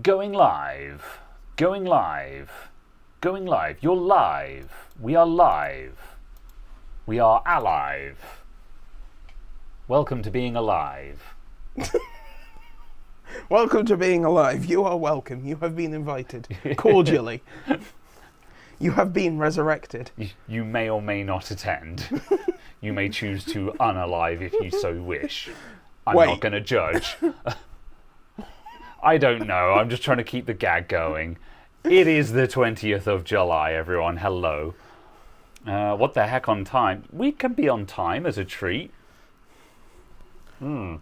Going live. Going live. Going live. You're live. We are live. We are alive. Welcome to being alive. Welcome to being alive. You are welcome. You have been invited cordially. You have been resurrected. You may or may not attend. You may choose to unalive if you so wish. I'm not going to judge. I don't know. I'm just trying to keep the gag going. It is the 20th of July, everyone. Hello. What the heck on time? We can be on time as a treat. We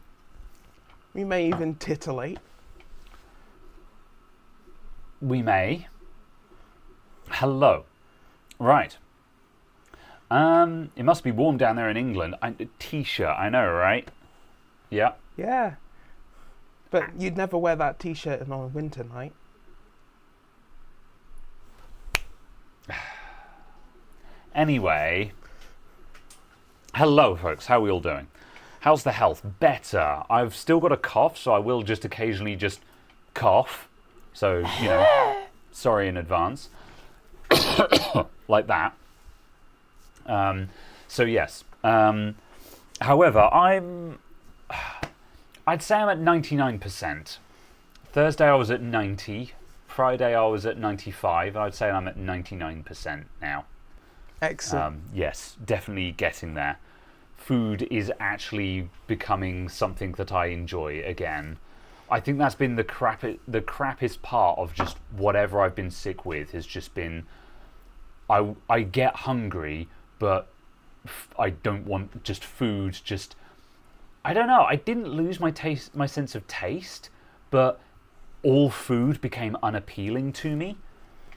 may even titillate. We may. Hello. Right. It must be warm down there in England. T-shirt, I know, right? Yeah. Yeah. But you'd never wear that T-shirt on a winter night. Anyway. Hello, folks. How are we all doing? How's the health? Better. I've still got a cough, so I will just occasionally just cough. So, you know, sorry in advance. Like that. So, yes. However, I'd say I'm at 99%. Thursday I was at 90. Friday I was at 95. I'd say I'm at 99% now. Excellent. Yes, definitely getting there. Food is actually becoming something that I enjoy again. I think that's been the crappiest part of just whatever I've been sick with has just been I get hungry, but I don't want just food. Just I don't know. I didn't lose my sense of taste, but all food became unappealing to me,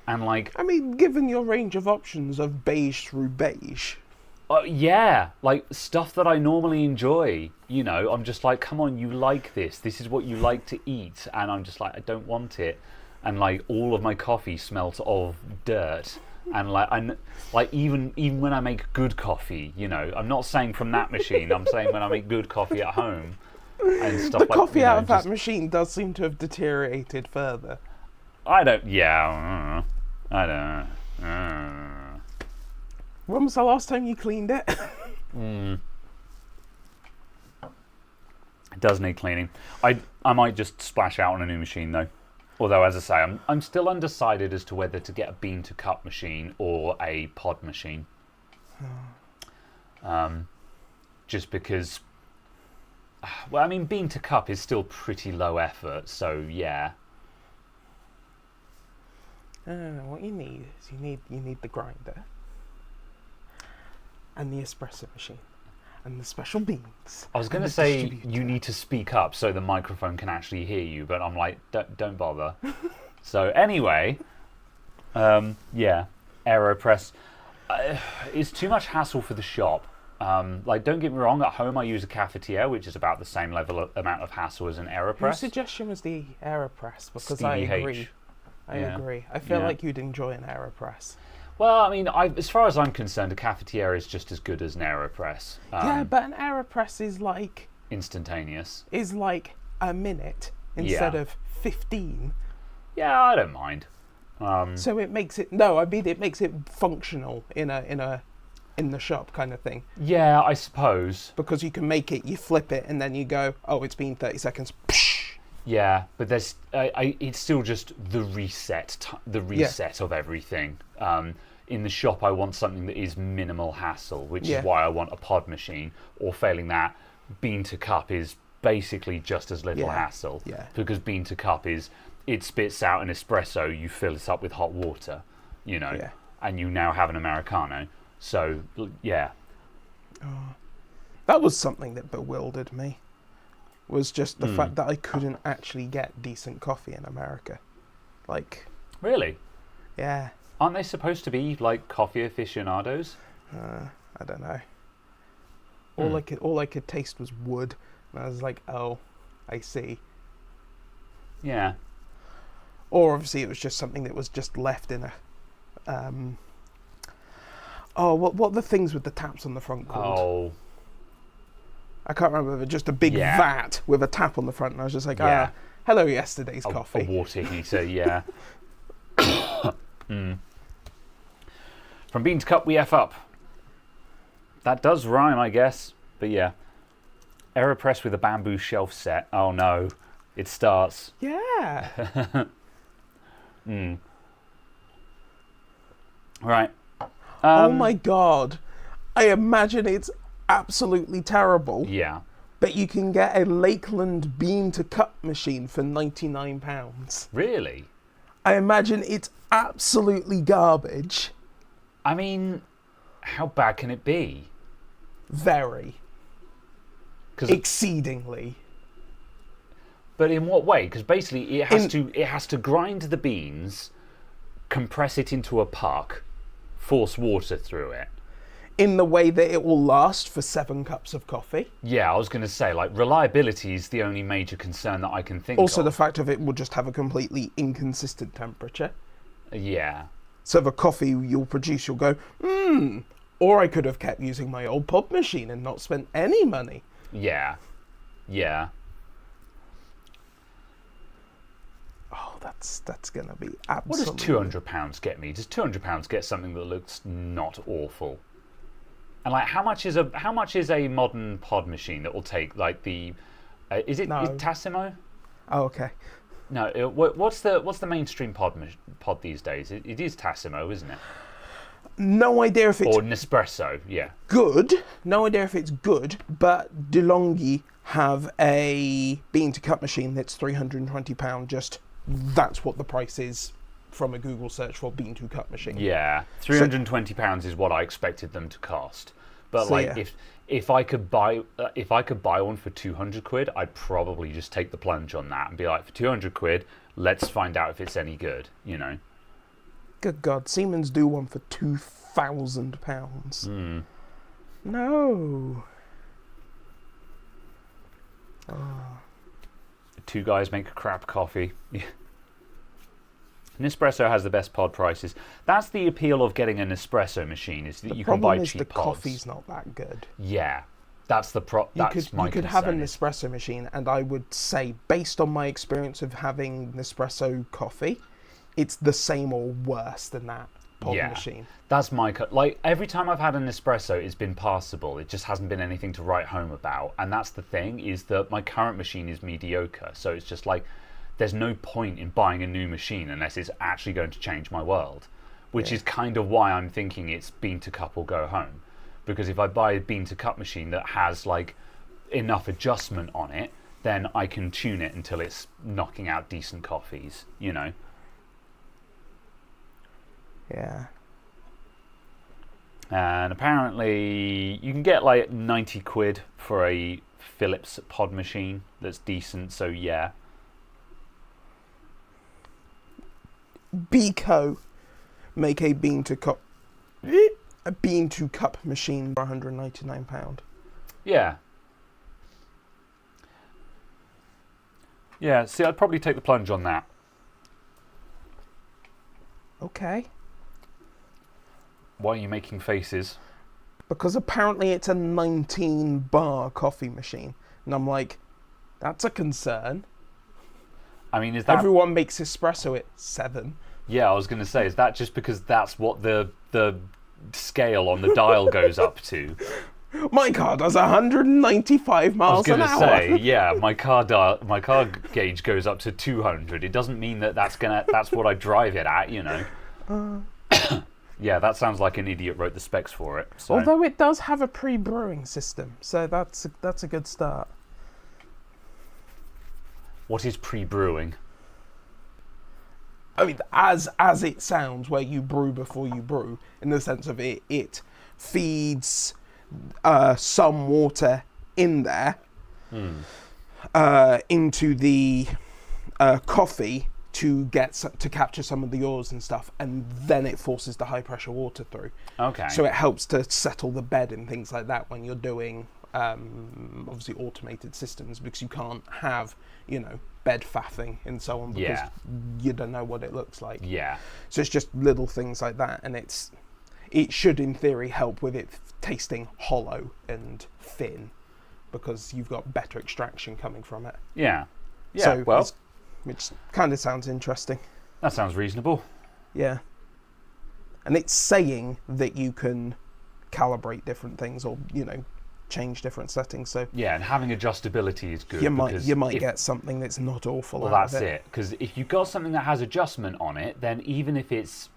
and like I mean, given your range of options of beige through beige. Yeah, like stuff that I normally enjoy, you know, I'm just like, come on, you like this. This is what you like to eat. And I'm just like, I don't want it. And like all of my coffee smelt of dirt. And like even when I make good coffee, you know, I'm not saying from that machine. I'm saying when I make good coffee at home and stuff like that. The coffee out of that machine does seem to have deteriorated further. I don't know. When was the last time you cleaned it? It does need cleaning. I might just splash out on a new machine though. Although, as I say, I'm still undecided as to whether to get a bean to cup machine or a pod machine. Just because, well, I mean, bean to cup is still pretty low effort, so yeah. What you need is you need the grinder. And the espresso machine. And the special beans. I was going to say you need to speak up so the microphone can actually hear you, but I'm like, don't bother. So anyway, yeah, AeroPress. It's too much hassle for the shop. Like, don't get me wrong, at home I use a cafetiere, which is about the same amount of hassle as an AeroPress. Your suggestion was the AeroPress, because I agree. I agree. I feel like you'd enjoy an AeroPress. Well, I mean, as far as I'm concerned, a cafetiere is just as good as an AeroPress. Yeah, but an AeroPress is like... instantaneous. Is like a minute instead of 15. Yeah, I don't mind. So it makes it... No, I mean, it makes it functional in the shop kind of thing. Yeah, I suppose. Because you can make it, you flip it, and then you go, oh, it's been 30 seconds. Yeah, but there's it's still just the reset of everything. In the shop, I want something that is minimal hassle, which is why I want a pod machine. Or failing that, bean to cup is basically just as little hassle. Yeah. Because bean to cup is, it spits out an espresso, you fill it up with hot water, you know, and you now have an Americano. So, yeah. That was something that bewildered me. Was just the fact that I couldn't actually get decent coffee in America. Like... Really? Yeah. Aren't they supposed to be, like, coffee aficionados? I don't know. All I could taste was wood. And I was like, oh, I see. Yeah. Or obviously it was just something that was just left in a... what are the things with the taps on the front called? Oh... I can't remember, but just a big vat with a tap on the front, and I was just like, Hello, yesterday's coffee. A water heater, yeah. From bean to cup, we F up. That does rhyme, I guess. But yeah. AeroPress with a bamboo shelf set. Oh no. It starts. Yeah. Right. Oh my god. I imagine it's absolutely terrible. Yeah. But you can get a Lakeland bean to cup machine for £99. Really? I imagine it's absolutely garbage. I mean, how bad can it be? Very. Exceedingly. But in what way? Because basically it has to grind the beans, compress it into a puck, force water through it. In the way that it will last for 7 cups of coffee. Yeah, I was going to say, like, reliability is the only major concern that I can think of. Also, the fact of it will just have a completely inconsistent temperature. Yeah. So the coffee you'll produce, you'll go, or I could have kept using my old pod machine and not spent any money. Yeah. Yeah. Oh, that's going to be absolutely... What does £200 get me? Does £200 get something that looks not awful? And like, how much is a modern pod machine that will take like the? Is it Tassimo? Oh, okay. No, what's the mainstream pod these days? It is Tassimo, isn't it? No idea if it's... Or Nespresso, yeah. Good. No idea if it's good, but DeLonghi have a bean to cup machine that's £320. Just that's what the price is from a Google search for bean to cup machine. Yeah, £320 is what I expected them to cost. But so, like, yeah. if I could buy one for £200, I'd probably just take the plunge on that and be like, for £200, let's find out if it's any good. You know. Good God, Siemens do one for £2,000. No. Oh. 2 guys make a crap coffee. Nespresso has the best pod prices. That's the appeal of getting an Nespresso machine, is that you can buy cheap pods. The coffee's not that good. Yeah, that's the that's my concern. You could have an Nespresso machine, and I would say, based on my experience of having Nespresso coffee, it's the same or worse than that pod machine. That's my like. Every time I've had an Nespresso, it's been passable. It just hasn't been anything to write home about. And that's the thing, is that my current machine is mediocre. So it's just like, there's no point in buying a new machine unless it's actually going to change my world, which is kind of why I'm thinking it's bean to cup or go home. Because if I buy a bean to cup machine that has like enough adjustment on it, then I can tune it until it's knocking out decent coffees, you know. Yeah. And apparently you can get like £90 for a Philips pod machine that's decent, so yeah. Beco make a bean to cup machine for £199. Yeah. Yeah, see, I'd probably take the plunge on that. Okay. Why are you making faces? Because apparently it's a 19-bar coffee machine. And I'm like, that's a concern. I mean, is that... Everyone makes espresso at 7. Yeah, I was going to say, is that just because that's what the scale on the dial goes up to? My car does 195 miles an hour. I was going to say, yeah, my car gauge goes up to 200. It doesn't mean that's what I drive it at, you know. Yeah, that sounds like an idiot wrote the specs for it. So. Although it does have a pre-brewing system, so that's a good start. What is pre-brewing? I mean, as it sounds, where you brew before you brew, in the sense of it feeds some water in there into the coffee to capture some of the oils and stuff, and then it forces the high pressure water through. Okay. So it helps to settle the bed and things like that when you're doing obviously automated systems, because you can't have, you know, bed faffing and so on, because you don't know what it looks like. Yeah. So it's just little things like that, and it should in theory help with it tasting hollow and thin, because you've got better extraction coming from it. Yeah. Yeah. So well, which kind of sounds interesting. That sounds reasonable. Yeah. And it's saying that you can calibrate different things or, change different settings. So yeah, and having adjustability is good. You might get something that's not awful. Well, that's it. Because if you've got something that has adjustment on it, then even if it's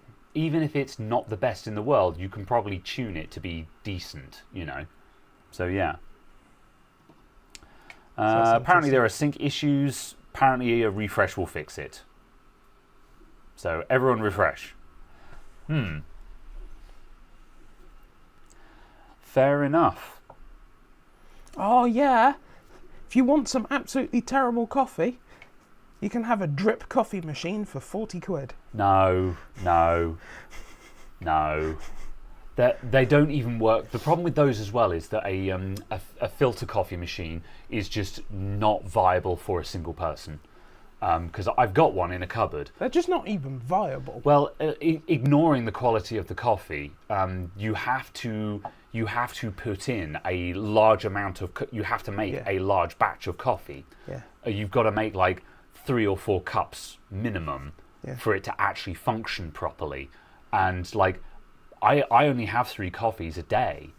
not the best in the world, you can probably tune it to be decent. So yeah. Apparently there are sync issues. Apparently a refresh will fix it. So everyone refresh. Fair enough. Oh yeah. If you want some absolutely terrible coffee, you can have a drip coffee machine for 40 quid. No. They don't even work. The problem with those as well is that a filter coffee machine is just not viable for a single person. Because I've got one in a cupboard. They're just not even viable. Well, ignoring the quality of the coffee, you have to put in a large amount of. You have to make a large batch of coffee. Yeah. You've got to make like 3 or 4 cups minimum for it to actually function properly. And like, I only have 3 coffees a day.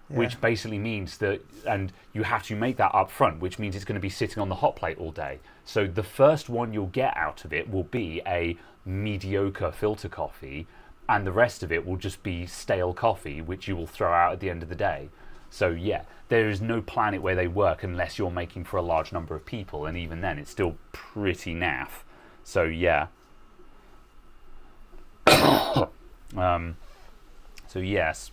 Which basically means that, and you have to make that up front, which means it's going to be sitting on the hot plate all day. So the first one you'll get out of it will be a mediocre filter coffee, and the rest of it will just be stale coffee, which you will throw out at the end of the day. So yeah, there is no planet where they work unless you're making for a large number of people, and even then it's still pretty naff. So yeah. So yes.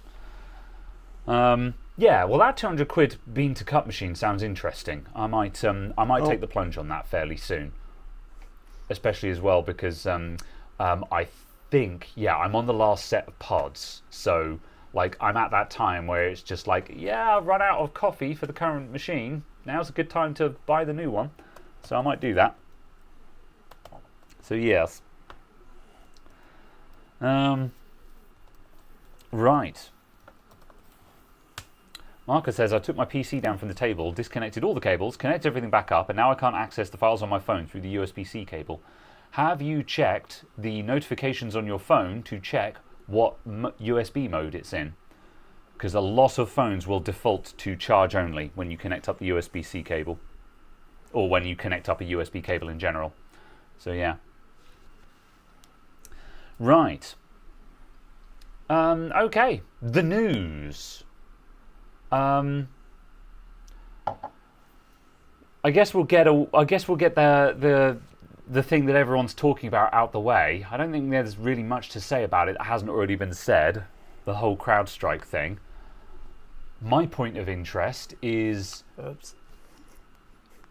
Yeah, well, that 200 quid bean to cup machine sounds interesting. I might take the plunge on that fairly soon, especially as well because I think I'm on the last set of pods, so like I'm at that time where it's just like I've run out of coffee for the current machine. Now's a good time to buy the new one, so I might do that. So yes. Right. Marcus says, I took my PC down from the table, disconnected all the cables, connected everything back up, and now I can't access the files on my phone through the USB-C cable. Have you checked the notifications on your phone to check what USB mode it's in? Because a lot of phones will default to charge only when you connect up the USB-C cable. Or when you connect up a USB cable in general. So yeah. Right. Okay. The news. I guess we'll get the thing that everyone's talking about out the way. I don't think there's really much to say about it that hasn't already been said. The whole CrowdStrike thing. My point of interest is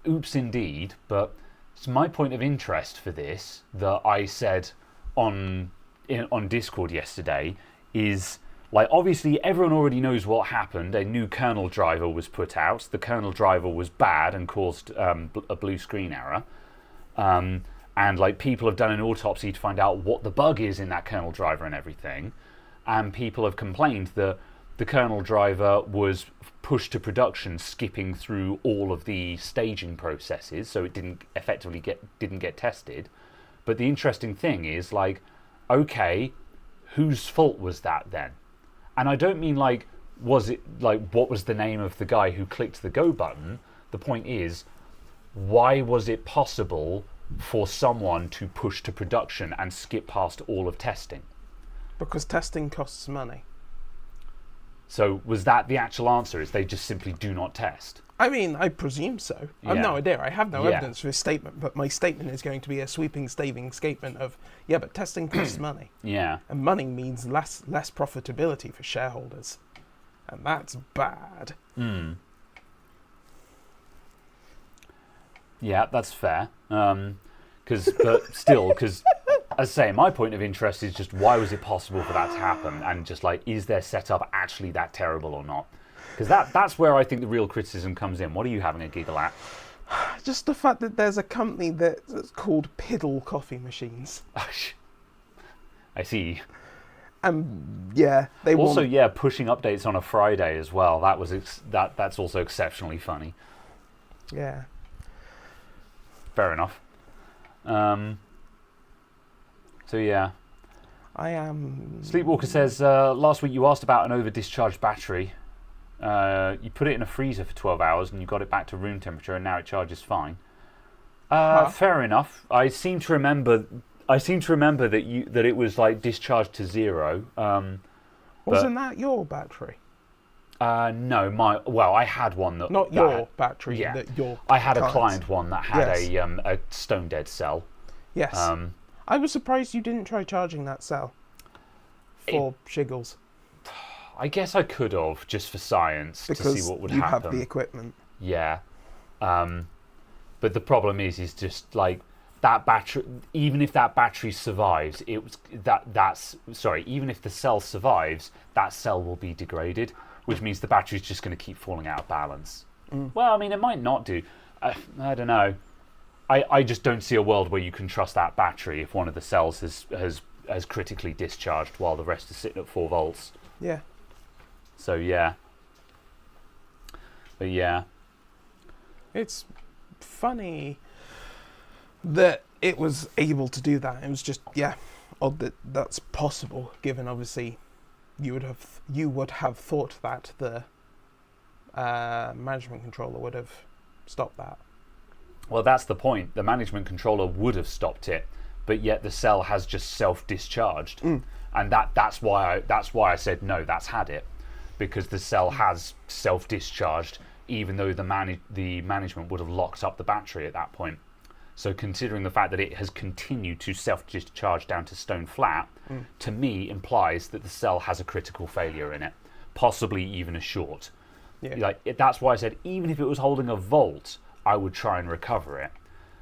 oops indeed, but it's my point of interest for this that I said on Discord yesterday is. Like, obviously, everyone already knows what happened. A new kernel driver was put out. The kernel driver was bad and caused a blue screen error. And, like, people have done an autopsy to find out what the bug is in that kernel driver and everything. And people have complained that the kernel driver was pushed to production, skipping through all of the staging processes, so it didn't effectively get tested. But the interesting thing is, like, okay, whose fault was that then? And I don't mean like, was it like, what was the name of the guy who clicked the go button? The point is, why was it possible for someone to push to production and skip past all of testing? Because testing costs money. So was that the actual answer? Is they just simply do not test? I mean, I presume so. I've no idea. I have no evidence for this statement, but my statement is going to be a sweeping statement of, but testing costs money. Yeah. And money means less profitability for shareholders. And that's bad. Yeah, that's fair. Because as I say, my point of interest is just why was it possible for that to happen? And just like, is their setup actually that terrible or not? Because that's where I think the real criticism comes in. What are you having a giggle at? Just the fact that there's a company that's called Piddle Coffee Machines. I see. They also pushing updates on a Friday as well. That's also exceptionally funny. Yeah. Fair enough. So yeah. I am. Sleepwalker says, last week you asked about an over-discharged battery. You put it in a freezer for 12 hours and you got it back to room temperature and now it charges fine. Fair enough. I seem to remember that it was like discharged to 0. Wasn't that your battery? No, I had one that... Not your battery, yeah. that your I had client's. a client one that had Yes. a stone dead cell. Yes. I was surprised you didn't try charging that cell for shiggles. I guess I could have, just for science, to see what would you happen. have the equipment. Yeah. But the problem is just like that battery, even if that battery survives, even if the cell survives, that cell will be degraded, which means the battery's just going to keep falling out of balance. Well, I mean, it might not do. I don't know. I just don't see a world where you can trust that battery if one of the cells has critically discharged while the rest is sitting at 4 volts. Yeah. So yeah. But yeah. It's funny that it was able to do that. It was just, odd that that's possible, given obviously you would have thought that the management controller would have stopped that. Well, that's the point. The management controller would have stopped it, but yet the cell has just self-discharged, and that's why I said no. That's had it, because the cell has self-discharged, even though the management would have locked up the battery at that point. So, considering the fact that it has continued to self-discharge down to stone flat, to me implies that the cell has a critical failure in it, possibly even a short. Yeah. That's why I said even if it was holding a volt, I would try and recover it,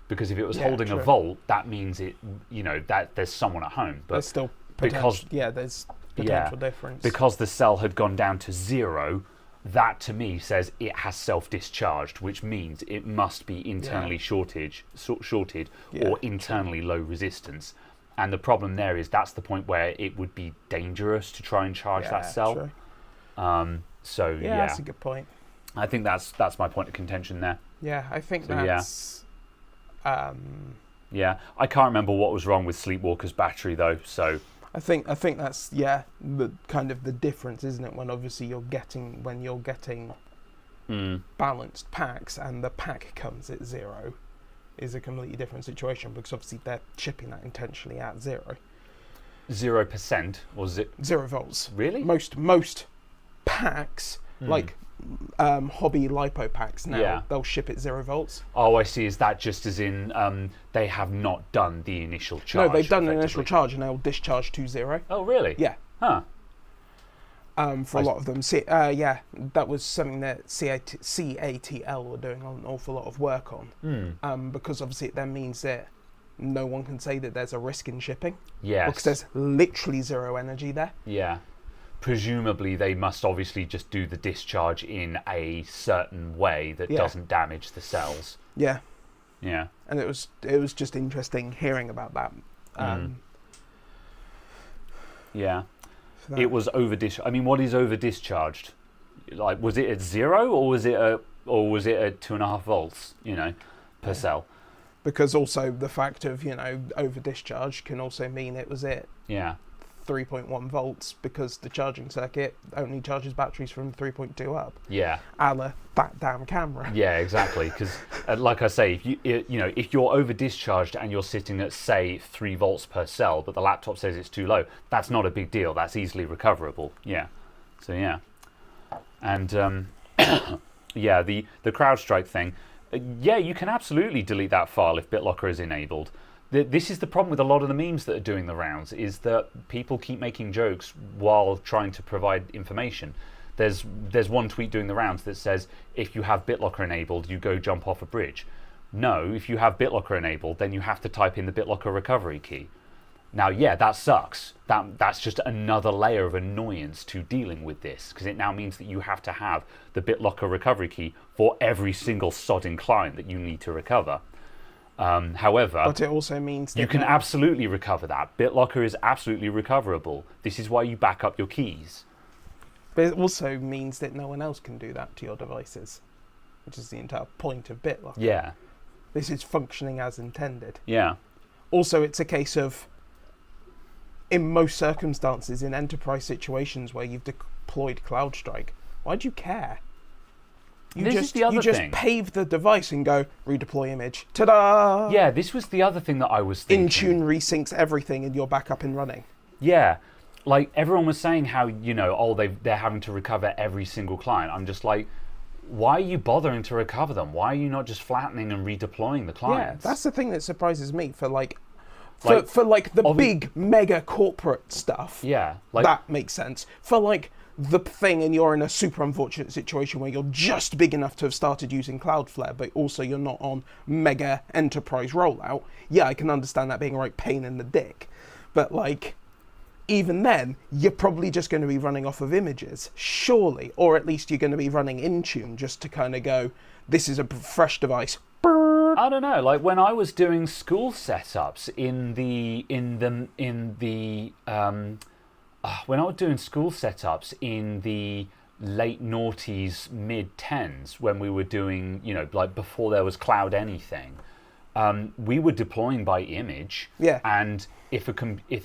because if it was holding a volt, that means that there's someone at home. But there's still there's potential difference. Because the cell had gone down to 0, that to me says it has self-discharged, which means it must be internally shorted or internally low resistance. And the problem there is that's the point where it would be dangerous to try and charge that cell. True. That's a good point. I think that's my point of contention there. Yeah, I think that's. I can't remember what was wrong with Sleepwalker's battery though. So I think that's the kind of the difference, isn't it? When obviously you're getting balanced packs and the pack comes at 0, is a completely different situation, because obviously they're shipping that intentionally at 0. 0%, or is it 0 volts? Really? Most packs like hobby lipo packs now, they'll ship at 0 volts. Oh, I see. Is that just as in they have not done the initial charge? No, they've done the initial charge and they'll discharge to 0. Oh, really? Yeah. Huh. For a lot of them. That was something that CATL were doing an awful lot of work on. Because obviously it then means that no one can say that there's a risk in shipping. Yes. Because there's literally 0 energy there. Yeah. Presumably they must obviously just do the discharge in a certain way that doesn't damage the cells. Yeah. Yeah. And it was just interesting hearing about that. Yeah. It was I mean, what is over discharged? Like, was it at 0 or was it at 2.5 volts? Per cell. Because also the fact of over discharge can also mean it was at 3.1 volts, because the charging circuit only charges batteries from 3.2 up. Yeah. A la that damn camera. Yeah, exactly. Because, like I say, if you're over discharged and you're sitting at say 3 volts per cell, but the laptop says it's too low, that's not a big deal. That's easily recoverable. Yeah. So yeah. And the CrowdStrike thing. You can absolutely delete that file if BitLocker is enabled. This is the problem with a lot of the memes that are doing the rounds, is that people keep making jokes while trying to provide information. There's one tweet doing the rounds that says, if you have BitLocker enabled, you go jump off a bridge. No, if you have BitLocker enabled, then you have to type in the BitLocker recovery key. Now, that sucks. That's just another layer of annoyance to dealing with this, because it now means that you have to have the BitLocker recovery key for every single sodding client that you need to recover. However, but it also means that you can absolutely recover that. BitLocker is absolutely recoverable. This is why you back up your keys. But it also means that no one else can do that to your devices, which is the entire point of BitLocker. Yeah. This is functioning as intended. Yeah. Also, it's a case of, in most circumstances, in enterprise situations where you've deployed CrowdStrike, why do you care? This is the other you just thing. pave the device and go, redeploy image. Ta-da! Yeah, this was the other thing that I was thinking. Intune resyncs everything and you're back up and running. Yeah. Like, everyone was saying how, they're having to recover every single client. I'm just like, why are you bothering to recover them? Why are you not just flattening and redeploying the clients? Yeah, that's the thing that surprises me for the big mega corporate stuff. Yeah. That makes sense. For the thing, and you're in a super unfortunate situation where you're just big enough to have started using Cloudflare, but also you're not on mega enterprise rollout. Yeah, I can understand that being a right pain in the dick. But even then, you're probably just going to be running off of images, surely. Or at least you're going to be running Intune just to kind of go, this is a fresh device. I don't know. Like, when I was doing school setups when I was doing school setups in the late noughties, mid tens, when we were doing, before there was cloud anything, we were deploying by image. Yeah. And if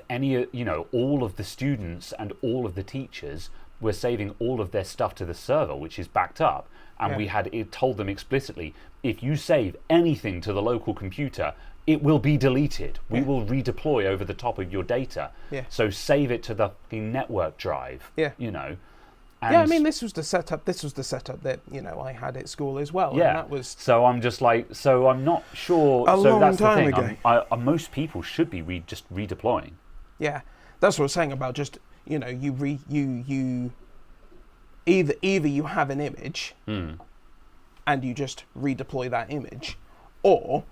any, all of the students and all of the teachers were saving all of their stuff to the server, which is backed up, and we had told them explicitly, if you save anything to the local computer, it will be deleted. We will redeploy over the top of your data. Yeah. So save it to the network drive. Yeah. And I mean, this was the setup that, I had at school as well. Yeah. And that was so I'm just like, so I'm not sure. A long that's time the thing. ago. Most people should be just redeploying. Yeah. That's what I was saying about just, you either you have an image and you just redeploy that image, or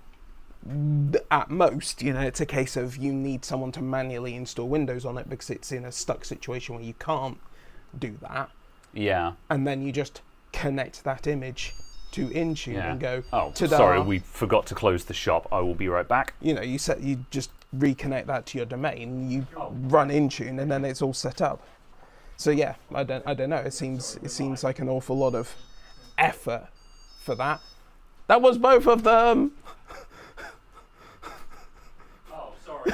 at most, it's a case of you need someone to manually install Windows on it because it's in a stuck situation where you can't do that. Yeah. And then you just connect that image to Intune and go, oh, ta-da. sorry, we forgot to close the shop. I will be right back. You just reconnect that to your domain, you run Intune, and then it's all set up. So yeah, I don't know. It seems like an awful lot of effort for that. That was both of them. Oh, sorry.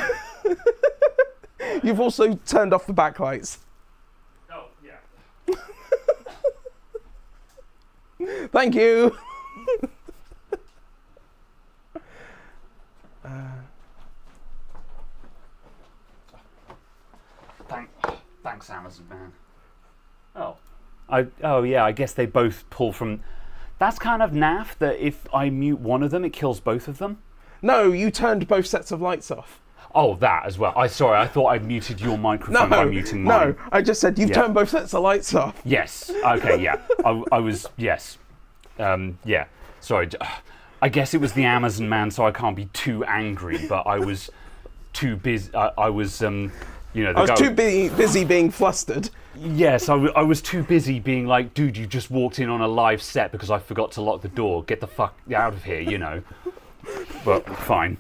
You've also turned off the backlights. Oh, yeah. Thank you. Thanks, Amazon, man. Yeah, I guess they both pull from. That's kind of naff that if I mute one of them, it kills both of them. No, you turned both sets of lights off. Oh, that as well. Sorry, I thought I'd muted your microphone by muting mine. No, I just said you've turned both sets of lights off. Yes. Okay. Yeah. I was. Yes. Yeah. Sorry. I guess it was the Amazon man, so I can't be too angry. But I was too busy. I was. I was too busy being flustered. Yes, I was too busy being like, dude, you just walked in on a live set because I forgot to lock the door. Get the fuck out of here, But fine.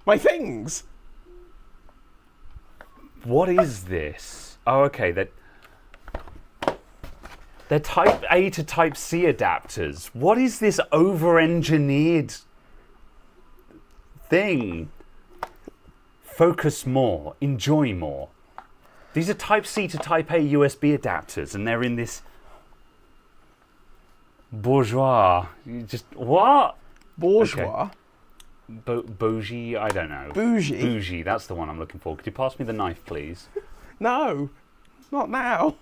My things. What is this? Oh, okay. They're Type A to Type C adapters. What is this over-engineered thing? Focus more. Enjoy more. These are Type C to Type A USB adapters, and they're in this bourgeois. What? Bourgeois? Okay. Bougie? I don't know. Bougie? Bougie, that's the one I'm looking for. Could you pass me the knife, please? No, not now.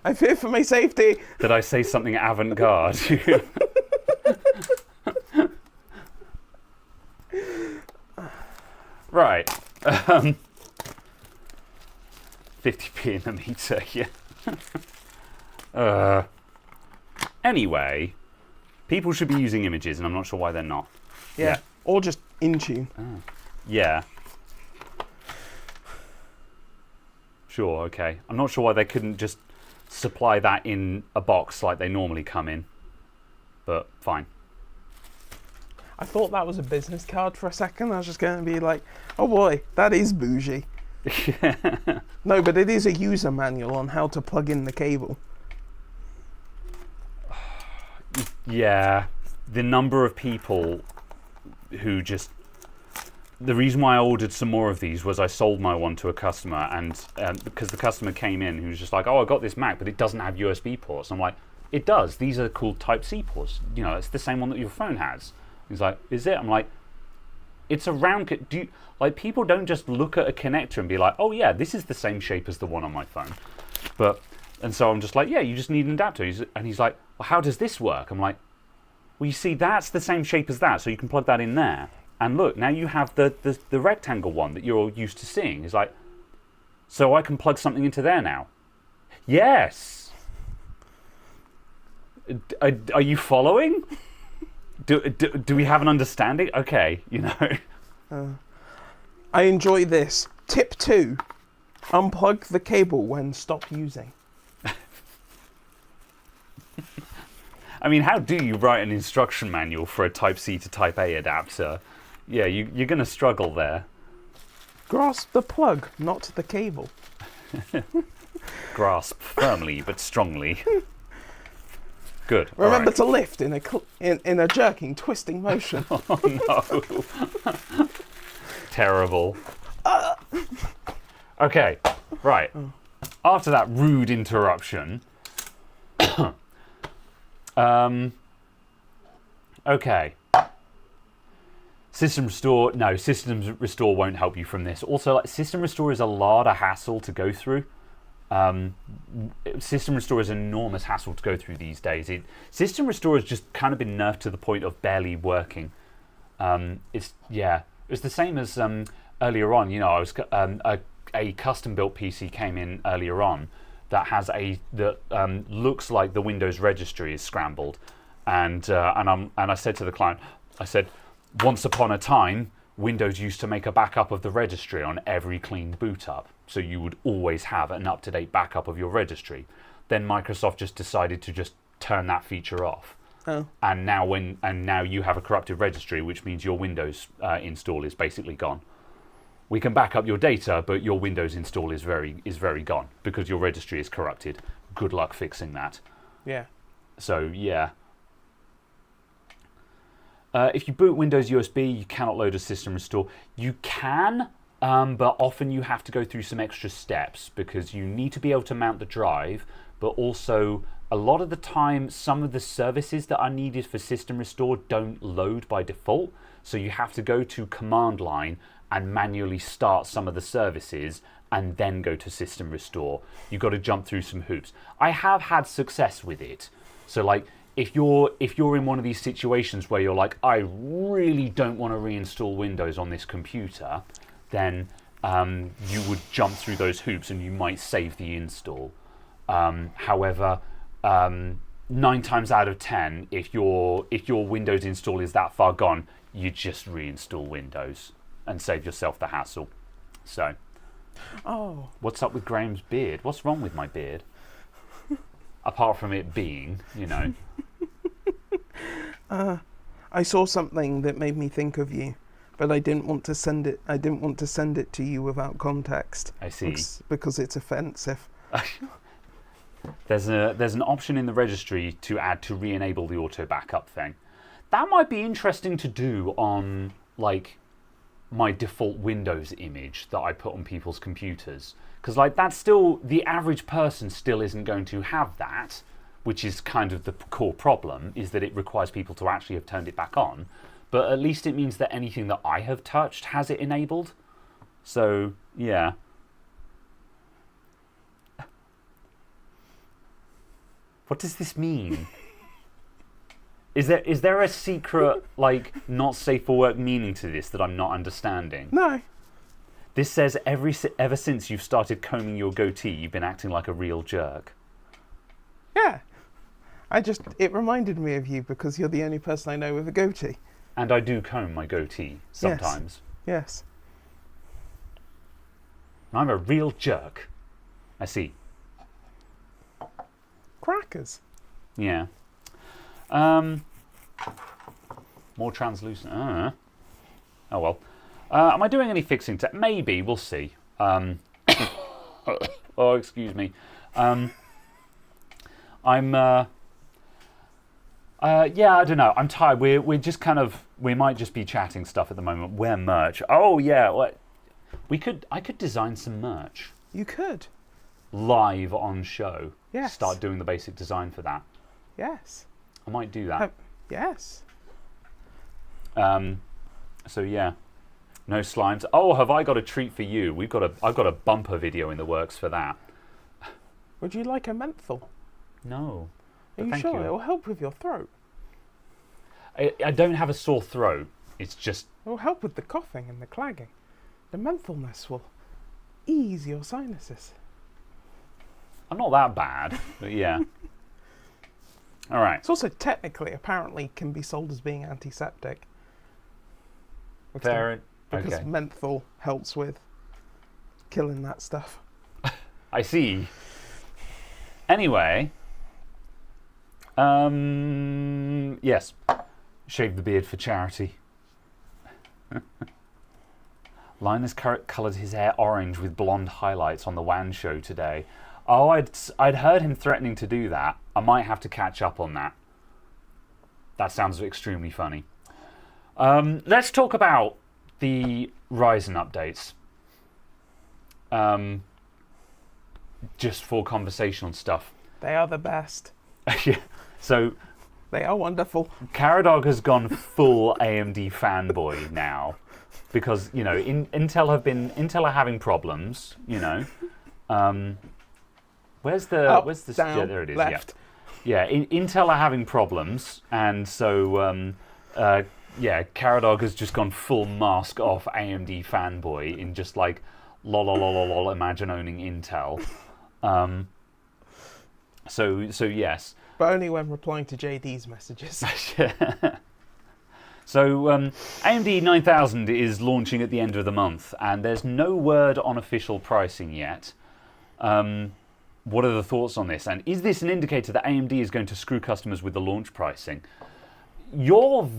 I fear for my safety. Did I say something avant-garde? Right. 50p in the meter, yeah. Anyway, people should be using images, and I'm not sure why they're not. Yeah. Or just Intune. Yeah. Sure, okay. I'm not sure why they couldn't just supply that in a box like they normally come in. But fine. I thought that was a business card for a second. I was just going to be like, oh boy, that is bougie. No, but it is a user manual on how to plug in the cable. Yeah, the number of people who just... The reason why I ordered some more of these was I sold my one to a customer, and because the customer came in who was just like, oh, I got this Mac, but it doesn't have USB ports. I'm like, it does. These are called Type-C ports. You know, it's the same one that your phone has. He's like, is it? I'm like, it's a round... people don't just look at a connector and be like, oh, yeah, this is the same shape as the one on my phone. And so I'm just like, yeah, you just need an adapter. And he's like, well, how does this work? I'm like, well, you see, that's the same shape as that, so you can plug that in there. And look, now you have the rectangle one that you're used to seeing. It's like, so I can plug something into there now. Yes. Are you following? Do we have an understanding? Okay, you know. I enjoy this. Tip 2. Unplug the cable when stop using. I mean, how do you write an instruction manual for a Type-C to Type-A adapter? Yeah, you're going to struggle there. Grasp the plug, not the cable. Grasp firmly but strongly. Good. Remember to lift in a jerking, twisting motion. Oh no. Terrible. Okay, right. After that rude interruption. Okay. System Restore, no, System Restore won't help you from this. Also, like, System Restore is a lot of hassle to go through. System Restore is an enormous hassle to go through these days. System Restore has just kind of been nerfed to the point of barely working. It's the same as earlier on. You know, I was a custom-built PC came in earlier on that has looks like the Windows registry is scrambled, and I said to the client, I said, once upon a time, Windows used to make a backup of the registry on every clean boot up, so you would always have an up-to-date backup of your registry. Then Microsoft just decided to just turn that feature off. Oh. And now you have a corrupted registry, which means your Windows install is basically gone. We can back up your data, but your Windows install is very gone because your registry is corrupted. Good luck fixing that. Yeah. So yeah. If you boot Windows USB, you cannot load a System Restore. You can, but often you have to go through some extra steps because you need to be able to mount the drive, but also a lot of the time some of the services that are needed for System Restore don't load by default, so you have to go to command line and manually start some of the services and then go to System Restore. You've got to jump through some hoops. I have had success with it. So like, if you're in one of these situations where you're like, I really don't want to reinstall Windows on this computer, then you would jump through those hoops and you might save the install. However, 9 times out of 10, if your Windows install is that far gone, you just reinstall Windows and save yourself the hassle. So, what's up with Graham's beard? What's wrong with my beard? Apart from it being, you know. I saw something that made me think of you, but I didn't want to send it. I didn't want to send it to you without context. I see. Because it's offensive. There's an option in the registry to add to re-enable the auto backup thing. That might be interesting to do on like my default Windows image that I put on people's computers. Because like that's still, the average person still isn't going to have that, which is kind of the core problem, is that it requires people to actually have turned it back on. But at least it means that anything that I have touched has it enabled. So, yeah. What does this mean? Is there a secret, like, not safe for work meaning to this that I'm not understanding? No. This says ever since you've started combing your goatee, you've been acting like a real jerk. Yeah. It reminded me of you because you're the only person I know with a goatee. And I do comb my goatee sometimes. Yes. I'm a real jerk. I see. Crackers. Yeah. More translucent. Oh well. Am I doing any fixing to maybe, we'll see. Oh, excuse me. I'm Yeah, I don't know. I'm tired. We're just kind of, we might just be chatting stuff at the moment. We're merch. Oh yeah, I could design some merch You could. live on show. Yes. Start doing the basic design for that. Yes. I might do that. Yes. So yeah, no slimes. Oh, have I got a treat for you? I've got a bumper video in the works for that. Would you like a menthol? No. Are you Thank sure? you. It will help with your throat. I don't have a sore throat. It's just It will help with the coughing and the clagging. The mentholness will ease your sinuses. I'm not that bad, but yeah. All right. It's also technically, apparently, can be sold as being antiseptic. Fair. Because Okay. menthol helps with killing that stuff. I see. Anyway, yes, shave the beard for charity. Linus coloured his hair orange with blonde highlights on the WAN show today. Oh, I'd heard him threatening to do that. I might have to catch up on that. That sounds extremely funny. Let's talk about the Ryzen updates. Just for conversational stuff. They are the best. Yeah. So They are wonderful. Caradog has gone full AMD fanboy now, because Intel are having problems. Where's the Up, yeah, down, there it is. left. Yeah. Intel are having problems, and so Caradog has just gone full mask off AMD fanboy in just like lol, imagine owning Intel. So yes. But only when replying to JD's messages. So AMD 9000 is launching at the end of the month, and there's no word on official pricing yet. What are the thoughts on this? And is this an indicator that AMD is going to screw customers with the launch pricing? You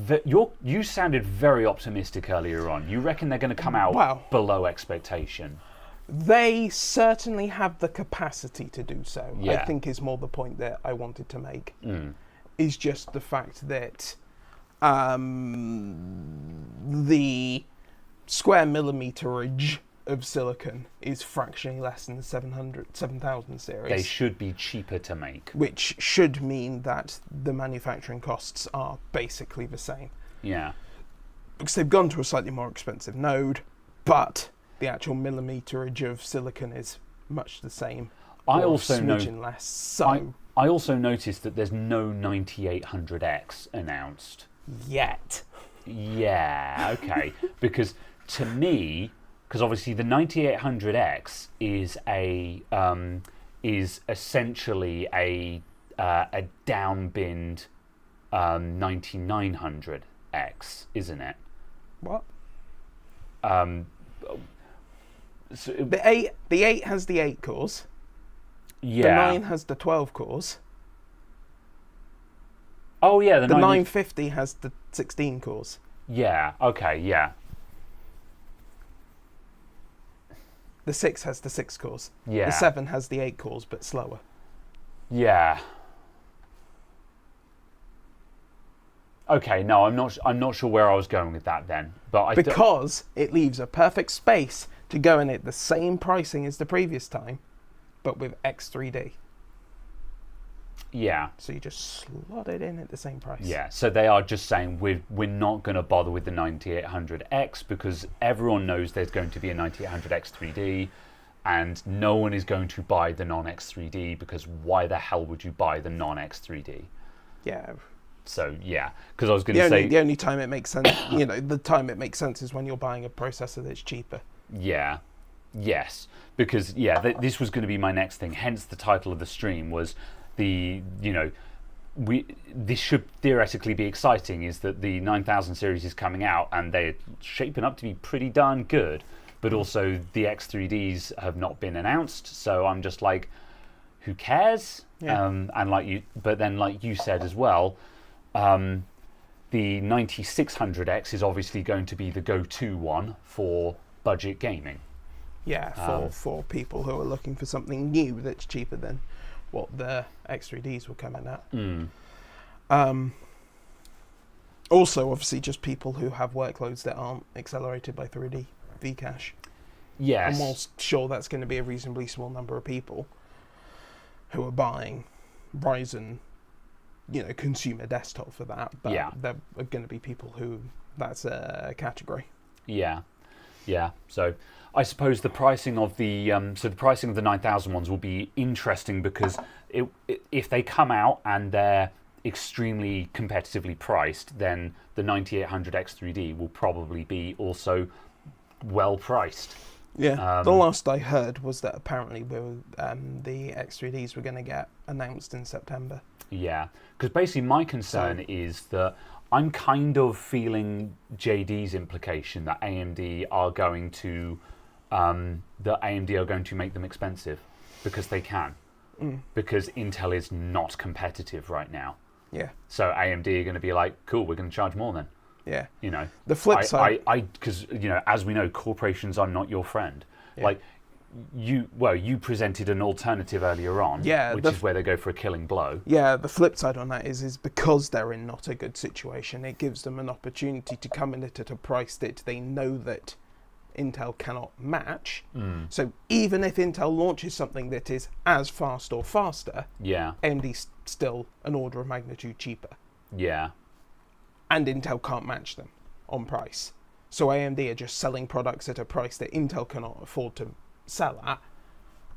sounded very optimistic earlier on. You reckon they're going to come out below expectation? They certainly have the capacity to do so. Yeah. I think is more the point that I wanted to make. Is just the fact that the square millimeterage of silicon is fractionally less than the 7000 series. They should be cheaper to make. Which should mean that the manufacturing costs are basically the same. Yeah. Because they've gone to a slightly more expensive node, but the actual millimeterage of silicon is much the same. I also less. So I also noticed that there's no 9800X announced yet. Yeah, okay. Because to me, because obviously the 9800X is essentially a downbinned 9900X, isn't it? What? So the 8 has the 8 cores. Yeah. The 9 has the 12 cores. Oh yeah, the 950 has the 16 cores. Yeah. Okay. Yeah. The 6 has the 6 cores. Yeah. The 7 has the 8 cores, but slower. Yeah. Okay. No, I'm not sure where I was going with that then, but because it leaves a perfect space to go in at the same pricing as the previous time, but with X3D. Yeah. So you just slot it in at the same price. Yeah. So they are just saying we're not going to bother with the 9800X because everyone knows there's going to be a 9800X 3D, and no one is going to buy the non-X 3D because why the hell would you buy the non-X 3D? Yeah. So yeah, because I was going to say the only time it makes sense, the time it makes sense is when you're buying a processor that's cheaper. Yeah. Yes. Because this was going to be my next thing. Hence the title of the stream was this should theoretically be exciting, is that the 9000 series is coming out and they're shaping up to be pretty darn good, but also the X3Ds have not been announced, so I'm just like, who cares? Yeah. But then like you said as well, the 9600X is obviously going to be the go-to one for budget gaming. Yeah, for people who are looking for something new that's cheaper than what the X3Ds were coming at. Also, obviously, just people who have workloads that aren't accelerated by 3D Vcache. Yes. I'm whilst sure that's going to be a reasonably small number of people who are buying Ryzen, consumer desktop for that. But there are going to be people who that's a category. Yeah. So I suppose the pricing of the the pricing of the 9000 ones will be interesting because if they come out and they're extremely competitively priced, then the 9800 X3D will probably be also well priced. Yeah, the last I heard was that apparently the X3Ds were going to get announced in September. Yeah, because basically my concern is that I'm kind of feeling JD's implication that AMD are going to make them expensive because they can, because Intel is not competitive right now. Yeah. So AMD are going to be like, cool, we're going to charge more then. Yeah. The flip side, because as we know, corporations are not your friend. Yeah. Like you presented an alternative earlier on, which is where they go for a killing blow. Yeah, the flip side on that is because they're in not a good situation, it gives them an opportunity to come in at a price that they know that Intel cannot match. So even if Intel launches something that is as fast or faster, AMD's still an order of magnitude cheaper. Yeah. And Intel can't match them on price. So AMD are just selling products at a price that Intel cannot afford to sell at.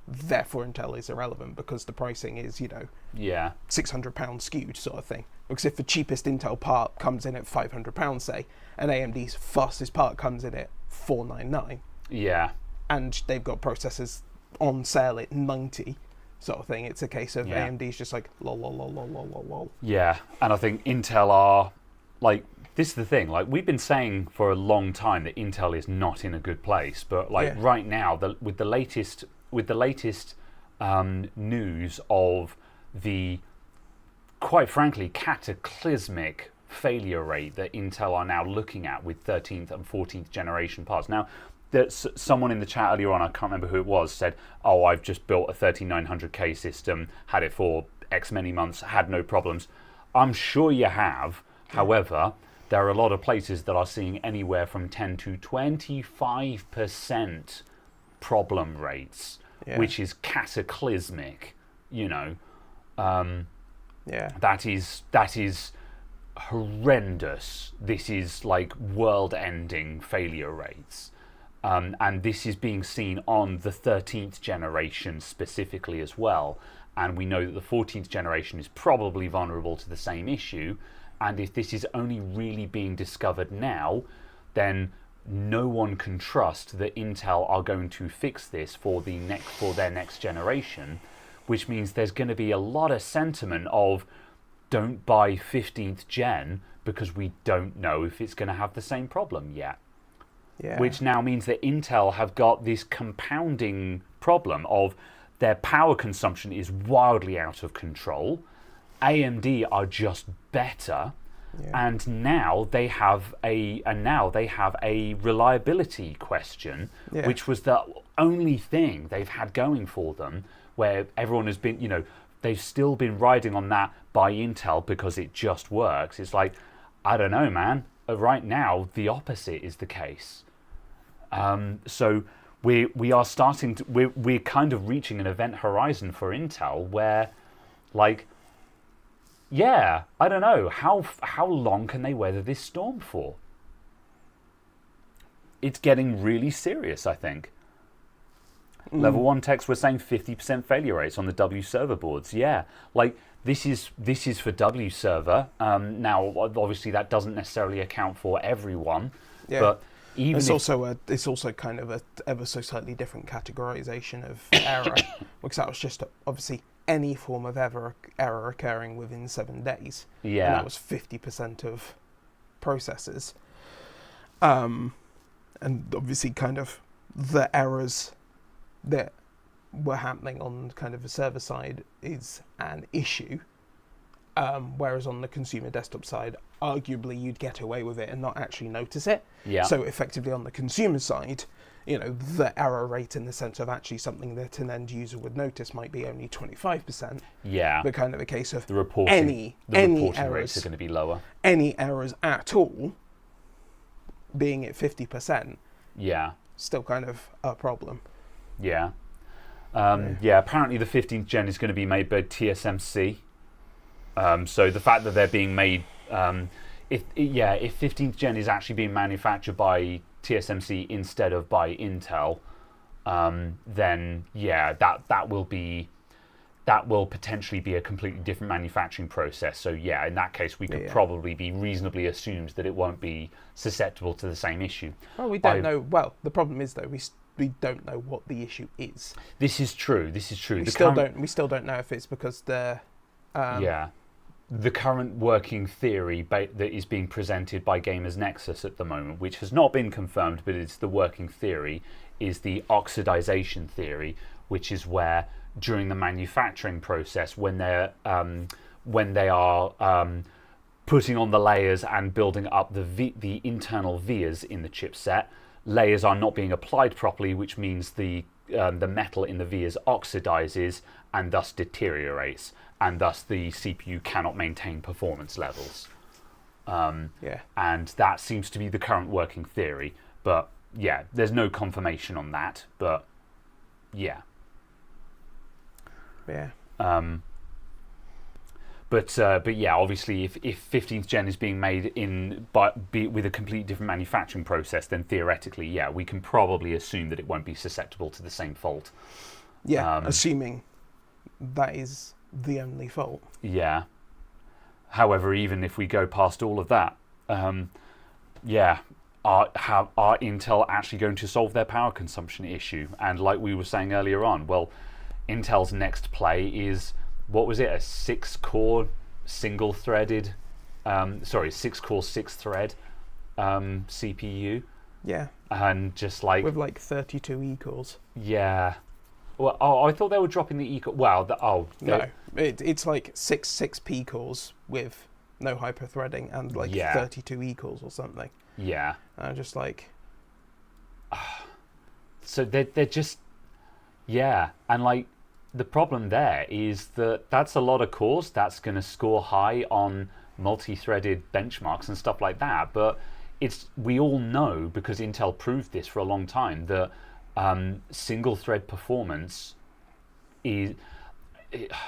Therefore, Intel is irrelevant because the pricing is, £600 skewed sort of thing. Because if the cheapest Intel part comes in at £500, say, and AMD's fastest part comes in at $499, and they've got processors on sale at 90, sort of thing, it's a case of AMD's just like lol lol lol lol lol lol lol. Yeah, and I think Intel are like, this is the thing, like we've been saying for a long time that Intel is not in a good place, but right now with the latest news of the, quite frankly, cataclysmic failure rate that Intel are now looking at with 13th and 14th generation parts. Now, someone in the chat earlier on, I can't remember who it was, said, oh, I've just built a 13900K system, had it for X many months, had no problems. I'm sure you have. However, there are a lot of places that are seeing anywhere from 10 to 25% problem rates, which is cataclysmic, That is horrendous. This is like world-ending failure rates. And this is being seen on the 13th generation specifically as well. And we know that the 14th generation is probably vulnerable to the same issue. And if this is only really being discovered now, then no one can trust that Intel are going to fix this for their next generation, which means there's going to be a lot of sentiment of don't buy 15th gen because we don't know if it's going to have the same problem yet. Yeah. Which now means that Intel have got this compounding problem of their power consumption is wildly out of control. AMD are just better, and now they have a reliability question, which was the only thing they've had going for them, where everyone has been, they've still been riding on that by Intel because it just works. It's like, I don't know, man. Right now, the opposite is the case. So we are starting to we're kind of reaching an event horizon for Intel where, like, I don't know how long can they weather this storm for? It's getting really serious, I think. Level 1 techs were saying 50% failure rates on the W server boards. Yeah, like this is for W server. Now, obviously, that doesn't necessarily account for everyone, but even it's also kind of a ever so slightly different categorization of error, because that was just obviously any form of error occurring within 7 days. Yeah, and that was 50% of processors. And obviously, kind of the errors that were happening on kind of the server side is an issue, whereas on the consumer desktop side, arguably you'd get away with it and not actually notice it. Yeah. So effectively on the consumer side, the error rate in the sense of actually something that an end user would notice might be only 25%. Yeah. But kind of a case of The reporting errors, rates are going to be lower. Any errors at all, being at 50%, Yeah. still kind of a problem. Yeah. Apparently the 15th gen is going to be made by TSMC. So the fact that they're being made, if 15th gen is actually being manufactured by TSMC instead of by Intel, then that will potentially be a completely different manufacturing process. So yeah, in that case, we could probably be reasonably assumed that it won't be susceptible to the same issue. Well, we don't know. Well, the problem is though we don't know what the issue is. This is true. We still don't know if it's because the the current working theory that is being presented by Gamers Nexus at the moment, which has not been confirmed, but it's the working theory, is the oxidization theory, which is where during the manufacturing process, when they are putting on the layers and building up the internal vias in the chipset, layers are not being applied properly, which means the metal in the vias oxidizes and thus deteriorates, and thus the CPU cannot maintain performance levels. And that seems to be the current working theory. But yeah, there's no confirmation on that. But yeah. Yeah. But yeah, obviously, if 15th gen is being made with a completely different manufacturing process, then theoretically, yeah, we can probably assume that it won't be susceptible to the same fault. Yeah, assuming that is the only fault. Yeah. However, even if we go past all of that, are Intel actually going to solve their power consumption issue? And like we were saying earlier on, well, Intel's next play is, what was it, a 6-core single-threaded, 6-core 6-thread CPU? Yeah. And just like... with like 32 E-cores. Yeah. Well, I thought they were dropping the E-core... Well, no. It's like 6 P-cores with no hyper-threading and like 32 E-cores or something. Yeah. Just like... So they're just... Yeah. And like... The problem there is that that's a lot of cores. That's going to score high on multi-threaded benchmarks and stuff like that. But we all know, because Intel proved this for a long time, that single-thread performance is...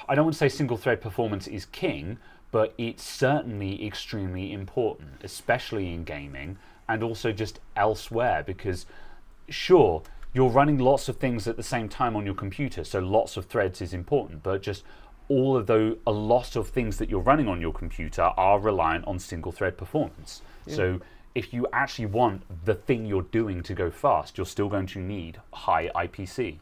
I don't want to say single-thread performance is king, but it's certainly extremely important, especially in gaming and also just elsewhere. Because, sure, you're running lots of things at the same time on your computer, so lots of threads is important, but just a lot of things that you're running on your computer are reliant on single thread performance. Yeah. So if you actually want the thing you're doing to go fast, you're still going to need high IPC.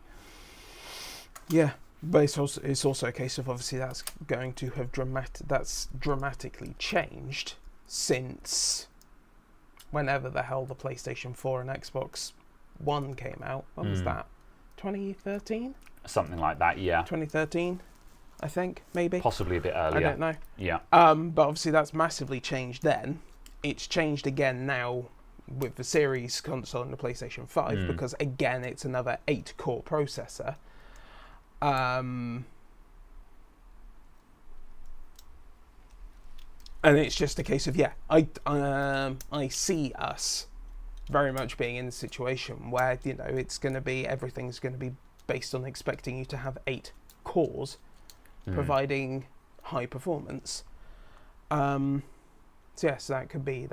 Yeah, but it's also a case of obviously that's going to have dramatically changed since whenever the hell the PlayStation 4 and Xbox One came out. When was that? 2013? Something like that, yeah. 2013, I think, maybe. Possibly a bit earlier. I don't know. Yeah. But obviously that's massively changed then. It's changed again now with the Series console and the PlayStation 5 because, again, it's another 8-core processor. And it's just a case of, I see us very much being in a situation where, it's going to be, everything's going to be based on expecting you to have 8 cores, providing high performance. So that could be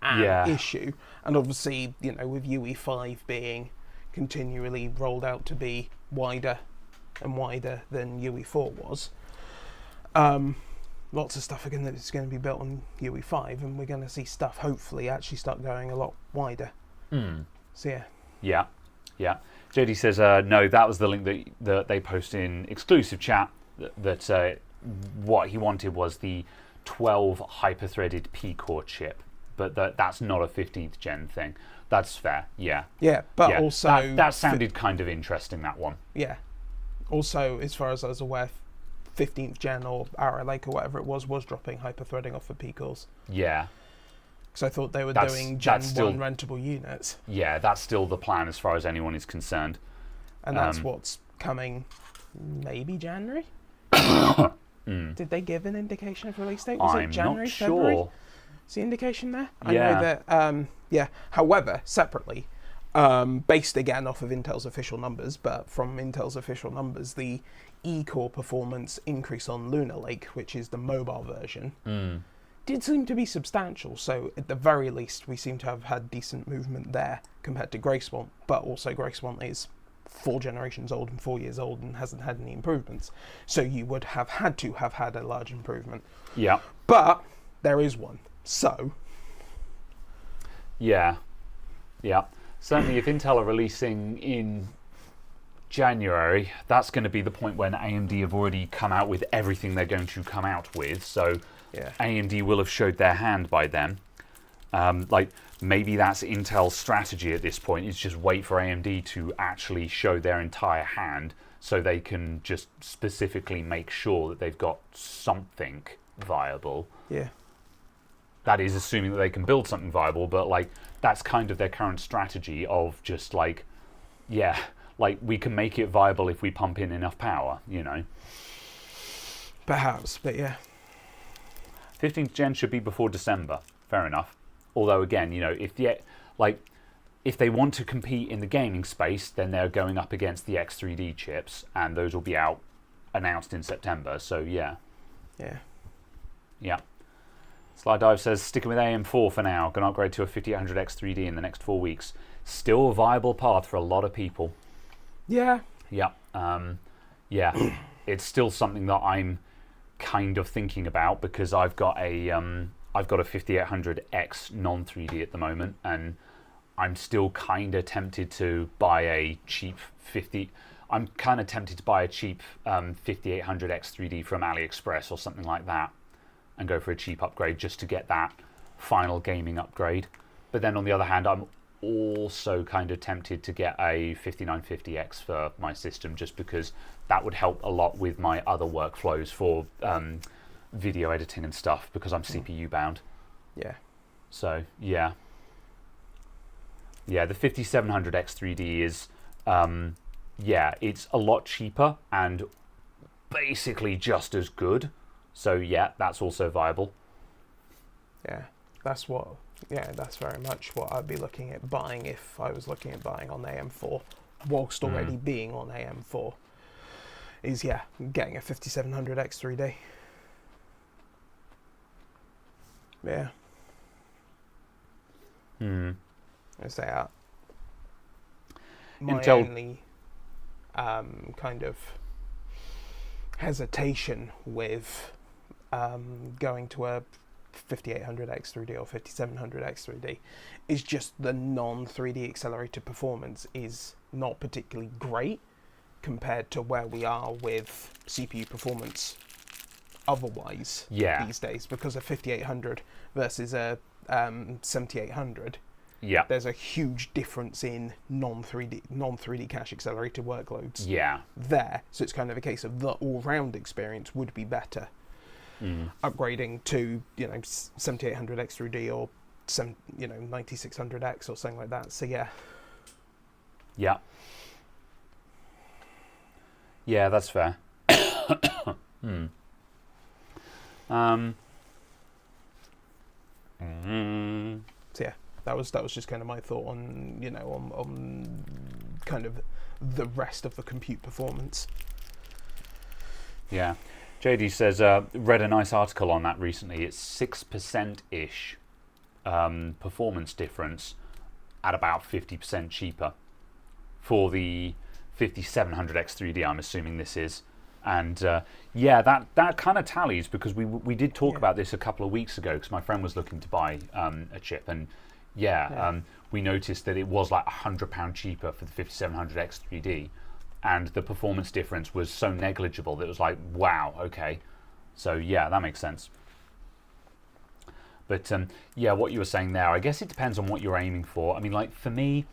an issue. And obviously, with UE5 being continually rolled out to be wider and wider than UE4 was, lots of stuff is going to be built on UE5, and we're going to see stuff hopefully actually start going a lot wider. So yeah. JD says no, that was the link that they posted in exclusive chat. That what he wanted was the 12 hyper-threaded P-core chip, but that's not a 15th gen thing. That's fair. Yeah, but also that sounded kind of interesting, that one. Yeah. Also, as far as I was aware, 15th gen or Arrow Lake or whatever it was dropping hyper-threading off of P-cores. Yeah. Because I thought they were That's- doing that's Gen still- 1 rentable units. Yeah, that's still the plan as far as anyone is concerned. And that's what's coming maybe January? Did they give an indication of release date? Was it I'm January, not February? sure. Is the indication there? I Yeah. know that, yeah. However, separately, based again off of Intel's official numbers, but from Intel's official numbers, the E-core performance increase on Lunar Lake, which is the mobile version, did seem to be substantial. So at the very least, we seem to have had decent movement there compared to Gracewant. But also Gracewant is 4 generations old and 4 years old and hasn't had any improvements. So you would have had to have had a large improvement. Yeah. But there is one. So Yeah. Yeah. Certainly, if Intel are releasing in January, that's going to be the point when AMD have already come out with everything they're going to come out with. So yeah, AMD will have showed their hand by then. Like, maybe that's Intel's strategy at this point, is just wait for AMD to actually show their entire hand so they can just specifically make sure that they've got something viable. yeah, That is assuming that they can build something viable, but like that's kind of their current strategy of just like, yeah, like we can make it viable if we pump in enough power, you know. perhaps. But yeah, 15th gen should be before December. Fair enough. Although again, you know, if they want to compete in the gaming space, then they're going up against the X3D chips, and those will be out announced in September. So yeah, yeah. yeah. Sly Dive says, sticking with AM4 for now. Going to upgrade to a 5800 X3D in the next 4 weeks. Still a viable path for a lot of people. Yeah. Yeah. Yeah. It's still something that I'm kind of thinking about because I've got a 5800X non-3D at the moment, and I'm still kind of tempted to buy a cheap 5800X 3D from AliExpress or something like that, and go for a cheap upgrade just to get that final gaming upgrade. But then on the other hand, I'm also kind of tempted to get a 5950X for my system, just because that would help a lot with my other workflows for video editing and stuff, because I'm CPU bound. Yeah. So yeah, the 5700X 3D is yeah, it's a lot cheaper and basically just as good. So yeah, that's also viable. Yeah, that's very much what I'd be looking at buying if I was looking at buying on AM4, whilst already being on AM4, is getting a 5700X 3D. Yeah. I say that. My Intel- only kind of hesitation with going to a 5800X 3D or 5700X 3D is just the non-3D accelerated performance is not particularly great compared to where we are with CPU performance otherwise these days, because a 5800 versus a 7800, Yeah. there's a huge difference in non-3D cache accelerated workloads Yeah. there. So it's kind of a case of the all-round experience would be better upgrading to 7800X 3D or 9600X or something like that. So yeah. Yeah, that's fair. So yeah, that was just kind of my thought on on kind of the rest of the compute performance. Yeah. JD says, read a nice article on that recently. It's 6%-ish performance difference at about 50% cheaper for the 5700X 3D, I'm assuming this is. And that kind of tallies, because we did talk about this a couple of weeks ago, because my friend was looking to buy a chip, and we noticed that it was like £100 cheaper for the 5700X 3D, and the performance difference was so negligible that it was like, wow, okay. So yeah, that makes sense. But what you were saying there, I guess it depends on what you're aiming for. I mean, like for me,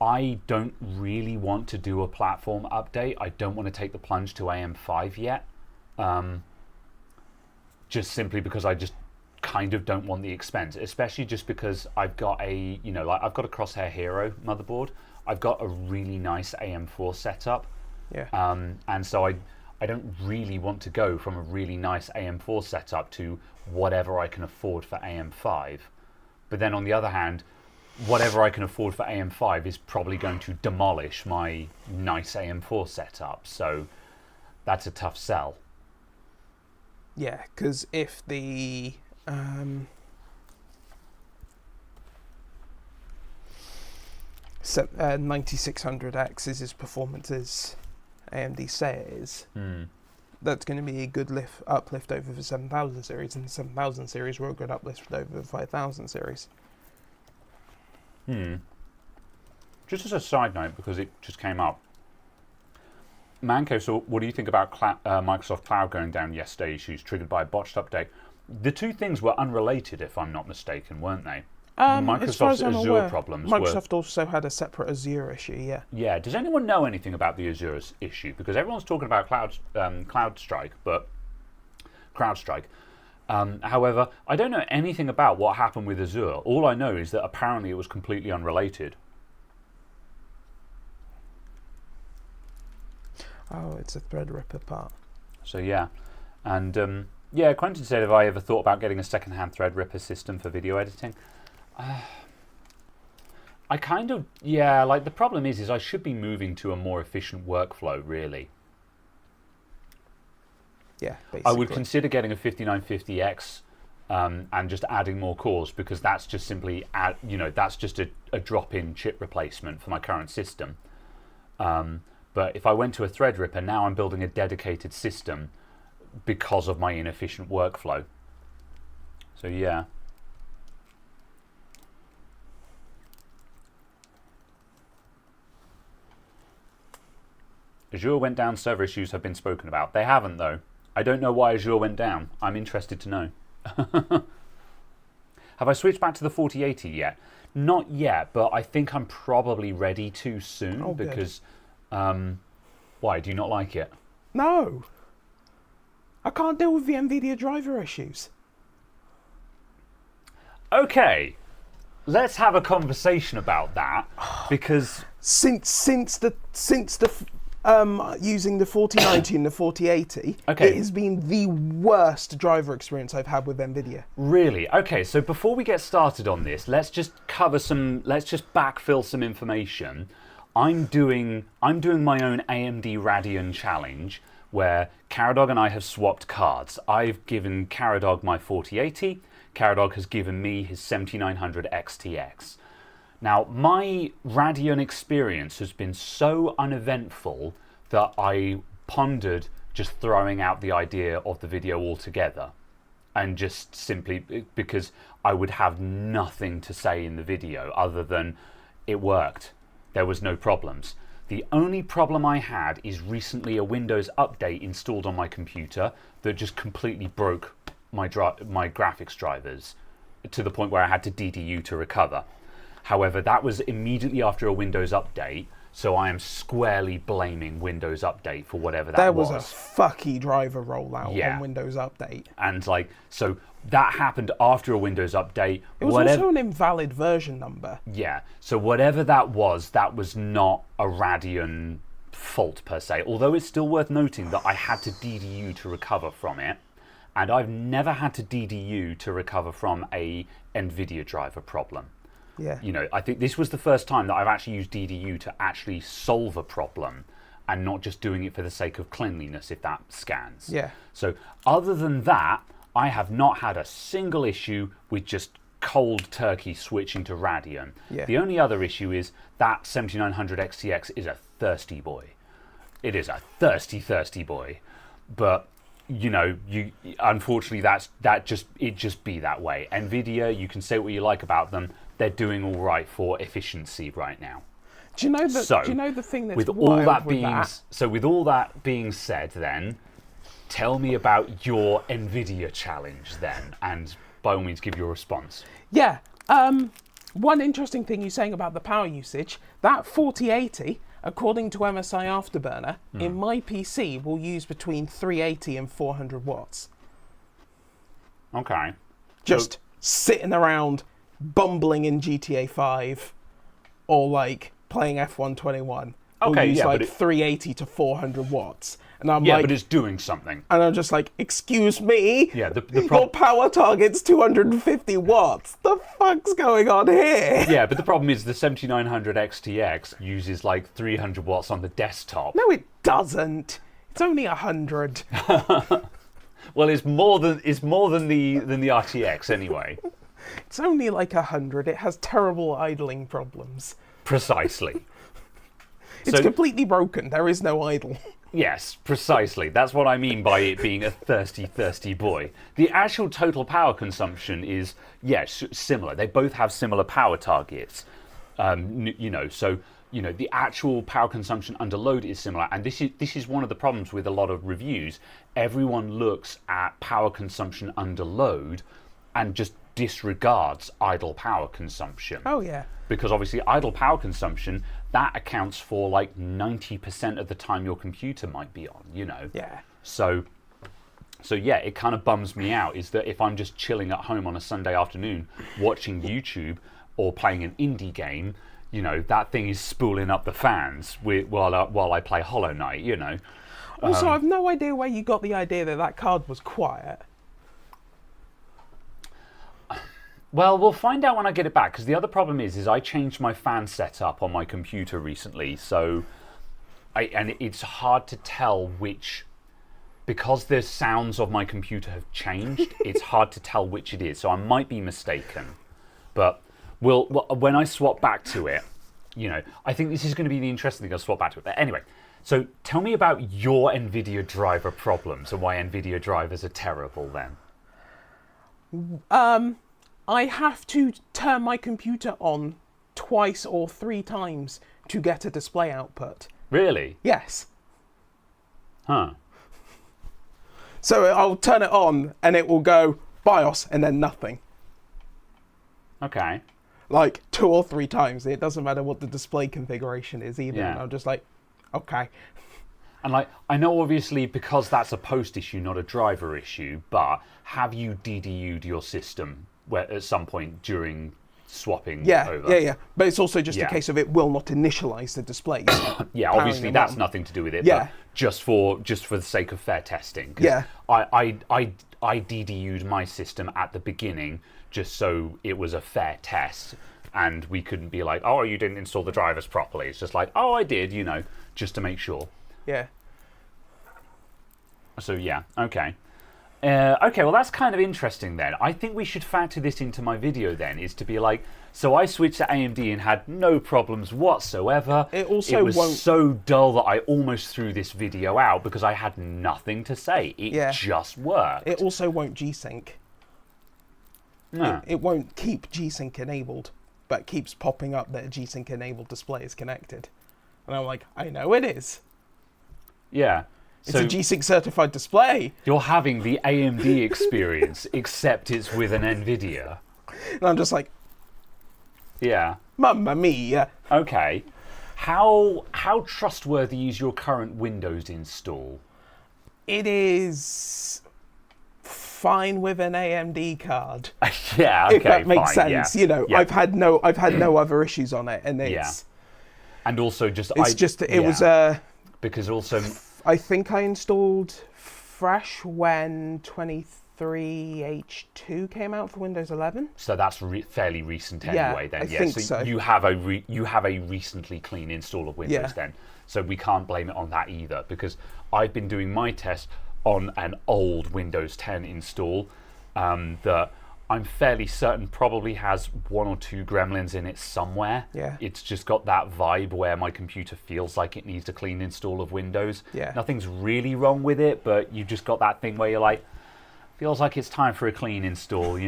I don't really want to do a platform update. I don't want to take the plunge to AM5 yet. Just simply because I just kind of don't want the expense, especially just because I've got a, I've got a Crosshair Hero motherboard. I've got a really nice AM4 setup. Yeah. And so I don't really want to go from a really nice AM4 setup to whatever I can afford for AM5. But then on the other hand, whatever I can afford for AM5 is probably going to demolish my nice AM4 setup. So that's a tough sell. Yeah, because if the 9600X is as performance as AMD say it is, that's going to be a good uplift over the 7000 series, and the 7000 series were a good uplift over the 5000 series. Just as a side note, because it just came up, Manco, so what do you think about Microsoft Cloud going down yesterday, issues triggered by a botched update? The two things were unrelated, if I'm not mistaken, weren't they? Microsoft's Azure problems. Microsoft also had a separate Azure issue, yeah. Yeah, does anyone know anything about the Azure issue? Because everyone's talking about CrowdStrike, but CrowdStrike. However, I don't know anything about what happened with Azure. All I know is that apparently it was completely unrelated. Oh, it's a Threadripper part. So yeah, and yeah, Quentin said, have I ever thought about getting a second-hand Threadripper system for video editing? I kind of, yeah, like the problem is I should be moving to a more efficient workflow, really. Yeah, basically. I would consider getting a 5950X and just adding more cores, because that's just simply, that's just a drop-in chip replacement for my current system. But if I went to a Threadripper, now I'm building a dedicated system because of my inefficient workflow. So yeah. Azure went down, server issues have been spoken about. They haven't, though. I don't know why Azure went down. I'm interested to know. Have I switched back to the 4080 yet? Not yet, but I think I'm probably ready to soon, because... why, do you not like it? No. I can't deal with the Nvidia driver issues. Okay. Let's have a conversation about that, because... Since the using the 4090 and the 4080, it has been the worst driver experience I've had with Nvidia. Really? Okay, so before we get started on this, let's just backfill some information. I'm doing my own AMD Radeon challenge, where Caradog and I have swapped cards. I've given Caradog my 4080, Caradog has given me his 7900 XTX. Now, my Radeon experience has been so uneventful that I pondered just throwing out the idea of the video altogether, and just simply because I would have nothing to say in the video other than it worked. There was no problems. The only problem I had is recently a Windows update installed on my computer that just completely broke my graphics drivers to the point where I had to DDU to recover. However, that was immediately after a Windows update, so I am squarely blaming Windows Update for whatever that was. There was a fucky driver rollout on Windows Update. And so that happened after a Windows update. It was also an invalid version number. Yeah, so whatever that was not a Radeon fault per se, although it's still worth noting that I had to DDU to recover from it, and I've never had to DDU to recover from a Nvidia driver problem. Yeah. I think this was the first time that I've actually used DDU to actually solve a problem and not just doing it for the sake of cleanliness, if that scans. Yeah. So other than that, I have not had a single issue with just cold turkey switching to Radeon. Yeah. The only other issue is that 7900 XTX is a thirsty boy. It is a thirsty boy. But unfortunately it just be that way. Nvidia, you can say what you like about them, they're doing all right for efficiency right now. Do you know the thing that's with all that being said, then tell me about your Nvidia challenge then, and by all means give your response. Yeah. One interesting thing you're saying about the power usage, that 4080, according to MSI Afterburner, in my PC will use between 380 and 400 watts. Okay. just sitting around bumbling in GTA 5 or like playing F121 Okay, will use yeah, like but 380 to 400 watts. And I'm yeah, like, but it's doing something. and I'm just like, excuse me? Yeah, the Your power target's 250 watts. The fuck's going on here? Yeah, but the problem is the 7900 XTX uses like 300 watts on the desktop. No, it doesn't. It's only 100. Well, it's more than the RTX anyway. It's only like 100. It has terrible idling problems. Precisely. It's completely broken. There is no idle. Yes, precisely. That's what I mean by it being a thirsty, thirsty boy. The actual total power consumption is, yes, similar. They both have similar power targets. The actual power consumption under load is similar. And this is one of the problems with a lot of reviews. Everyone looks at power consumption under load and just disregards idle power consumption. Oh, yeah. Because obviously idle power consumption, that accounts for like 90% of the time your computer might be on, Yeah. So yeah, it kind of bums me out is that if I'm just chilling at home on a Sunday afternoon watching YouTube or playing an indie game, that thing is spooling up the fans while I play Hollow Knight, Also, I've no idea where you got the idea that card was quiet. Well, we'll find out when I get it back, because the other problem is I changed my fan setup on my computer recently, and it's hard to tell which, because the sounds of my computer have changed, it's hard to tell which it is, so I might be mistaken. But when I swap back to it, I think this is going to be the interesting thing, I'll swap back to it. But anyway, so tell me about your Nvidia driver problems and why Nvidia drivers are terrible then. I have to turn my computer on twice or 3 times to get a display output. Really? Yes. Huh. So I'll turn it on and it will go BIOS and then nothing. Okay. Like 2 or 3 times. It doesn't matter what the display configuration is either. Yeah. And I'm just like, okay. And I know obviously because that's a post issue, not a driver issue, but have you DDU'd your system at some point during swapping over? Yeah. But it's also just a case of it will not initialize the displays. Yeah, obviously that's nothing to do with it. Yeah. But just for the sake of fair testing. Yeah. I DDU'd my system at the beginning just so it was a fair test, and we couldn't be like, oh, you didn't install the drivers properly. It's just like, oh, I did, just to make sure. Yeah. So yeah, okay. Okay, well that's kind of interesting then. I think we should factor this into my video then, is to be like, so I switched to AMD and had no problems whatsoever. It also was so dull that I almost threw this video out because I had nothing to say. It just worked. It also won't G-Sync. No. It won't keep G-Sync enabled, but keeps popping up that a G-Sync enabled display is connected. And I'm like, I know it is. Yeah. It's a G-Sync certified display. You're having the AMD experience, except it's with an Nvidia. And I'm just like, yeah. Mamma mia. Okay. How trustworthy is your current Windows install? It is fine with an AMD card. Yeah, okay, if that makes fine, sense. Yeah. Yeah. I've had no other issues on it, and it's and also just it was because also I think I installed fresh when 23H2 came out for Windows 11. So that's fairly recent anyway. Then I think so. You have a recently clean install of Windows then. So we can't blame it on that either, because I've been doing my test on an old Windows 10 install that I'm fairly certain probably has 1 or 2 gremlins in it somewhere. Yeah. It's just got that vibe where my computer feels like it needs a clean install of Windows. Yeah. Nothing's really wrong with it, but you just got that thing where you're like, feels like it's time for a clean install,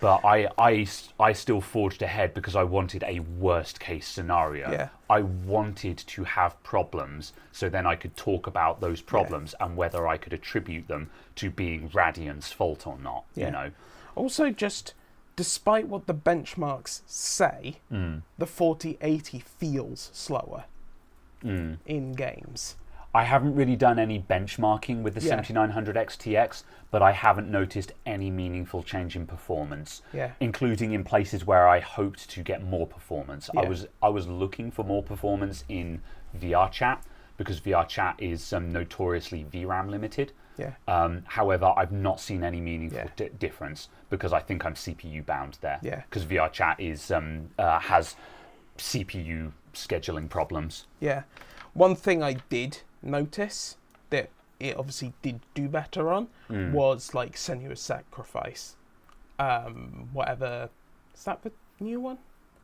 But I still forged ahead because I wanted a worst case scenario. Yeah. I wanted to have problems so then I could talk about those problems and whether I could attribute them to being Radeon's fault or not, Also, just despite what the benchmarks say, the 4080 feels slower in games. I haven't really done any benchmarking with the 7900 XTX, but I haven't noticed any meaningful change in performance, including in places where I hoped to get more performance. I was looking for more performance in VR chat, because VR chat is notoriously VRAM limited. However, I've not seen any meaningful difference, because I think I'm CPU bound there. Because VR chat is has CPU scheduling problems. One thing I did notice that it obviously did do better on was like Senua's Sacrifice. Whatever, is that the new one?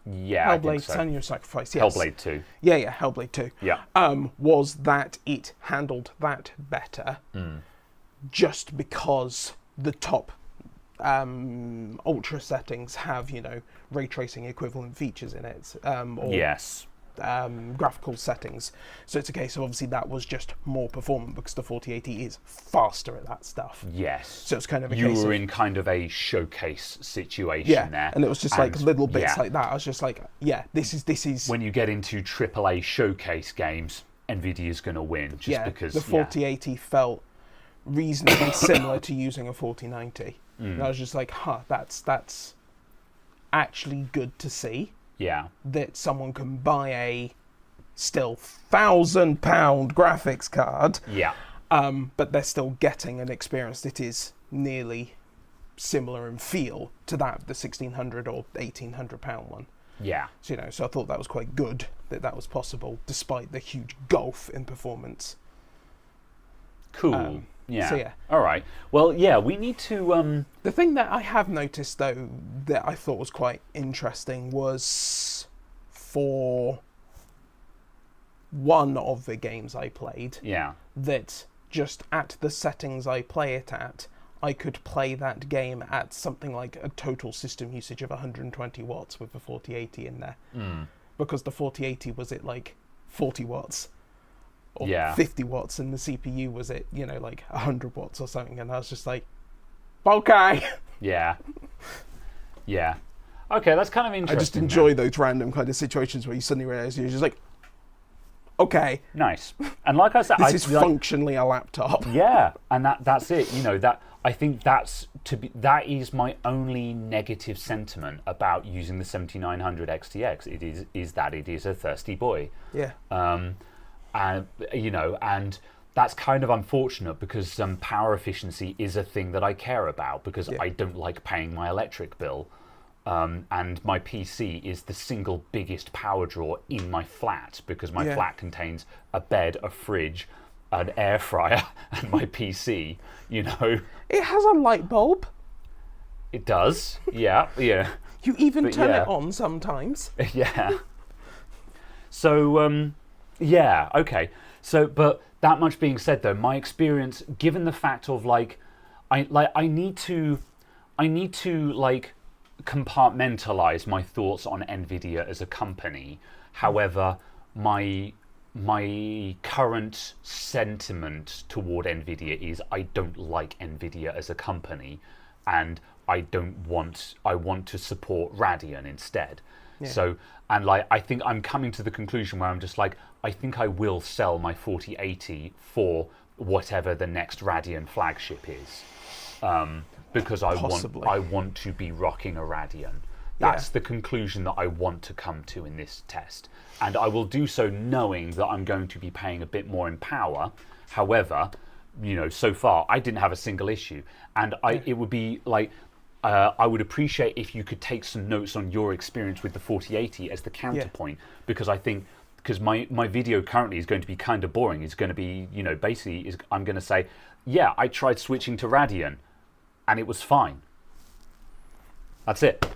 Yeah, Hellblade, I think so. Senua's Sacrifice, yes. Hellblade 2. Yeah, Hellblade 2. Was that it handled that better just because the top ultra settings have, ray tracing equivalent features in it. Graphical settings. So it's a case of obviously that was just more performant because the 4080 is faster at that stuff. So it's kind of a case you were in kind of a showcase situation there. And it was just like little bits like that. I was just like, this is... When you get into AAA showcase games, Nvidia's going to win just because... The 4080 felt reasonably similar to using a 4090. And I was just like, that's actually good to see. That someone can buy a still £1,000 graphics card. But they're still getting an experience that is nearly similar in feel to that of the £1,600 or £1,800 one. So I thought that was quite good that was possible, despite the huge gulf in performance. Cool. All right. Well, we need to... The thing that I have noticed, though, that I thought was quite interesting was for one of the games I played, that just at the settings I play it at, I could play that game at something like a total system usage of 120 watts with the 4080 in there. Because the 4080 was at like 40 watts. Or 50 watts, and the CPU was at, like 100 watts or something, and I was just like, okay. Okay, that's kind of interesting. I just enjoy those random kind of situations where you suddenly realise you're just like, okay. Nice. And like I said, this is functionally a laptop. And that's it. That I think that is my only negative sentiment about using the 7900 XTX. Is that it is a thirsty boy. And that's kind of unfortunate, because power efficiency is a thing that I care about, because I don't like paying my electric bill, and my PC is the single biggest power draw in my flat, because my flat contains a bed, a fridge, an air fryer, and my PC. It has a light bulb. It does. You even turn it on sometimes. So okay. So, but that much being said, though, my experience, given the fact of I need to compartmentalize my thoughts on Nvidia as a company. However, my current sentiment toward Nvidia is I don't like Nvidia as a company, and I want to support Radeon instead. So, and I think I'm coming to the conclusion where I'm just like, I think I will sell my 4080 for whatever the next Radeon flagship is, because I want to be rocking a Radeon. That's the conclusion that I want to come to in this test, and I will do so knowing that I'm going to be paying a bit more in power. However, so far I didn't have a single issue, and it would be like. I would appreciate if you could take some notes on your experience with the 4080 as the counterpoint, because I think my video currently is going to be kind of boring. It's going to be, basically I'm going to say, I tried switching to Radeon and it was fine. That's it.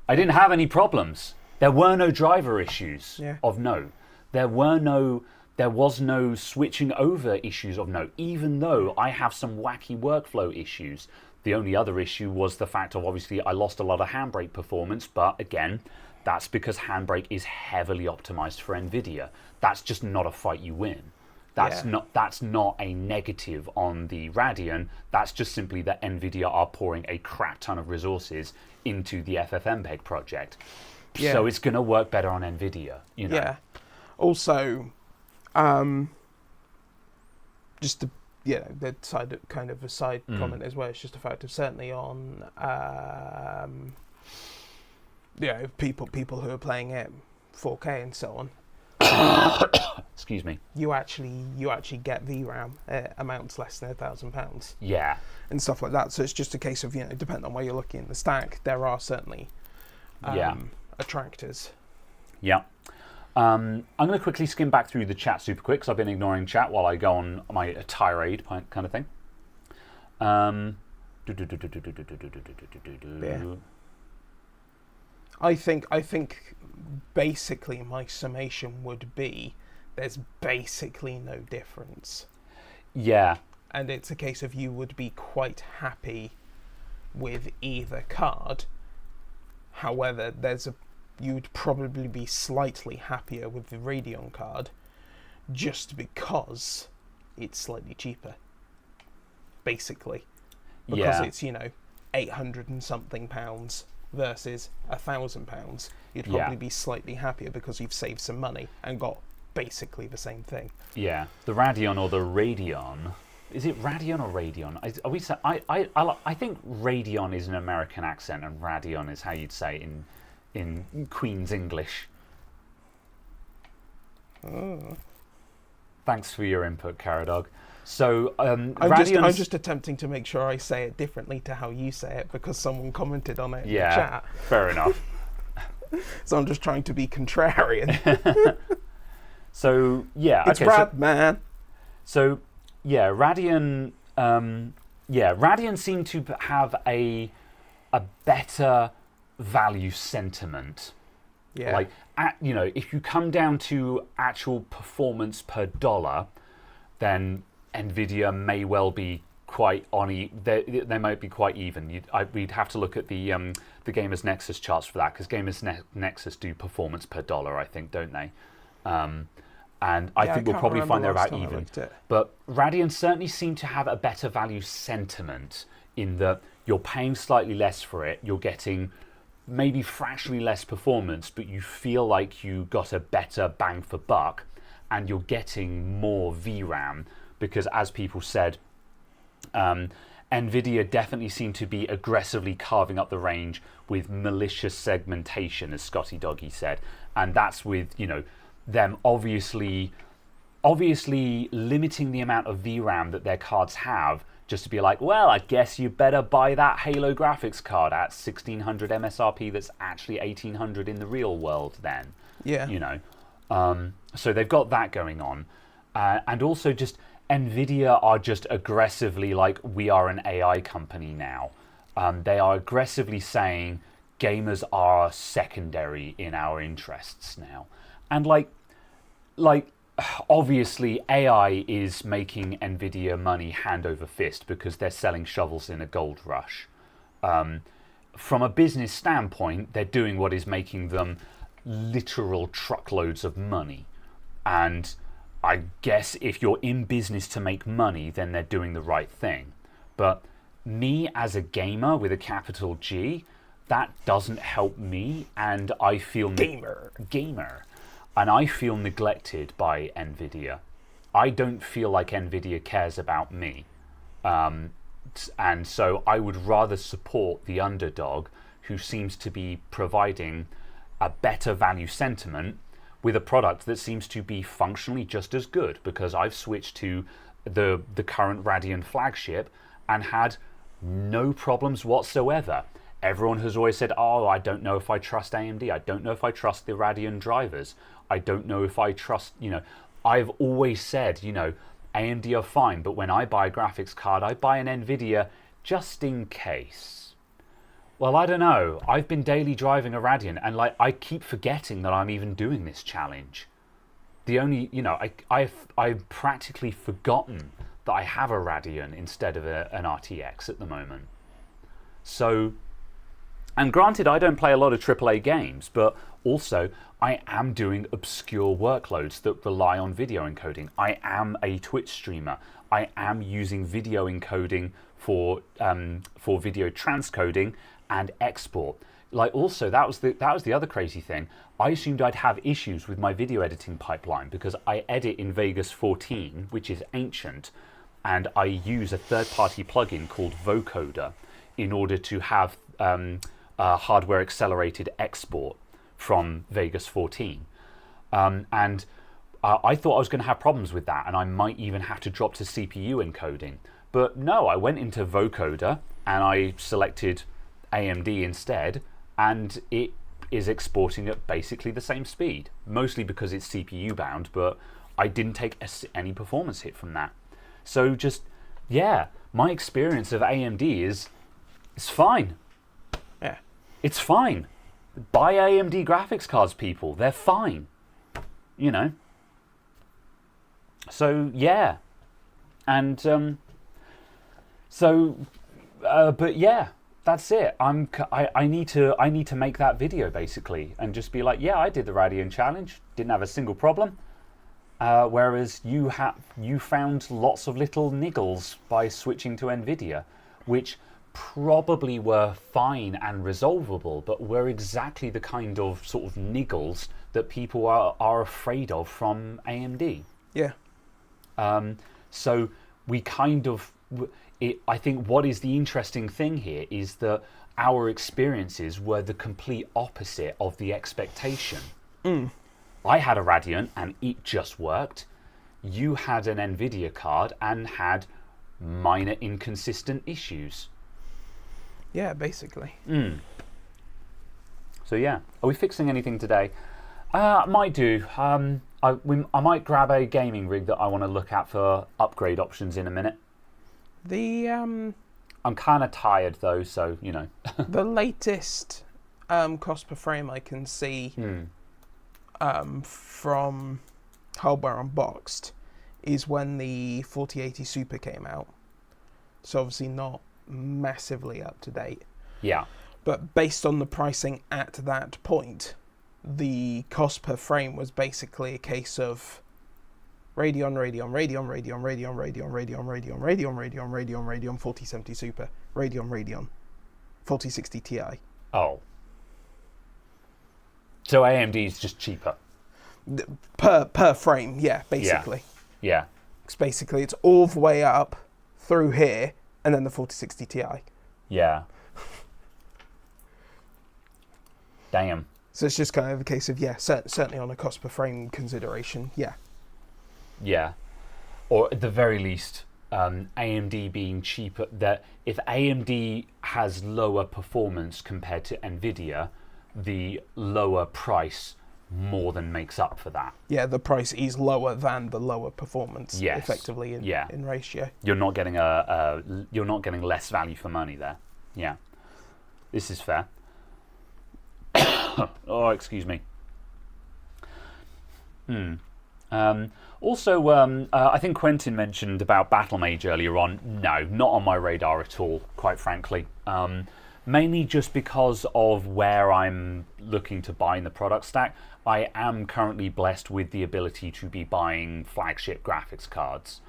I didn't have any problems. There were no driver issues of note. There was no switching over issues of note, even though I have some wacky workflow issues. The only other issue was the fact of, obviously, I lost a lot of handbrake performance, but again, that's because handbrake is heavily optimized for Nvidia. That's just not a fight you win. That's not a negative on the Radeon. That's just simply that Nvidia are pouring a crap ton of resources into the FFmpeg project. So it's going to work better on Nvidia, Also, just to, the side kind of a side comment as well. It's just a fact of certainly on people who are playing it 4K and so on. Excuse me. You actually get VRAM amounts less than £1,000. Yeah. And stuff like that. So it's just a case of, depending on where you're looking in the stack, there are certainly attractors. Yeah. I'm going to quickly skim back through the chat super quick because I've been ignoring chat while I go on my tirade kind of thing. Yeah. I think basically my summation would be there's basically no difference. Yeah. And it's a case of you would be quite happy with either card. However, you'd probably be slightly happier with the Radeon card just because it's slightly cheaper. Basically. Because it's, 800 and something pounds versus £1,000. You'd probably be slightly happier because you've saved some money and got basically the same thing. Yeah. The Radeon or the Radeon. Is it Radeon or Radeon? I think Radeon is an American accent and Radeon is how you'd say in Queen's English. Oh. Thanks for your input, Caradog. So I'm just attempting to make sure I say it differently to how you say it because someone commented on it in the chat. Fair enough. So I'm just trying to be contrarian. So yeah, it's Rad, man. So yeah, Radeon. Radeon seemed to have a better value sentiment. Yeah. Like if you come down to actual performance per dollar, then Nvidia may well be quite they might be quite even. We'd have to look at the Gamers Nexus charts for that because Gamers Nexus do performance per dollar, I think, don't they? And I think we'll probably find they're about even. But Radeon certainly seemed to have a better value sentiment in that you're paying slightly less for it, you're getting maybe fractionally less performance, but you feel like you got a better bang for buck, and you're getting more VRAM because, as people said, Nvidia definitely seemed to be aggressively carving up the range with malicious segmentation, as Scotty Doggy said, and that's with them obviously limiting the amount of VRAM that their cards have, just to be like, well, I guess you better buy that Halo graphics card at 1600 MSRP that's actually 1800 in the real world then. Yeah. So they've got that going on. And also just Nvidia are just aggressively like, we are an AI company now. They are aggressively saying gamers are secondary in our interests now. And like obviously AI is making Nvidia money hand over fist because they're selling shovels in a gold rush. From a business standpoint, they're doing what is making them literal truckloads of money. And I guess if you're in business to make money, then they're doing the right thing. But me as a gamer with a capital G, that doesn't help me, and I feel gamer. And I feel neglected by Nvidia. I don't feel like Nvidia cares about me. And so I would rather support the underdog who seems to be providing a better value sentiment with a product that seems to be functionally just as good, because I've switched to the current Radeon flagship and had no problems whatsoever. Everyone has always said, oh, I don't know if I trust AMD. I don't know if I trust the Radeon drivers. I don't know if I trust, I've always said, AMD are fine, but when I buy a graphics card, I buy an Nvidia just in case. Well, I don't know. I've been daily driving a Radeon, and I keep forgetting that I'm even doing this challenge. The only, I've practically forgotten that I have a Radeon instead of an RTX at the moment. So, and granted, I don't play a lot of AAA games, but also I am doing obscure workloads that rely on video encoding. I am a Twitch streamer. I am using video encoding for video transcoding and export. like also that was the other crazy thing. I assumed I'd have issues with my video editing pipeline because I edit in Vegas 14, which is ancient, and I use a third-party plugin called vocoder in order to have hardware accelerated export from Vegas 14. And I thought I was going to have problems with that, and I might even have to drop to CPU encoding. But no, I went into vocoder and I selected AMD instead, and it is exporting at basically the same speed, mostly because it's CPU bound, but I didn't take any performance hit from that. So just, yeah, my experience of AMD is fine. Yeah. It's fine. Buy AMD graphics cards, people. They're fine. You know. So, yeah. And, but yeah, that's it. I need to make that video basically and just be like, yeah, I did the Radeon challenge, didn't have a single problem. Whereas you found lots of little niggles by switching to Nvidia, which probably were fine and resolvable, but were exactly the kind of sort of niggles that people are afraid of from AMD. Yeah. So we kind of, I think what is the interesting thing here is that our experiences were the complete opposite of the expectation. I had a Radeon and it just worked. You had an Nvidia card and had minor inconsistent issues. Yeah, basically. So yeah, are we fixing anything today? Might do. I might grab a gaming rig that I want to look at for upgrade options in a minute. I'm kind of tired though, so you know. The latest cost per frame I can see from Hardware Unboxed is when the 4080 Super came out. So obviously not massively up to date. Yeah. But based on the pricing at that point, the cost per frame was basically a case of Radeon, 4070 Super, Radeon, 4060 Ti. Oh. So AMD is just cheaper. Per frame, yeah, basically. Yeah. It's all the way up through here, and then the 4060 Ti. Yeah. Damn. So it's just kind of a case of, yeah, certainly on a cost per frame consideration, yeah. Yeah. Or at the very least, AMD being cheaper, that if AMD has lower performance compared to Nvidia, the lower price more than makes up for that. Yeah, the price is lower than the lower performance, yes. effectively in ratio. You're not getting you're not getting less value for money there. Yeah, this is fair. Oh, excuse me. Also, I think Quentin mentioned about Battlemage earlier on. No, not on my radar at all, quite frankly. Mainly just because of where I'm looking to buy in the product stack. I am currently blessed with the ability to be buying flagship graphics cards.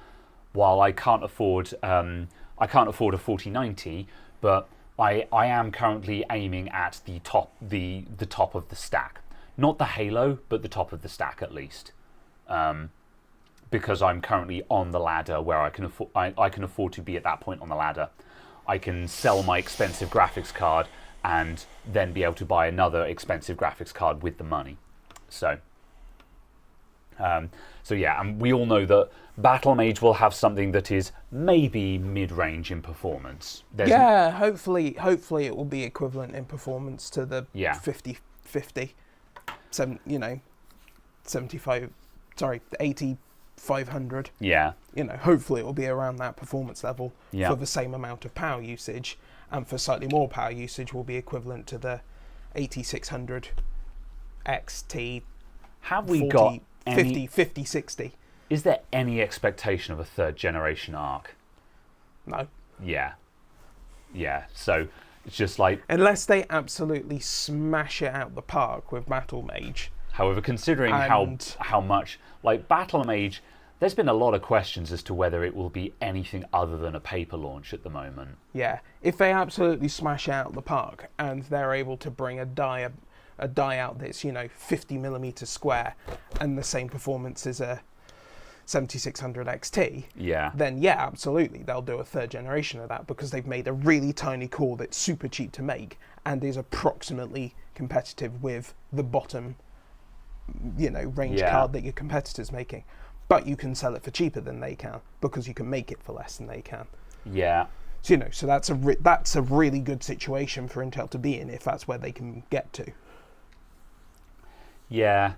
While I can't afford a 4090, but I am currently aiming at the top of the stack. Not the Halo, but the top of the stack at least. Because I'm currently on the ladder where I can afford to be at that point on the ladder. I can sell my expensive graphics card and then be able to buy another expensive graphics card with the money. So yeah, and we all know that Battlemage will have something that is maybe mid-range in performance. Hopefully it will be equivalent in performance to the 5050, 8500. Yeah. Hopefully it will be around that performance level Yeah. for the same amount of power usage, and for slightly more power usage will be equivalent to the 8600 XT. Have we 40, got 50, 60? Is there any expectation of a third generation ARC? No. Yeah. So it's just like, unless they absolutely smash it out the park with Battlemage. however, considering how much like Battlemage, there's been a lot of questions as to whether it will be anything other than a paper launch at the moment. Yeah, if they absolutely smash out the park and they're able to bring a die out that's 50mm square and the same performance as a 7600 XT, then yeah, absolutely, they'll do a third generation of that because they've made a really tiny core that's super cheap to make and is approximately competitive with the bottom, range card that your competitor's making. But you can sell it for cheaper than they can because you can make it for less than they can. Yeah. So, so that's a really good situation for Intel to be in if that's where they can get to. Yeah.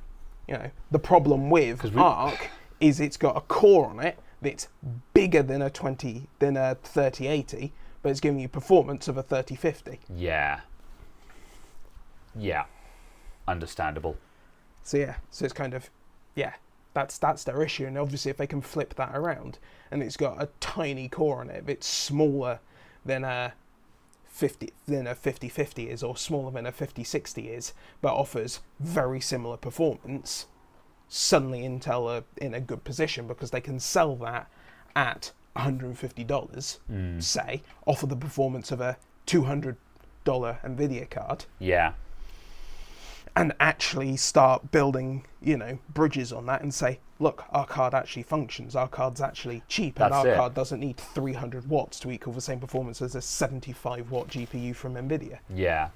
The problem with Arc is it's got a core on it that's bigger than a 3080, but it's giving you performance of a 3050. Yeah. Yeah. Understandable. So it's kind of, that's their issue. And obviously if they can flip that around and it's got a tiny core on it, it's smaller than a 5050 is, or smaller than a 5060 is, but offers very similar performance, suddenly Intel are in a good position because they can sell that at $150, say, offer the performance of a $200 Nvidia card. Yeah. And actually start building, bridges on that and say, look, our card actually functions, our card's actually cheap, and our card doesn't need 300 watts to equal the same performance as a 75-watt GPU from Nvidia. Yeah.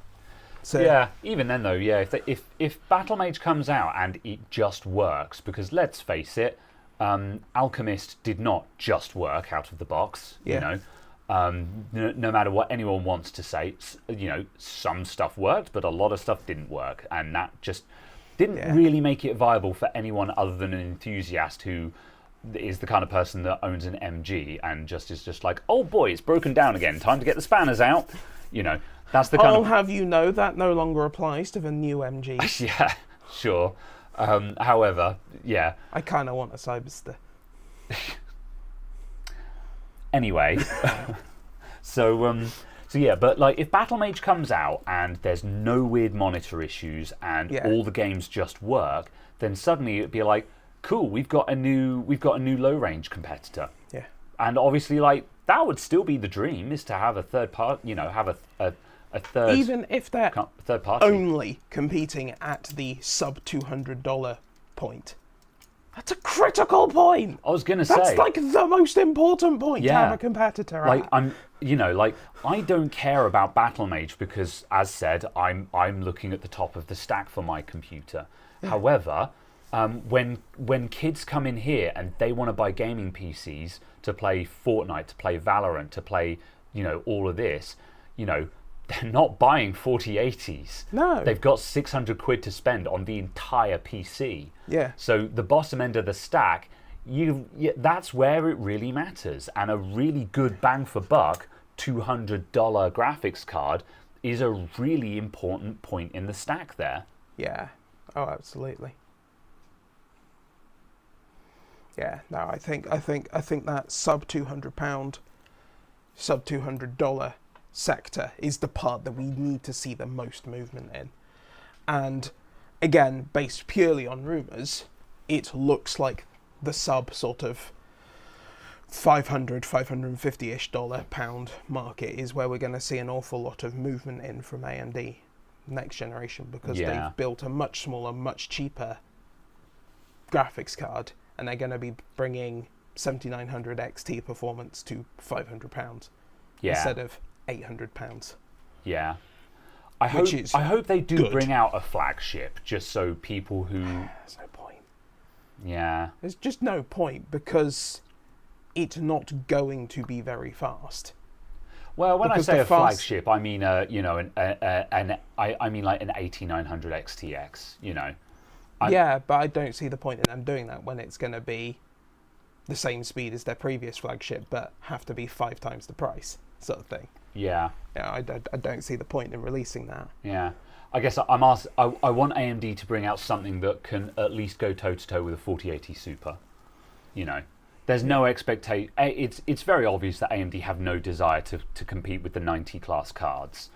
So yeah, even then though, if Battlemage comes out and it just works, because let's face it, Alchemist did not just work out of the box, no matter what anyone wants to say, some stuff worked, but a lot of stuff didn't work, and that just didn't really make it viable for anyone other than an enthusiast who is the kind of person that owns an MG and is just like, oh boy, it's broken down again, time to get the spanners out. That's the kind I'll have you know that no longer applies to the new MGs. Yeah, sure. However, yeah. I kind of want a Cyberster. Anyway, so yeah, but like if Battlemage comes out and there's no weird monitor issues and all the games just work, then suddenly it'd be like, cool, we've got a new low range competitor. Yeah. And obviously, like that would still be the dream, is to have a third part, have a third. Even if they're third party only competing at the sub $200 point. That's a critical point. I was going to say that's like the most important point to have a competitor. Like I don't care about Battlemage because, as said, I'm looking at the top of the stack for my computer. Yeah. However, when kids come in here and they want to buy gaming PCs to play Fortnite, to play Valorant, to play all of this, they're not buying 4080s. No. They've got 600 quid to spend on the entire PC. Yeah. So the bottom end of the stack, that's where it really matters. And a really good bang for buck $200 graphics card is a really important point in the stack there. Yeah. Oh, absolutely. Yeah. No, I think that sub $200 sector is the part that we need to see the most movement in. And again, based purely on rumours, it looks like the sub sort of $550-ish pound market is where we're going to see an awful lot of movement in from AMD next generation, because they've built a much smaller, much cheaper graphics card, and they're going to be bringing 7900 XT performance to £500 instead of £800. Yeah. I hope they do bring out a flagship, just so people who... There's no point. Yeah. There's just no point, because it's not going to be very fast. Well, when I say a flagship, I mean I mean like an 8900 XTX, Yeah, but I don't see the point in them doing that when it's going to be the same speed as their previous flagship, but have to be 5 times the price, sort of thing. Yeah. Yeah, I don't see the point in releasing that. Yeah. I guess I want AMD to bring out something that can at least go toe-to-toe with a 4080 Super. There's no expectation. It's very obvious that AMD have no desire to compete with the 90 class cards.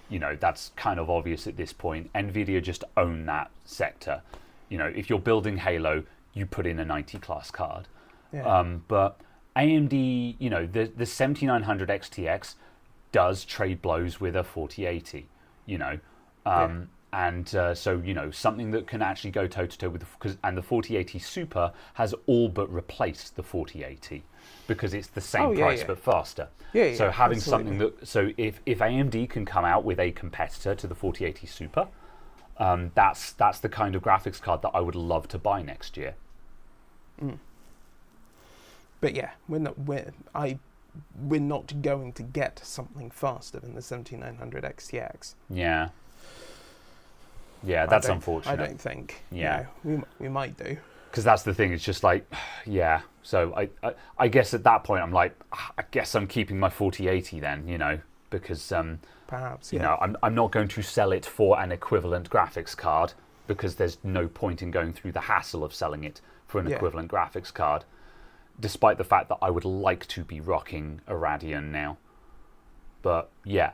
That's kind of obvious at this point. Nvidia just own that sector. If you're building Halo, you put in a 90 class card. Yeah. But AMD, the 7900 XTX does trade blows with a 4080, you know. Yeah. So something that can actually go toe to toe with and the 4080 Super has all but replaced the 4080 because it's the same Oh, yeah, price yeah. but faster. Yeah, So yeah, having absolutely. something if AMD can come out with a competitor to the 4080 Super, that's the kind of graphics card that I would love to buy next year. But yeah, we're not going to get something faster than the 7900 XTX. Yeah. Yeah, that's I unfortunate. don't think. Yeah. We might do. Because that's the thing. It's just like, yeah. So I guess at that point I'm like, I guess I'm keeping my 4080 then, because Perhaps. Yeah. I'm not going to sell it for an equivalent graphics card because there's no point in going through the hassle of selling it for an Yeah. equivalent graphics card, despite the fact that I would like to be rocking a Radeon now. But yeah,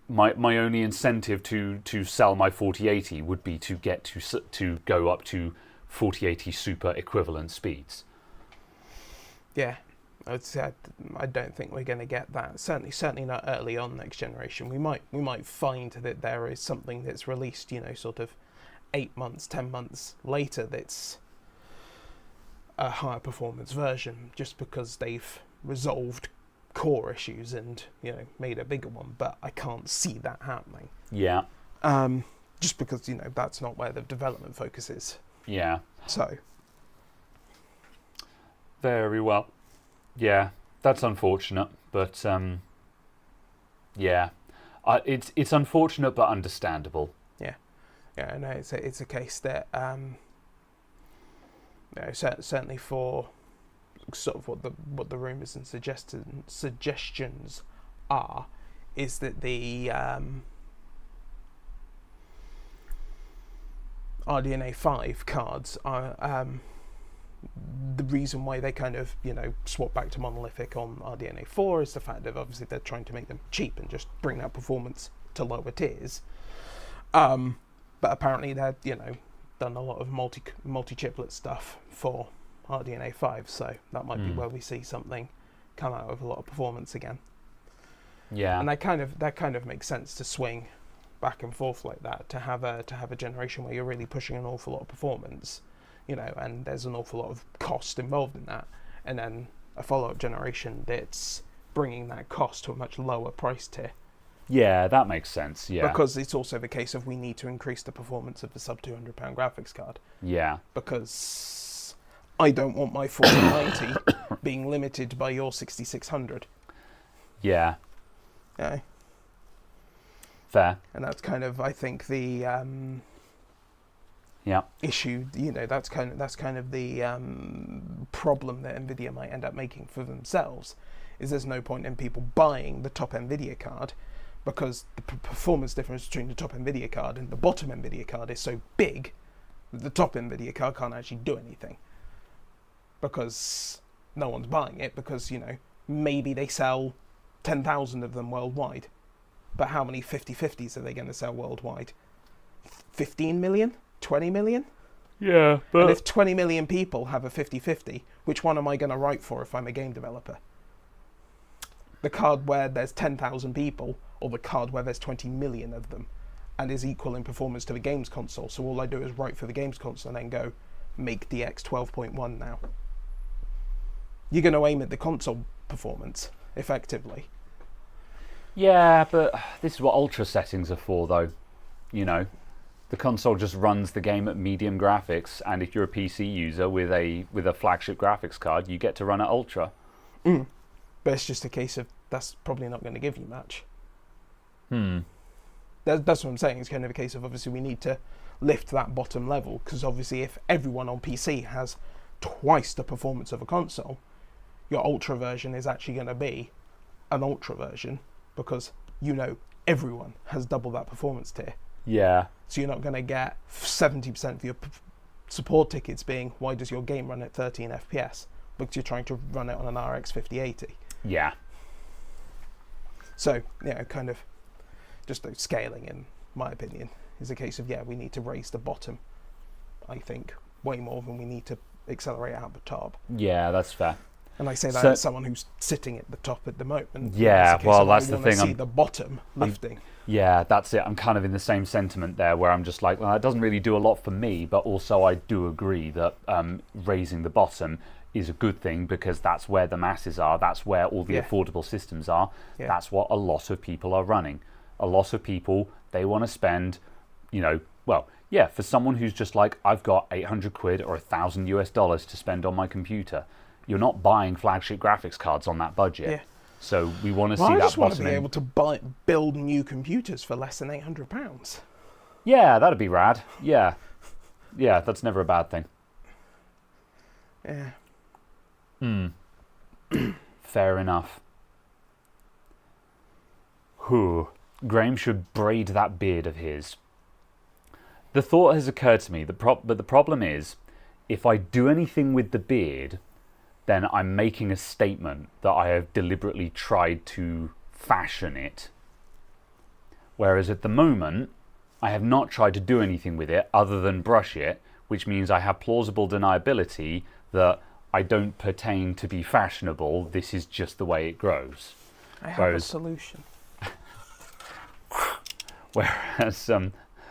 my only incentive to sell my 4080 would be to get to go up to 4080 Super equivalent speeds. Yeah. I don't think we're going to get that. Certainly not early on next generation. We might find that there is something that's released, sort of 8 months, 10 months later that's a higher performance version, just because they've resolved core issues and made a bigger one. But I can't see that happening. Yeah. Just because that's not where the development focus is. Yeah. So. Very well. Yeah, that's unfortunate, but yeah, it's unfortunate but understandable. Yeah, no, it's a case that certainly for sort of what the rumours and suggestions are, is that the RDNA 5 cards are the reason why they kind of swap back to monolithic on RDNA 4 is the fact that obviously they're trying to make them cheap and just bring that performance to lower tiers. But apparently they're done a lot of multi-chiplet stuff for RDNA 5, so that might be where we see something come out with a lot of performance again. Yeah. And that kind of makes sense to swing back and forth like that, to have a generation where you're really pushing an awful lot of performance, and there's an awful lot of cost involved in that, and then a follow-up generation that's bringing that cost to a much lower price tier. Yeah, that makes sense. Yeah. Because it's also the case of we need to increase the performance of the sub £200 graphics card. Yeah. Because I don't want my 4090 being limited by your 6600. Yeah. Yeah. Fair. And that's kind of, I think, the Yeah. issue. That's kind of the problem that Nvidia might end up making for themselves. Is there's no point in people buying the top Nvidia card, because the performance difference between the top Nvidia card and the bottom Nvidia card is so big that the top Nvidia card can't actually do anything, because no one's buying it, because maybe they sell 10,000 of them worldwide, but how many 50/50s are they going to sell worldwide? 15 million? 20 million? Yeah, And if 20 million people have a 50/50, which one am I going to write for if I'm a game developer? The card where there's 10,000 people, or the card where there's 20 million of them, and is equal in performance to the games console? So all I do is write for the games console and then go, make DX 12.1 now. You're going to aim at the console performance, effectively. Yeah, but this is what ultra settings are for, though. The console just runs the game at medium graphics, and if you're a PC user with a flagship graphics card, you get to run at ultra. But it's just a case of that's probably not going to give you much. That's what I'm saying. It's kind of a case of, obviously we need to lift that bottom level, because obviously if everyone on PC has twice the performance of a console, your ultra version is actually going to be an ultra version, because everyone has double that performance tier. Yeah. So you're not going to get 70% of your support tickets being, why does your game run at 13 FPS? Because you're trying to run it on an RX 5080. Yeah. So, kind of just the scaling, in my opinion, is a case of, we need to raise the bottom, I think, way more than we need to accelerate out the top. Yeah, that's fair. And I say that So- as someone who's sitting at the top at the moment. Yeah, It's a case well, of that's I the wanna thing, see I'm- the bottom lifting. Yeah, that's it. I'm kind of in the same sentiment there, where I'm just like, well, it doesn't really do a lot for me, but also I do agree that raising the bottom is a good thing, because that's where the masses are. That's where all the Yeah. affordable systems are. Yeah. That's what a lot of people are running. A lot of people, they want to spend, well, yeah, for someone who's just like, I've got 800 quid or $1,000 to spend on my computer, you're not buying flagship graphics cards on that budget. Yeah. So we want to Well, see I that just want to bottom be in. able to build new computers for less than £800. Yeah, that'd be rad. Yeah. Yeah, that's never a bad thing. Yeah. Fair enough. Whew. Graham should braid that beard of his. The thought has occurred to me, but the problem is, if I do anything with the beard, then I'm making a statement that I have deliberately tried to fashion it. Whereas at the moment, I have not tried to do anything with it other than brush it, which means I have plausible deniability that I don't pertain to be fashionable. This is just the way it grows. I have Whereas- a solution. Whereas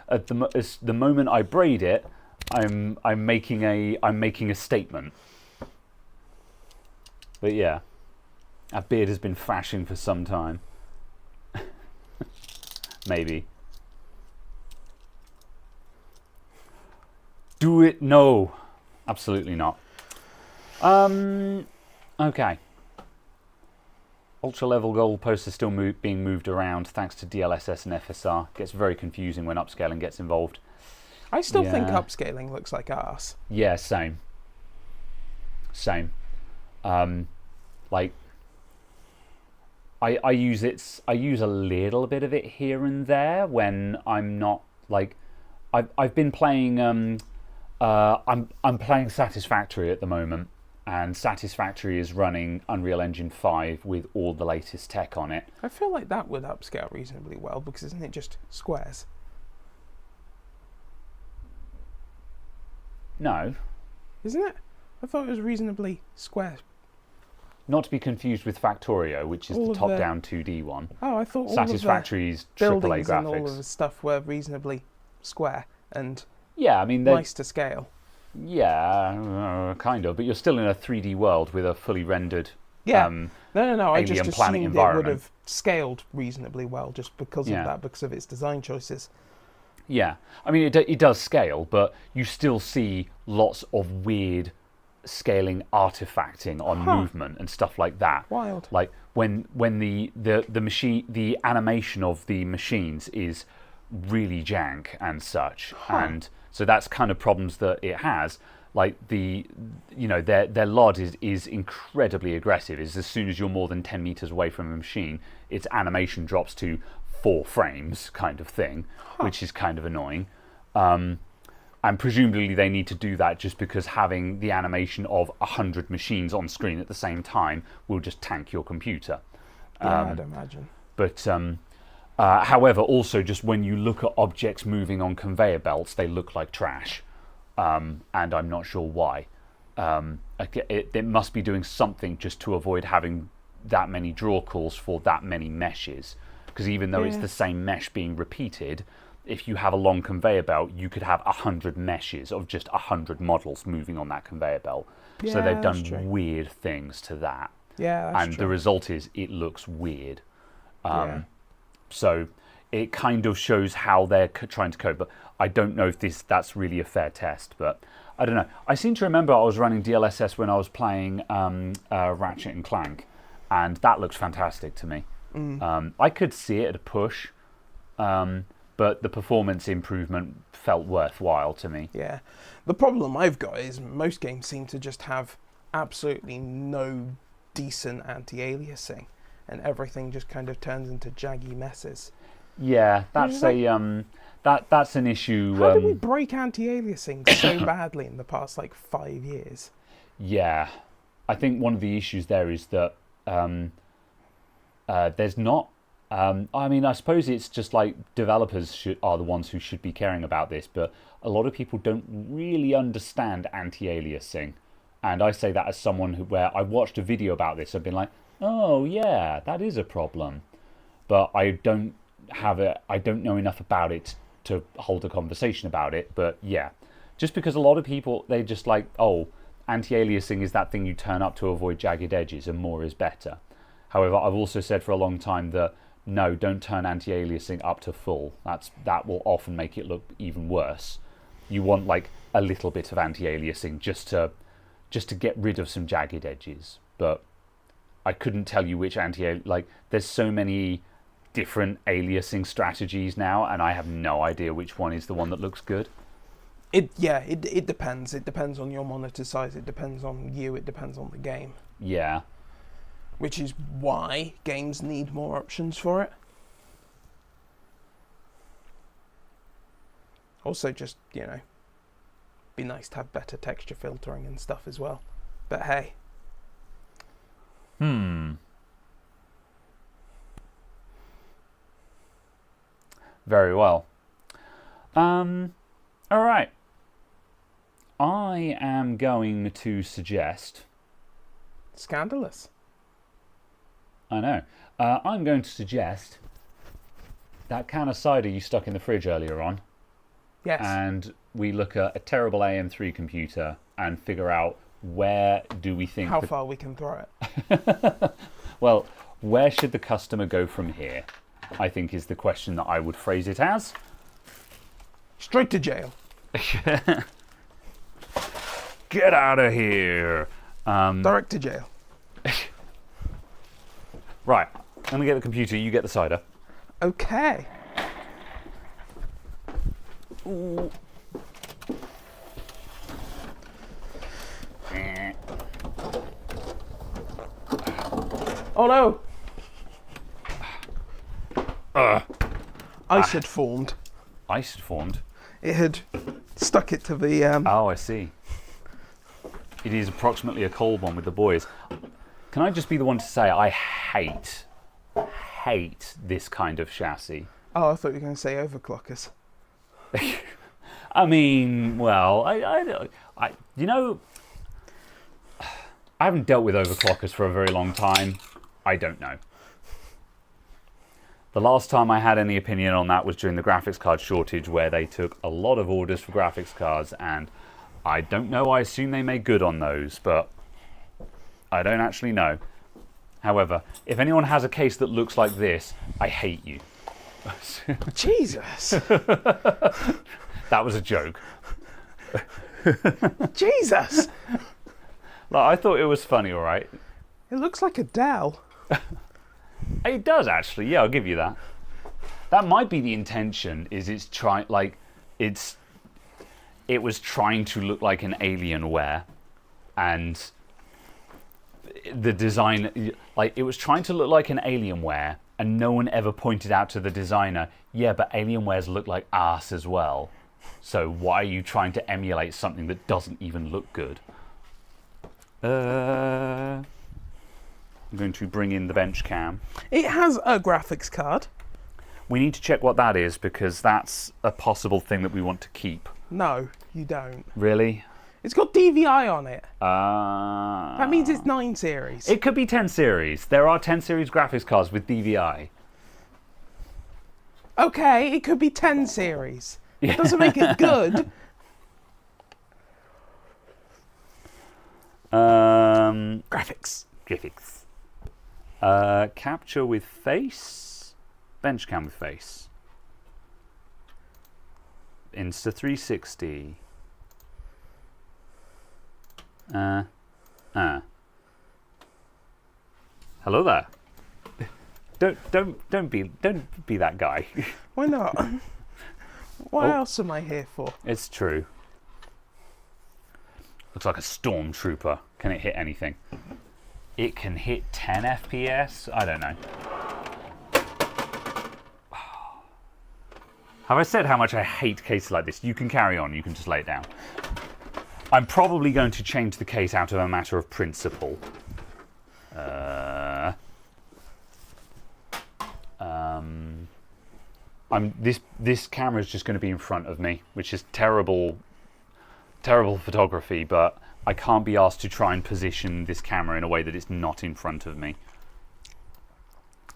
at the moment I braid it, I'm making a statement. But yeah, that beard has been fashioned for some time. Maybe. Do it? No, absolutely not. Okay. Ultra level goalposts are still being moved around thanks to DLSS and FSR. Gets very confusing when upscaling gets involved. I still think Yeah. upscaling looks like arse. Yeah, same. Same. Like, I use a little bit of it here and there when I'm not like, I've been playing I'm playing Satisfactory at the moment, and Satisfactory is running Unreal Engine 5 with all the latest tech on it. I feel like that would upscale reasonably well, because isn't it just squares? No, Isn't it? I thought it was reasonably square. not to be confused with Factorio, which is All the of the- top-down 2D one. Oh, I thought all Satisfactory's of the AAA buildings and all of graphics. the stuff were reasonably square and Yeah, I mean, they're nice to scale. yeah, kind of, but you're still in a 3D world with a fully rendered. Yeah. No. I just alien planet assumed it would environment. have scaled reasonably well just because Yeah. of that, because of its design choices. Yeah, I mean, it does scale, but you still see lots of weird scaling artifacting on movement and stuff like that. Wild. Like when the machine, the animation of the machines is really jank and such, and so that's kind of problems that it has. Like their LOD is incredibly aggressive. Is as soon as you're more than 10 meters away from a machine, its animation drops to 4 frames, kind of thing, which is kind of annoying. And presumably they need to do that just because having the animation of 100 machines on screen at the same time will just tank your computer. Yeah, I'd imagine. But however, also just when you look at objects moving on conveyor belts, they look like trash, and I'm not sure why. It must be doing something just to avoid having that many draw calls for that many meshes, because even though it's the same mesh being repeated, if you have a long conveyor belt, you could have 100 meshes of just 100 models moving on that conveyor belt. So Yeah, they've that's done true. weird things to that. Yeah, that's And true. the result is it looks weird. Yeah. So it kind of shows how they're trying to cope. But I don't know if that's really a fair test. But I don't know. I seem to remember I was running DLSS when I was playing Ratchet and Clank, and that looks fantastic to me. I could see it at a push, but the performance improvement felt worthwhile to me. Yeah. The problem I've got is most games seem to just have absolutely no decent anti-aliasing, and everything just kind of turns into jaggy messes. Yeah, that's that's an issue. How did we break anti-aliasing so badly in the past 5 years? Yeah, I think one of the issues there is that there's not. I mean, I suppose it's just like developers are the ones who should be caring about this, but a lot of people don't really understand anti-aliasing. And I say that as someone where I watched a video about this. I've been like, oh yeah, that is a problem. But I don't know enough about it to hold a conversation about it. But yeah, just because a lot of people, they just like, oh, anti-aliasing is that thing you turn up to avoid jagged edges and more is better. However, I've also said for a long time that no, don't turn anti-aliasing up to full. That will often make it look even worse. You want like a little bit of anti-aliasing just to get rid of some jagged edges. But I couldn't tell you which there's so many different aliasing strategies now, and I have no idea which one is the one that looks good. It depends. It depends on your monitor size. It depends on you. It depends on the game. Yeah. Which is why games need more options for it. Also, just, be nice to have better texture filtering and stuff as well. But hey. Very well. All right. I am going to suggest... Scandalous. I know. I'm going to suggest that can of cider you stuck in the fridge earlier on. Yes. And we look at a terrible AM3 computer and figure out where do we think... How far we can throw it. Well, where should the customer go from here? I think is the question that I would phrase it as. Straight to jail. Get out of here. Direct to jail. Right. I'm going to get the computer. You get the cider. Okay. Ooh. Oh no! Ice had formed. Ice had formed? It had stuck it to the... Oh, I see. It is approximately a cold one with the boys. Can I just be the one to say I hate this kind of chassis? Oh, I thought you were going to say overclockers. I mean, well, I haven't dealt with overclockers for a very long time. I don't know. The last time I had any opinion on that was during the graphics card shortage, where they took a lot of orders for graphics cards, and I don't know, I assume they made good on those, but I don't actually know. However, if anyone has a case that looks like this, I hate you. Jesus! That was a joke. Jesus! Like, I thought it was funny, all right? It looks like a Dell. It does, actually. Yeah, I'll give you that. That might be the intention, is it was trying to look like an Alienware, and the design, like, it was trying to look like an Alienware, and no one ever pointed out to the designer, yeah, but Alienwares look like arse as well. So why are you trying to emulate something that doesn't even look good? I'm going to bring in the bench cam. It has a graphics card. We need to check what that is, because that's a possible thing that we want to keep. No, you don't. Really? It's got DVI on it. That means it's 9 series. It could be 10 series. There are 10 series graphics cards with DVI. Okay, it could be 10 series. It doesn't make it good. Graphics. Capture with face. Bench cam with face. Insta 360. Hello there. Don't be that guy. Why not? What else am I here for? It's true. Looks like a stormtrooper. Can it hit anything? It can hit 10 FPS? I don't know. Have I said how much I hate cases like this? You can carry on. You can just lay it down. I'm probably going to change the case out of a matter of principle. This camera is just going to be in front of me, which is terrible photography, but I can't be asked to try and position this camera in a way that it's not in front of me.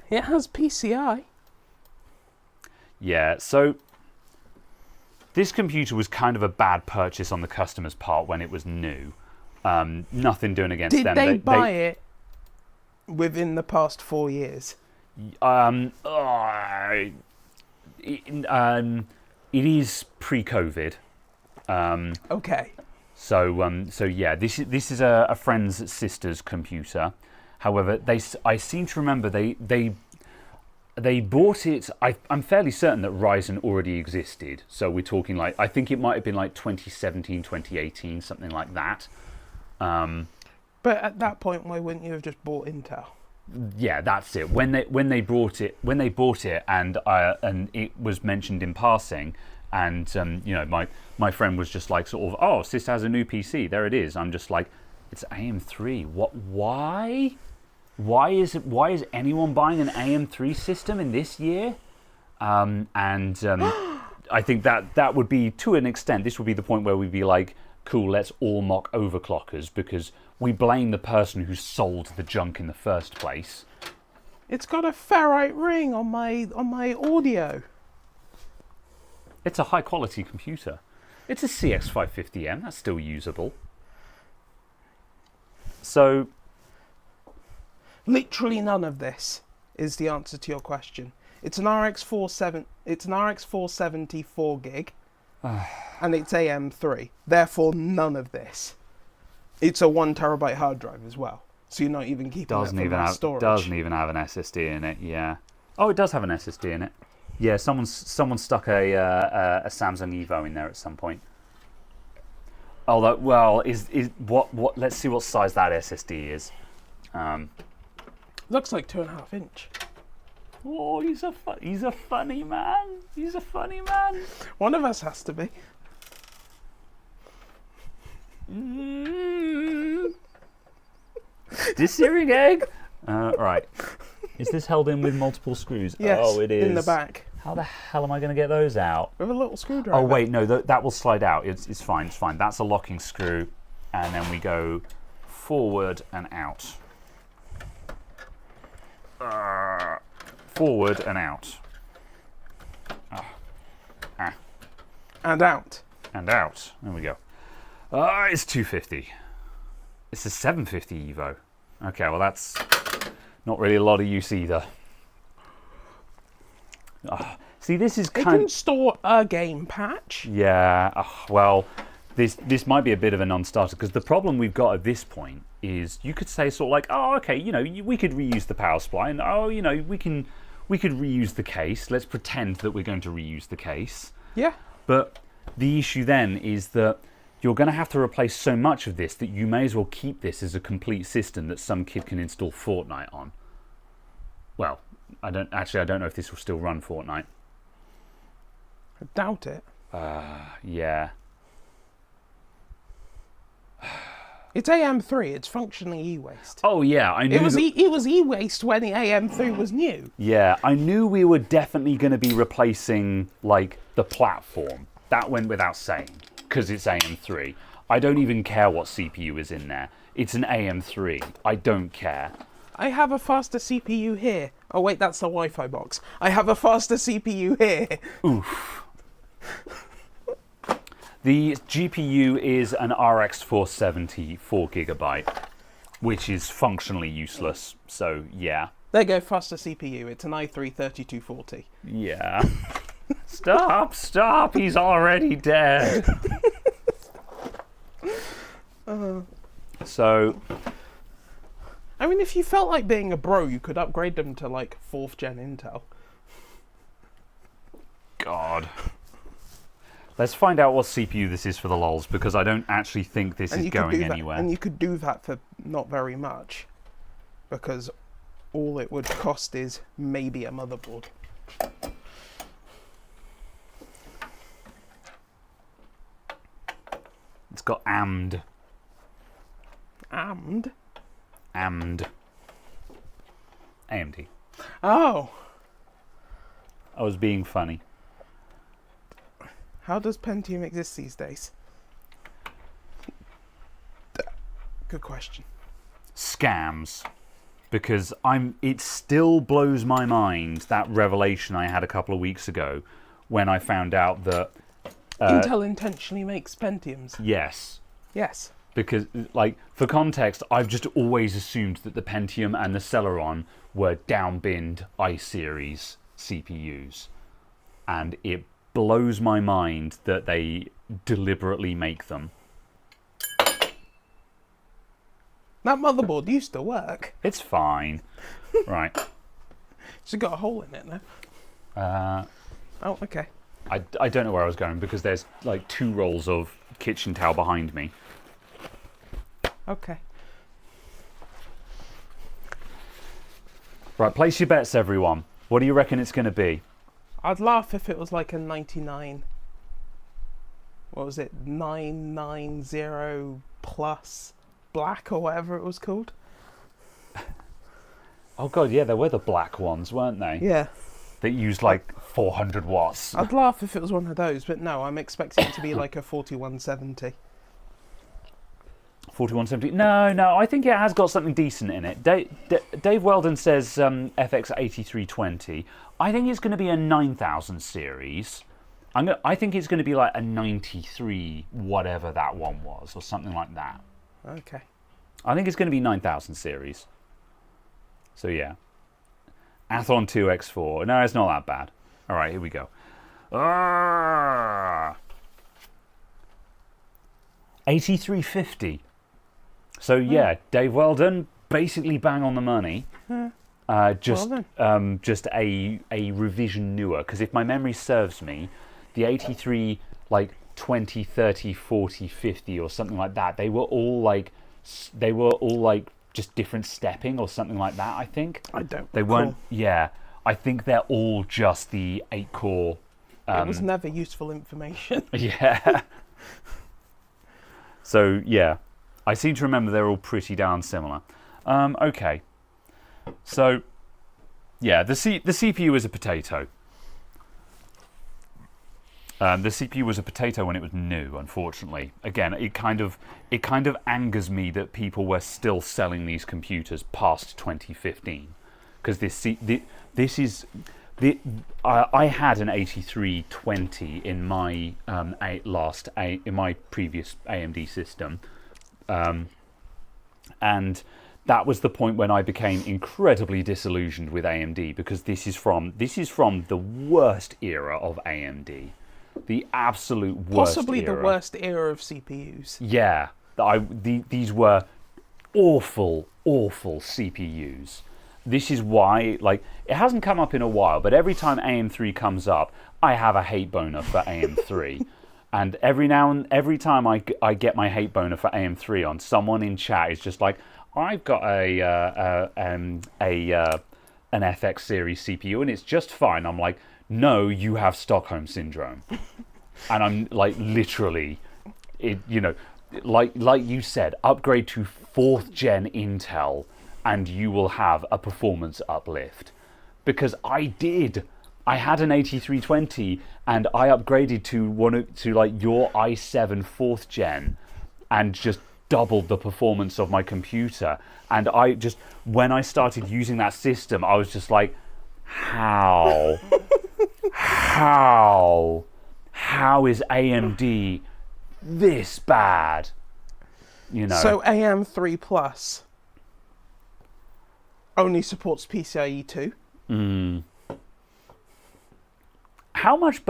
It has PCI. Yeah, so this computer was kind of a bad purchase on the customer's part when it was new. Nothing doing against Did them. they buy it within the past 4 years? It is pre-COVID. Okay. So yeah, this is a friend's sister's computer. However, I seem to remember they bought it. I'm fairly certain that Ryzen already existed. So we're talking like, I think it might have been like 2017, 2018, something like that. But at that point, why wouldn't you have just bought Intel? Yeah, that's it. When they bought it, and it was mentioned in passing, and you know, my friend was just like sort of, oh, Sis has a new PC. There it is. I'm just like, it's AM3. What? Why? Why is anyone buying an AM3 system in this year? I think that would be, to an extent, this would be the point where we'd be like, cool, let's all mock overclockers because we blame the person who sold the junk in the first place. It's got a ferrite ring on my audio. It's a high quality computer. It's a CX550M, that's still usable. So literally none of this is the answer to your question. It's an RX 470 4 gig, and it's AM3. Therefore, none of this. It's a 1 terabyte hard drive as well, so you're not even keeping that for mass storage. Doesn't even have an SSD in it. Yeah. Oh, it does have an SSD in it. Yeah, someone stuck a Samsung Evo in there at some point. Although, well, is what? Let's see what size that SSD is. Looks like 2.5 inch. Oh, he's a funny man. He's a funny man. One of us has to be. Dissearing egg. Right. Is this held in with multiple screws? Yes, oh, it is. in the back. How the hell am I going to get those out? With a little screwdriver. Oh, wait, no, that will slide out. It's fine, it's fine. That's a locking screw. And then we go forward and out. Forward and out. And out. And out. There we go. It's 250. It's a 750 Evo. Okay, well, that's not really a lot of use either. See, this is It can store a game patch. Yeah, well, this might be a bit of a non-starter because the problem we've got at this point is you could say sort of like, oh, okay, you know, we could reuse the power supply, and oh, you know, we could reuse the case. Let's pretend that we're going to reuse the case. Yeah. But the issue then is that you're going to have to replace so much of this that you may as well keep this as a complete system that some kid can install Fortnite on. Well, I don't know if this will still run Fortnite. I doubt it. Yeah. It's AM3. It's functionally e-waste. Oh yeah, I knew it was e-waste when the AM3 was new. Yeah, I knew we were definitely going to be replacing like the platform. That went without saying because it's AM3. I don't even care what CPU is in there. It's an AM3. I don't care. I have a faster CPU here. Oh wait, that's the Wi-Fi box. I have a faster CPU here. Oof. The GPU is an RX 470 4GB, which is functionally useless. So yeah. There you go, faster CPU. It's an i3 3240. Yeah. Stop! He's already dead. So. I mean, if you felt like being a bro, you could upgrade them to like 4th gen Intel. God. Let's find out what CPU this is for the lols, because I don't actually think this is going anywhere. And you could do that for not very much, because all it would cost is maybe a motherboard. It's got AMD. AMD? AMD. AMD. Oh. I was being funny. How does Pentium exist these days? Good question. Scams. Because it still blows my mind, that revelation I had a couple of weeks ago when I found out that Intel intentionally makes Pentiums. yes. Yes. Because, like, for context, I've just always assumed that the Pentium and the Celeron were downbinned i-series CPUs. And it blows my mind that they deliberately make them. That motherboard used to work. It's fine. Right. It's got a hole in it now. Oh, okay. I don't know where I was going because there's like 2 rolls of kitchen towel behind me. Okay. Right, place your bets, everyone. What do you reckon it's going to be? I'd laugh if it was like a 99. What was it? 990 plus black or whatever it was called. Oh god, yeah, there were the black ones, weren't they? Yeah. That used like 400 watts. I'd laugh if it was one of those, but no, I'm expecting it to be like a 4170. 4170. No, I think it has got something decent in it. Dave Weldon says FX8320. I think it's going to be a 9000 series. I think it's going to be like a 93, whatever that one was, or something like that. Okay. I think it's going to be 9000 series. So yeah. Athlon 2X4. No, it's not that bad. All right, here we go. 8350. So yeah, Dave Weldon, basically bang on the money. Just a revision newer. Because if my memory serves me, the 83 like 20, 30, 40, 50 or something like that, they were all like just different stepping or something like that, I think. I don't They weren't, yeah. I think they're all just the 8-core. It was never useful information. Yeah. So, yeah. I seem to remember they're all pretty darn similar. Okay. So, yeah, the CPU is a potato. The CPU was a potato when it was new, unfortunately. Again, it kind of angers me that people were still selling these computers past 2015, because I had an 8320 in my in my previous AMD system, and that was the point when I became incredibly disillusioned with AMD, because this is from the worst era of AMD. The absolute worst Possibly era. the worst era of CPUs. Yeah. These were awful, awful CPUs. This is why, like, it hasn't come up in a while, but every time AM3 comes up, I have a hate boner for AM3. And every time I get my hate boner for AM3 on, someone in chat is just like, I've got an FX series CPU and it's just fine. I'm like, no, you have Stockholm syndrome. And I'm like, literally, like you said, upgrade to 4th gen Intel and you will have a performance uplift. Because I did. I had an 8320 and I upgraded to like your i7 4th gen and just doubled the performance of my computer. And when I started using that system, I was just like, how is AMD this bad? So AM3 Plus only supports PCIe 2. How much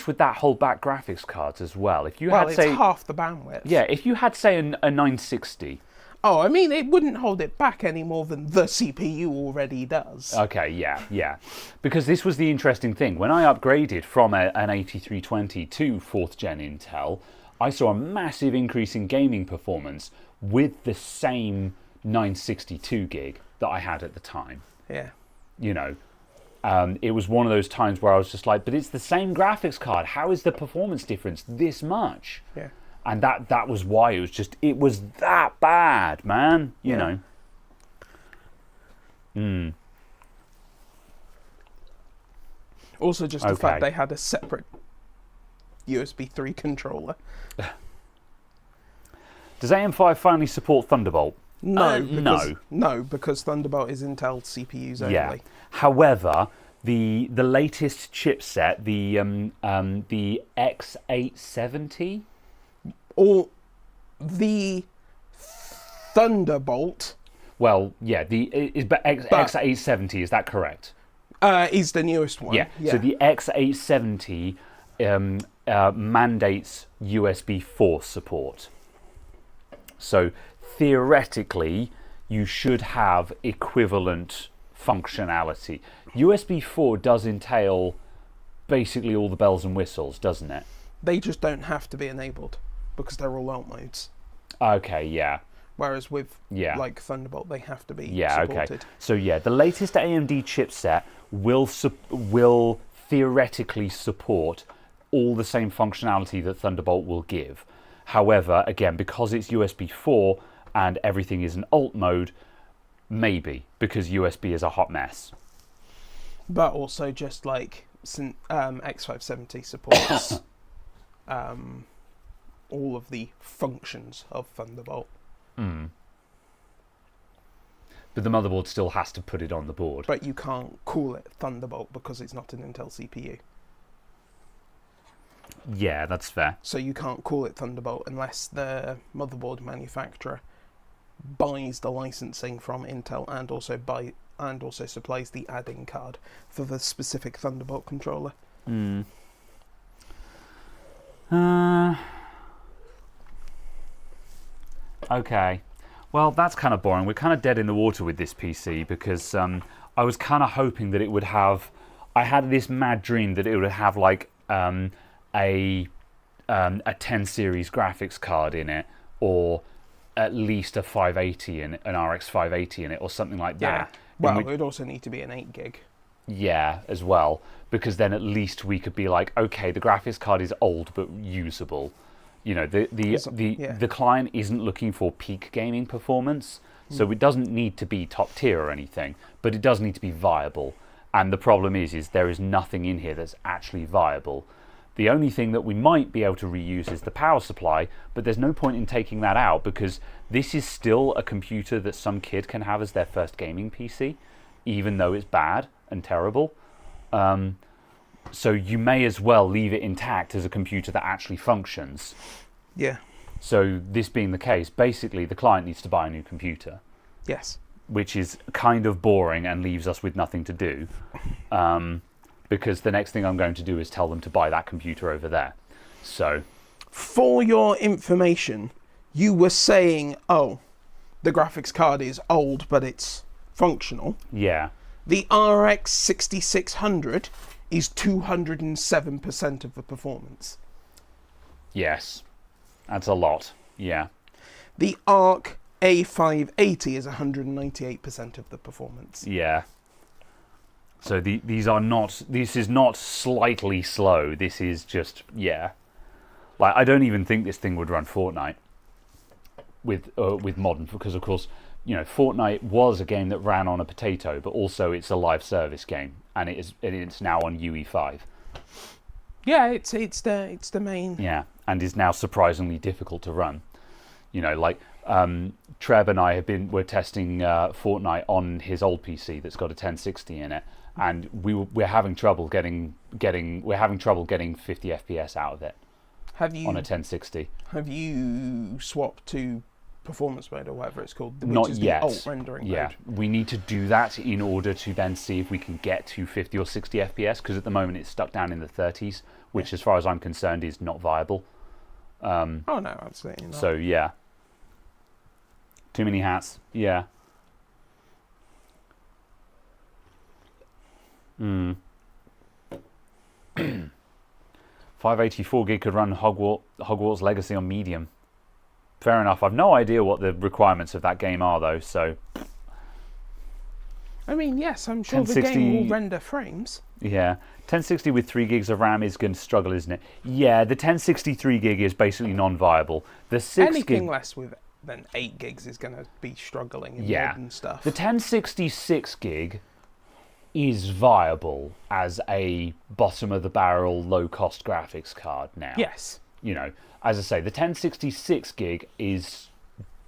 would that hold back graphics cards as well? If you had, it's say, half the bandwidth. Yeah, if you had, say, a 960. Oh, I mean, it wouldn't hold it back any more than the CPU already does. Okay, yeah. Because this was the interesting thing. When I upgraded from an 8320 to 4th gen Intel, I saw a massive increase in gaming performance with the same 962 gig that I had at the time. Yeah. It was one of those times where I was just like, but it's the same graphics card. How is the performance difference this much? Yeah. And that was why it was that bad, man. You know. Also, just the fact they had a separate USB 3 controller. Does AM5 finally support Thunderbolt? No, because Thunderbolt is Intel CPUs only. Yeah. However, the latest chipset, the X870, Or the Thunderbolt. well, yeah, X870, is that correct? Is the newest one. Yeah. So the X870 mandates USB 4 support. So theoretically, you should have equivalent functionality. USB 4 does entail basically all the bells and whistles, doesn't it? They just don't have to be enabled because they're all alt modes. Okay, yeah. Whereas with like Thunderbolt, they have to be supported. Okay. So yeah, the latest AMD chipset will theoretically support all the same functionality that Thunderbolt will give. However, again, because it's USB 4 and everything is an alt mode, maybe, because USB is a hot mess. But also just like X570 supports all of the functions of Thunderbolt. But the motherboard still has to put it on the board. But you can't call it Thunderbolt because it's not an Intel CPU. Yeah, that's fair. So you can't call it Thunderbolt unless the motherboard manufacturer buys the licensing from Intel and also supplies the add-in card for the specific Thunderbolt controller. Okay. Well, that's kind of boring. We're kind of dead in the water with this PC because I was kind of hoping that it would have... I had this mad dream that it would have like a 10 series graphics card in it, or at least a 580 in an RX 580 in it, or something like that. Well, it would also need to be an 8 gig. Yeah, as well, because then at least we could be like, okay, the graphics card is old but usable. You know, the client isn't looking for peak gaming performance, so it doesn't need to be top tier or anything, but it does need to be viable. And the problem is there is nothing in here that's actually viable. The only thing that we might be able to reuse is the power supply, but there's no point in taking that out because this is still a computer that some kid can have as their first gaming PC, even though it's bad and terrible. So you may as well leave it intact as a computer that actually functions. Yeah. So this being the case, basically the client needs to buy a new computer. Yes. Which is kind of boring and leaves us with nothing to do. Because the next thing I'm going to do is tell them to buy that computer over there. So, for your information, you were saying, oh, the graphics card is old, but it's functional. Yeah. The RX 6600 is 207% of the performance. Yes. That's a lot. Yeah. The Arc A580 is 198% of the performance. Yeah. So these are not. This is not slightly slow. This is just Like I don't even think this thing would run Fortnite with modern, because of course Fortnite was a game that ran on a potato, but also it's a live service game, and it's now on UE5. Yeah, it's the main. Yeah, and is now surprisingly difficult to run. Treb and I we're testing Fortnite on his old PC that's got a 1060 in it, and we're having trouble getting 50 FPS out of it. On a 1060. Have you swapped to performance mode or whatever it's called? Which Not is yet. The alt rendering mode. We need to do that in order to then see if we can get to 50 or 60 FPS, because at the moment it's stuck down in the 30s, which as far as I'm concerned is not viable. Oh no, absolutely not. So yeah. Too many hats. Yeah. 584 gig could run Hogwarts Legacy on medium. Fair enough. I've no idea what the requirements of that game are though, so... I mean, yes, I'm sure the game will render frames. Yeah. 1060 with 3 gigs of RAM is going to struggle, isn't it? Yeah, the 1063 gig is basically non-viable. The 6 Anything gig... less than 8 gigs is going to be struggling in modern stuff. The 1066 gig is viable as a bottom-of-the-barrel, low-cost graphics card now. Yes. as I say, the 1066 gig is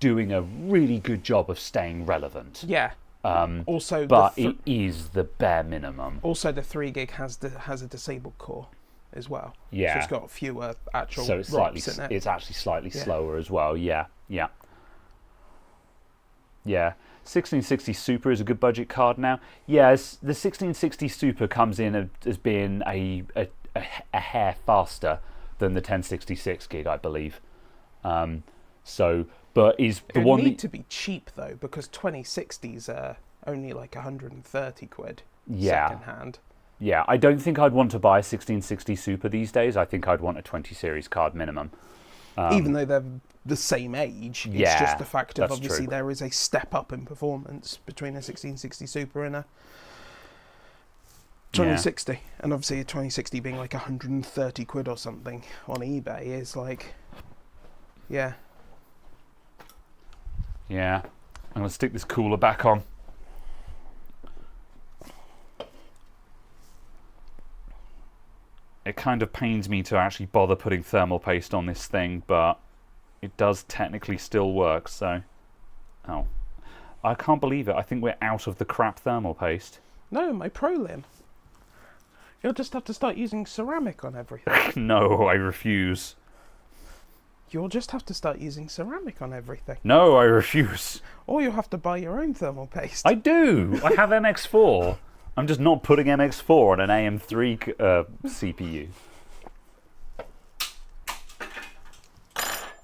doing a really good job of staying relevant. Yeah. Also, but it is the bare minimum. Also, the 3 gig has a disabled core as well. Yeah. So it's got fewer actual so it's ROPs in it. It's actually slightly slower as well. Yeah. 1660 Super is a good budget card now. Yes, the 1660 Super comes in as being a hair faster than the 1066 gig, I believe. But is the one need to be cheap though, because 2060s are only like 130 quid second hand. Yeah, I don't think I'd want to buy a 1660 Super these days. I think I'd want a 20 series card minimum. Even though they're the same age, it's just the fact of obviously there is a step up in performance between a 1660 Super and a 2060. Yeah. And obviously a 2060 being like 130 quid or something on eBay is like, yeah. Yeah, I'm going to stick this cooler back on. It kind of pains me to actually bother putting thermal paste on this thing, but it does technically still work, so... Oh. I can't believe it. I think we're out of the crap thermal paste. No, my ProLim. You'll just have to start using ceramic on everything. No, I refuse. You'll just have to start using ceramic on everything. No, I refuse. Or you'll have to buy your own thermal paste. I do. I have MX4. I'm just not putting MX4 on an AM3 CPU.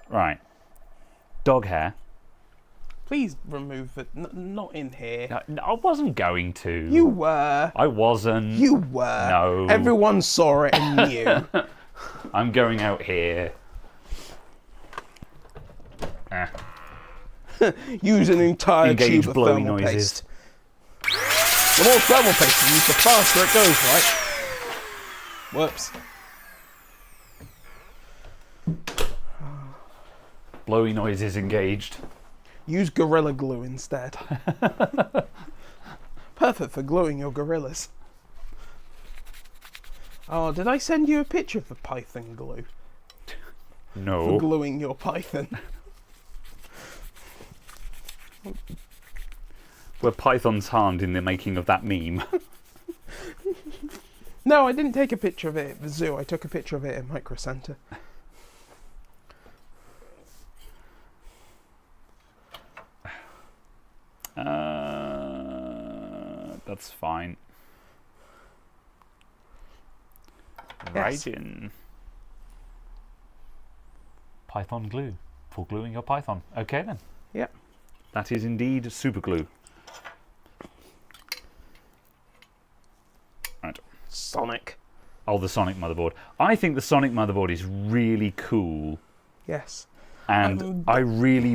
Right. Dog hair. Please remove it. Not in here. No, I wasn't going to. You were. I wasn't. You were. No. Everyone saw it and knew. I'm going out here. Use an entire Engage tube of blowy thermal noises. paste. The more thermal paste you use, the faster it goes, right? Whoops. Blowy noises engaged. Use Gorilla Glue instead. Perfect for gluing your gorillas. Oh, did I send you a picture of the Python glue? No. For gluing your Python. Were Pythons harmed in the making of that meme? No, I didn't take a picture of it at the zoo. I took a picture of it at Micro Center. That's fine. Yes. Right in. Python glue. For gluing your Python. Okay then. Yep. That is indeed super glue. Right. Sonic. Oh, the Sonic motherboard. I think the Sonic motherboard is really cool. Yes. And I really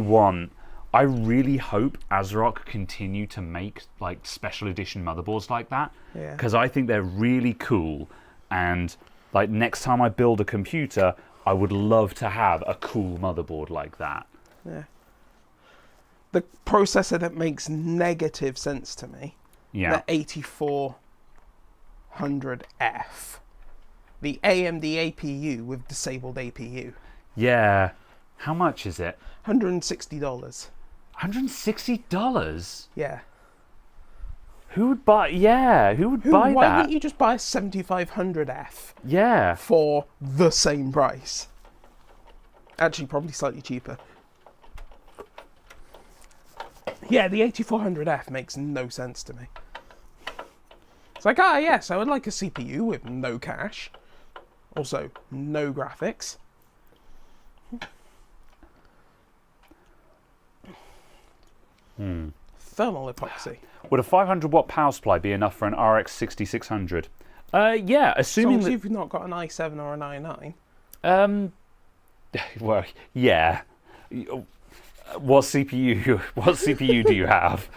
hope ASRock continue to make like special edition motherboards like that. Yeah. Because I think they're really cool. And like next time I build a computer, I would love to have a cool motherboard like that. Yeah. The processor that makes negative sense to me. Yeah. The 8400F. The AMD APU with disabled APU. Yeah. How much is it? $160. $160? Yeah. Who would buy? Yeah, who would buy Why that? wouldn't you just buy a 7500F Yeah. for the same price? Actually, probably slightly cheaper. Yeah, the 8400F makes no sense to me. It's like, yes, I would like a CPU with no cache. Also, no graphics. Thermal epoxy. Would a 500 watt power supply be enough for an RX 6600? Yeah, assuming So that. you've not got an i7 or an i9. Well, yeah. What CPU do you have?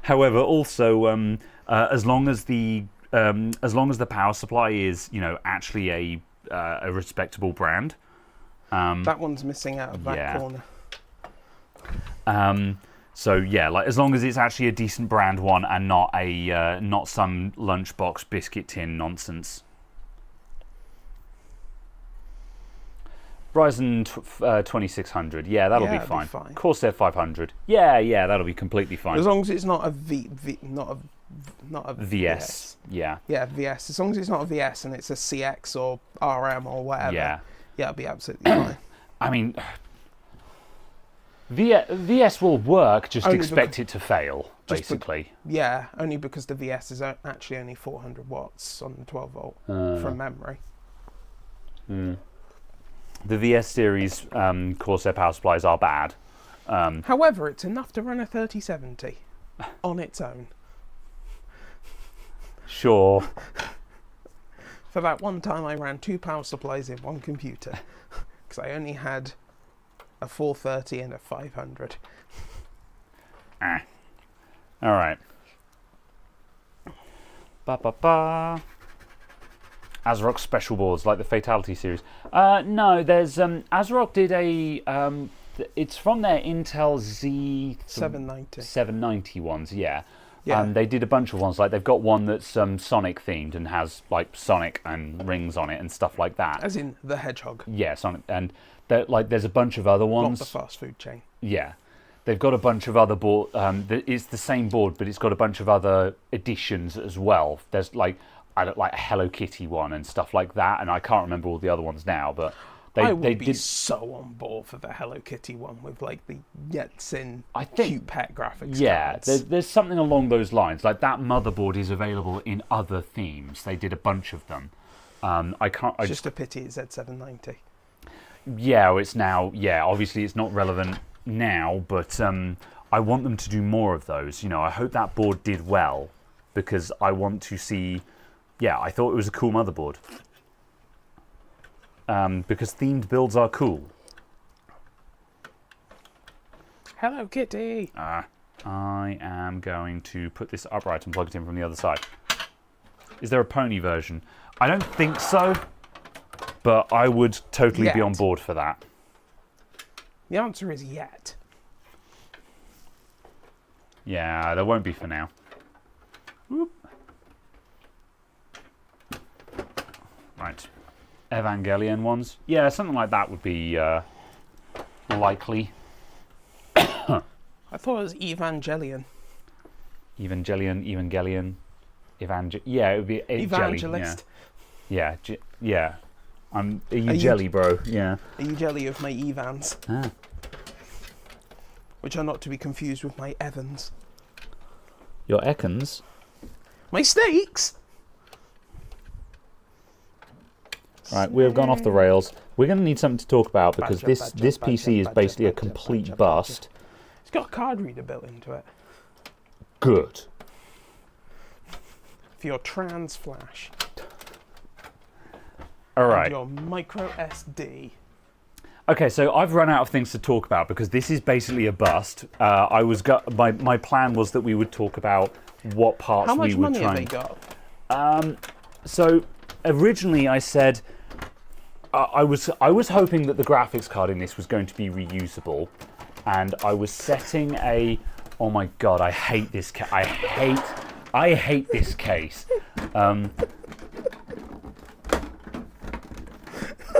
However, also, as long as the power supply is, actually a respectable brand. That one's missing out of that corner. So yeah, like as long as it's actually a decent brand one and not some lunchbox biscuit tin nonsense. Ryzen 2600. Yeah, that'll be fine. fine. Corsair 500. Yeah, that'll be completely fine. As long as it's not a not a VS. Yeah. Yeah, VS. As long as it's not a VS and it's a CX or RM or whatever. Yeah. Yeah, it'll be absolutely fine. I mean, VS will work, just Only expect it to fail, basically. Yeah, only because the VS is actually only 400 watts on the 12 volt from memory. The VS series Corsair power supplies are bad. However, it's enough to run a 3070 on its own. Sure. For that one time, I ran 2 power supplies in one computer because I only had a 430 and a 500. All right. ASRock special boards like the Fatality series. No, there's ASRock did a. It's from their Intel Z 790 ones. Yeah. Yeah. They did a bunch of ones. Like they've got one that's Sonic themed and has like Sonic and rings on it and stuff like that. As in the Hedgehog. Yeah, Sonic, and there's a bunch of other ones. Not the fast food chain. Yeah, they've got a bunch of other board. It's the same board, but it's got a bunch of other editions as well. There's like a Hello Kitty one and stuff like that, and I can't remember all the other ones now, but. I would be so on board for the Hello Kitty one with like the Yeltsin cute pet graphics. Yeah, cards. there's something along those lines. Like that motherboard is available in other themes. They did a bunch of them. It's just a pity it's Z790. Yeah, it's now. Yeah, obviously it's not relevant now, but I want them to do more of those. You know, I hope that board did well because I want to see. Yeah, I thought it was a cool motherboard. Because themed builds are cool. Hello Kitty! I am going to put this upright and plug it in from the other side. Is there a pony version? I don't think so, but I would totally be on board for that. The answer is yet. Yeah, there won't be for now. Whoop. Right. Evangelion ones. Yeah, something like that would be likely. I thought it was Evangelion. Evangelion. Yeah, it would be Evangelist. Jelly. Yeah. Are you jelly, bro? Yeah. Are you jelly of my Evans? Ah. Which are not to be confused with my Evans. Your Ekans? My steaks! Right, we have gone off the rails. We're going to need something to talk about because this PC is basically a complete bust. It's got a card reader built into it. Good. For your trans flash. All right. And your micro SD. Okay, so I've run out of things to talk about because this is basically a bust. My plan was that we would talk about what parts we would try. How much money have they got? So originally I said I was hoping that the graphics card in this was going to be reusable, and I was setting a. Oh my god! I hate this. I hate this case. I'm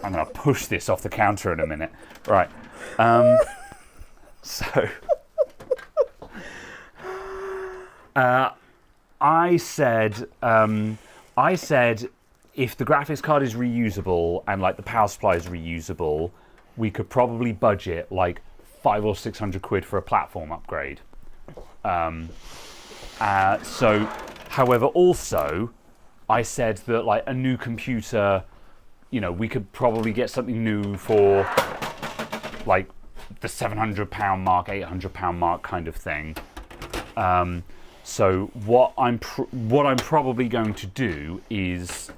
gonna push this off the counter in a minute. Right. So. I said if the graphics card is reusable and like the power supply is reusable, we could probably budget like £500 or £600 for a platform upgrade. However, also, I said that like a new computer, you know, we could probably get something new for like the £700 mark, £800 mark kind of thing. So what I'm probably going to do is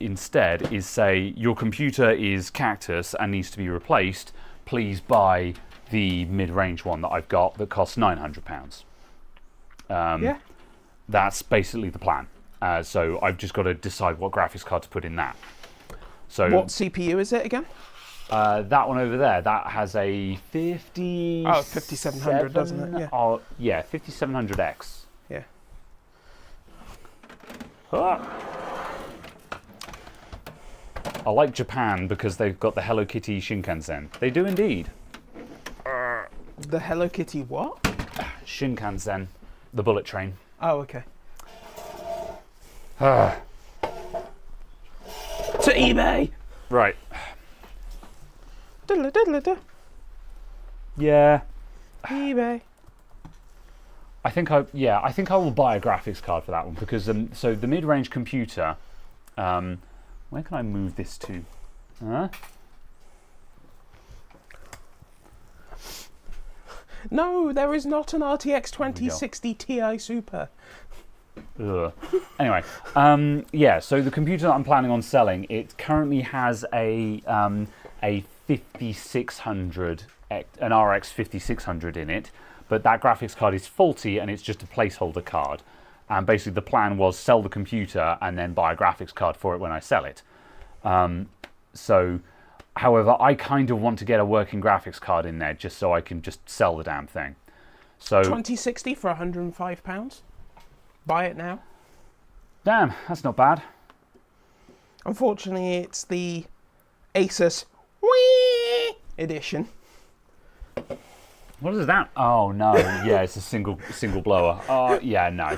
instead is say your computer is Cactus and needs to be replaced. Please buy the mid-range one that I've got that costs £900. Yeah, that's basically the plan. So I've just got to decide what graphics card to put in that. So what CPU is it again? That one over there, that has a 5700, doesn't it? Yeah. Oh, yeah, 5700X. Yeah. I like Japan because they've got the Hello Kitty Shinkansen. They do indeed. The Hello Kitty what? Shinkansen, the bullet train. Oh, okay. Ah, To eBay. right. Diddle, diddle, diddle. Yeah. eBay. I think I will buy a graphics card for that one because so the mid-range computer, where can I move this to? No, there is not an RTX 2060 Ti Super. Ugh. Anyway, yeah. So the computer that I'm planning on selling, it currently has a 5600, an RX 5600 in it, but that graphics card is faulty and it's just a placeholder card. And basically, the plan was sell the computer and then buy a graphics card for it when I sell it. However, I kind of want to get a working graphics card in there just so I can just sell the damn thing. So 2060 for £105. Buy it now. damn, that's not bad. Unfortunately, it's the Asus Wii edition. What is that? Oh no, yeah, it's a single blower. Oh yeah, no,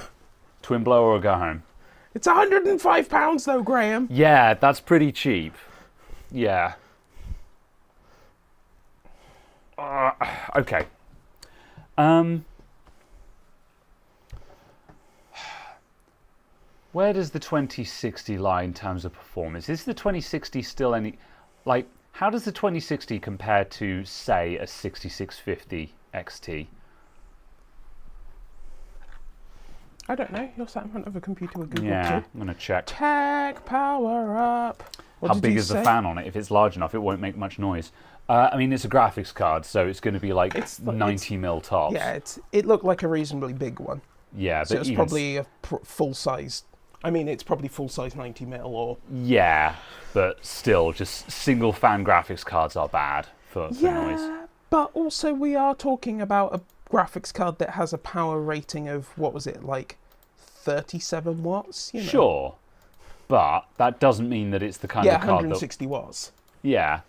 twin blower or go home. It's £105 though, Graham. Yeah, that's pretty cheap. Yeah. Okay. Where does the 2060 lie in terms of performance? Is the 2060 still any... Like, how does the 2060 compare to, say, a 6650 XT? I don't know. You're sat in front of a computer with Google Yeah, too. I'm going to check. Tech power up. What How did big you is the say? fan on it? If it's large enough, it won't make much noise. I mean, it's a graphics card, so it's going to be like It's 90 mil tops. Yeah, it looked like a reasonably big one. Yeah, So but it's even probably a full size. I mean, it's probably full size 90 mil or. yeah, but still, just single fan graphics cards are bad for noise. Yeah, but also we are talking about a graphics card that has a power rating of, what was it, like 37 watts? You know? Sure, but that doesn't mean that it's the kind Yeah, of card 160 watts, that... Yeah,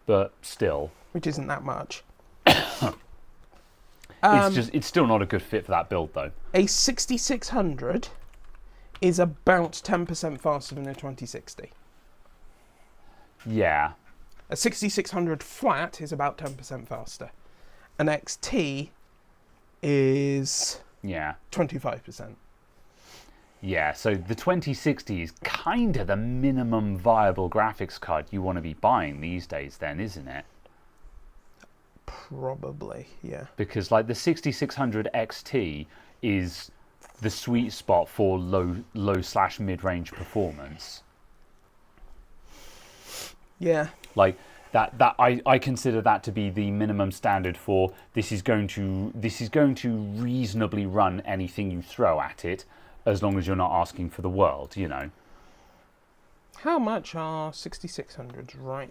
but still. which isn't that much. It's still not a good fit for that build, though. A 6600 is about 10% faster than a 2060. Yeah. A 6600 flat is about 10% faster. An XT is Yeah. 25%. Yeah, so the 2060 is kind of the minimum viable graphics card you want to be buying these days then, isn't it? Probably, yeah. Because like the 6600 XT is the sweet spot for low/mid-range performance. Yeah. Like that I consider that to be the minimum standard for this is going to reasonably run anything you throw at it, as long as you're not asking for the world, you know. How much are 6600s right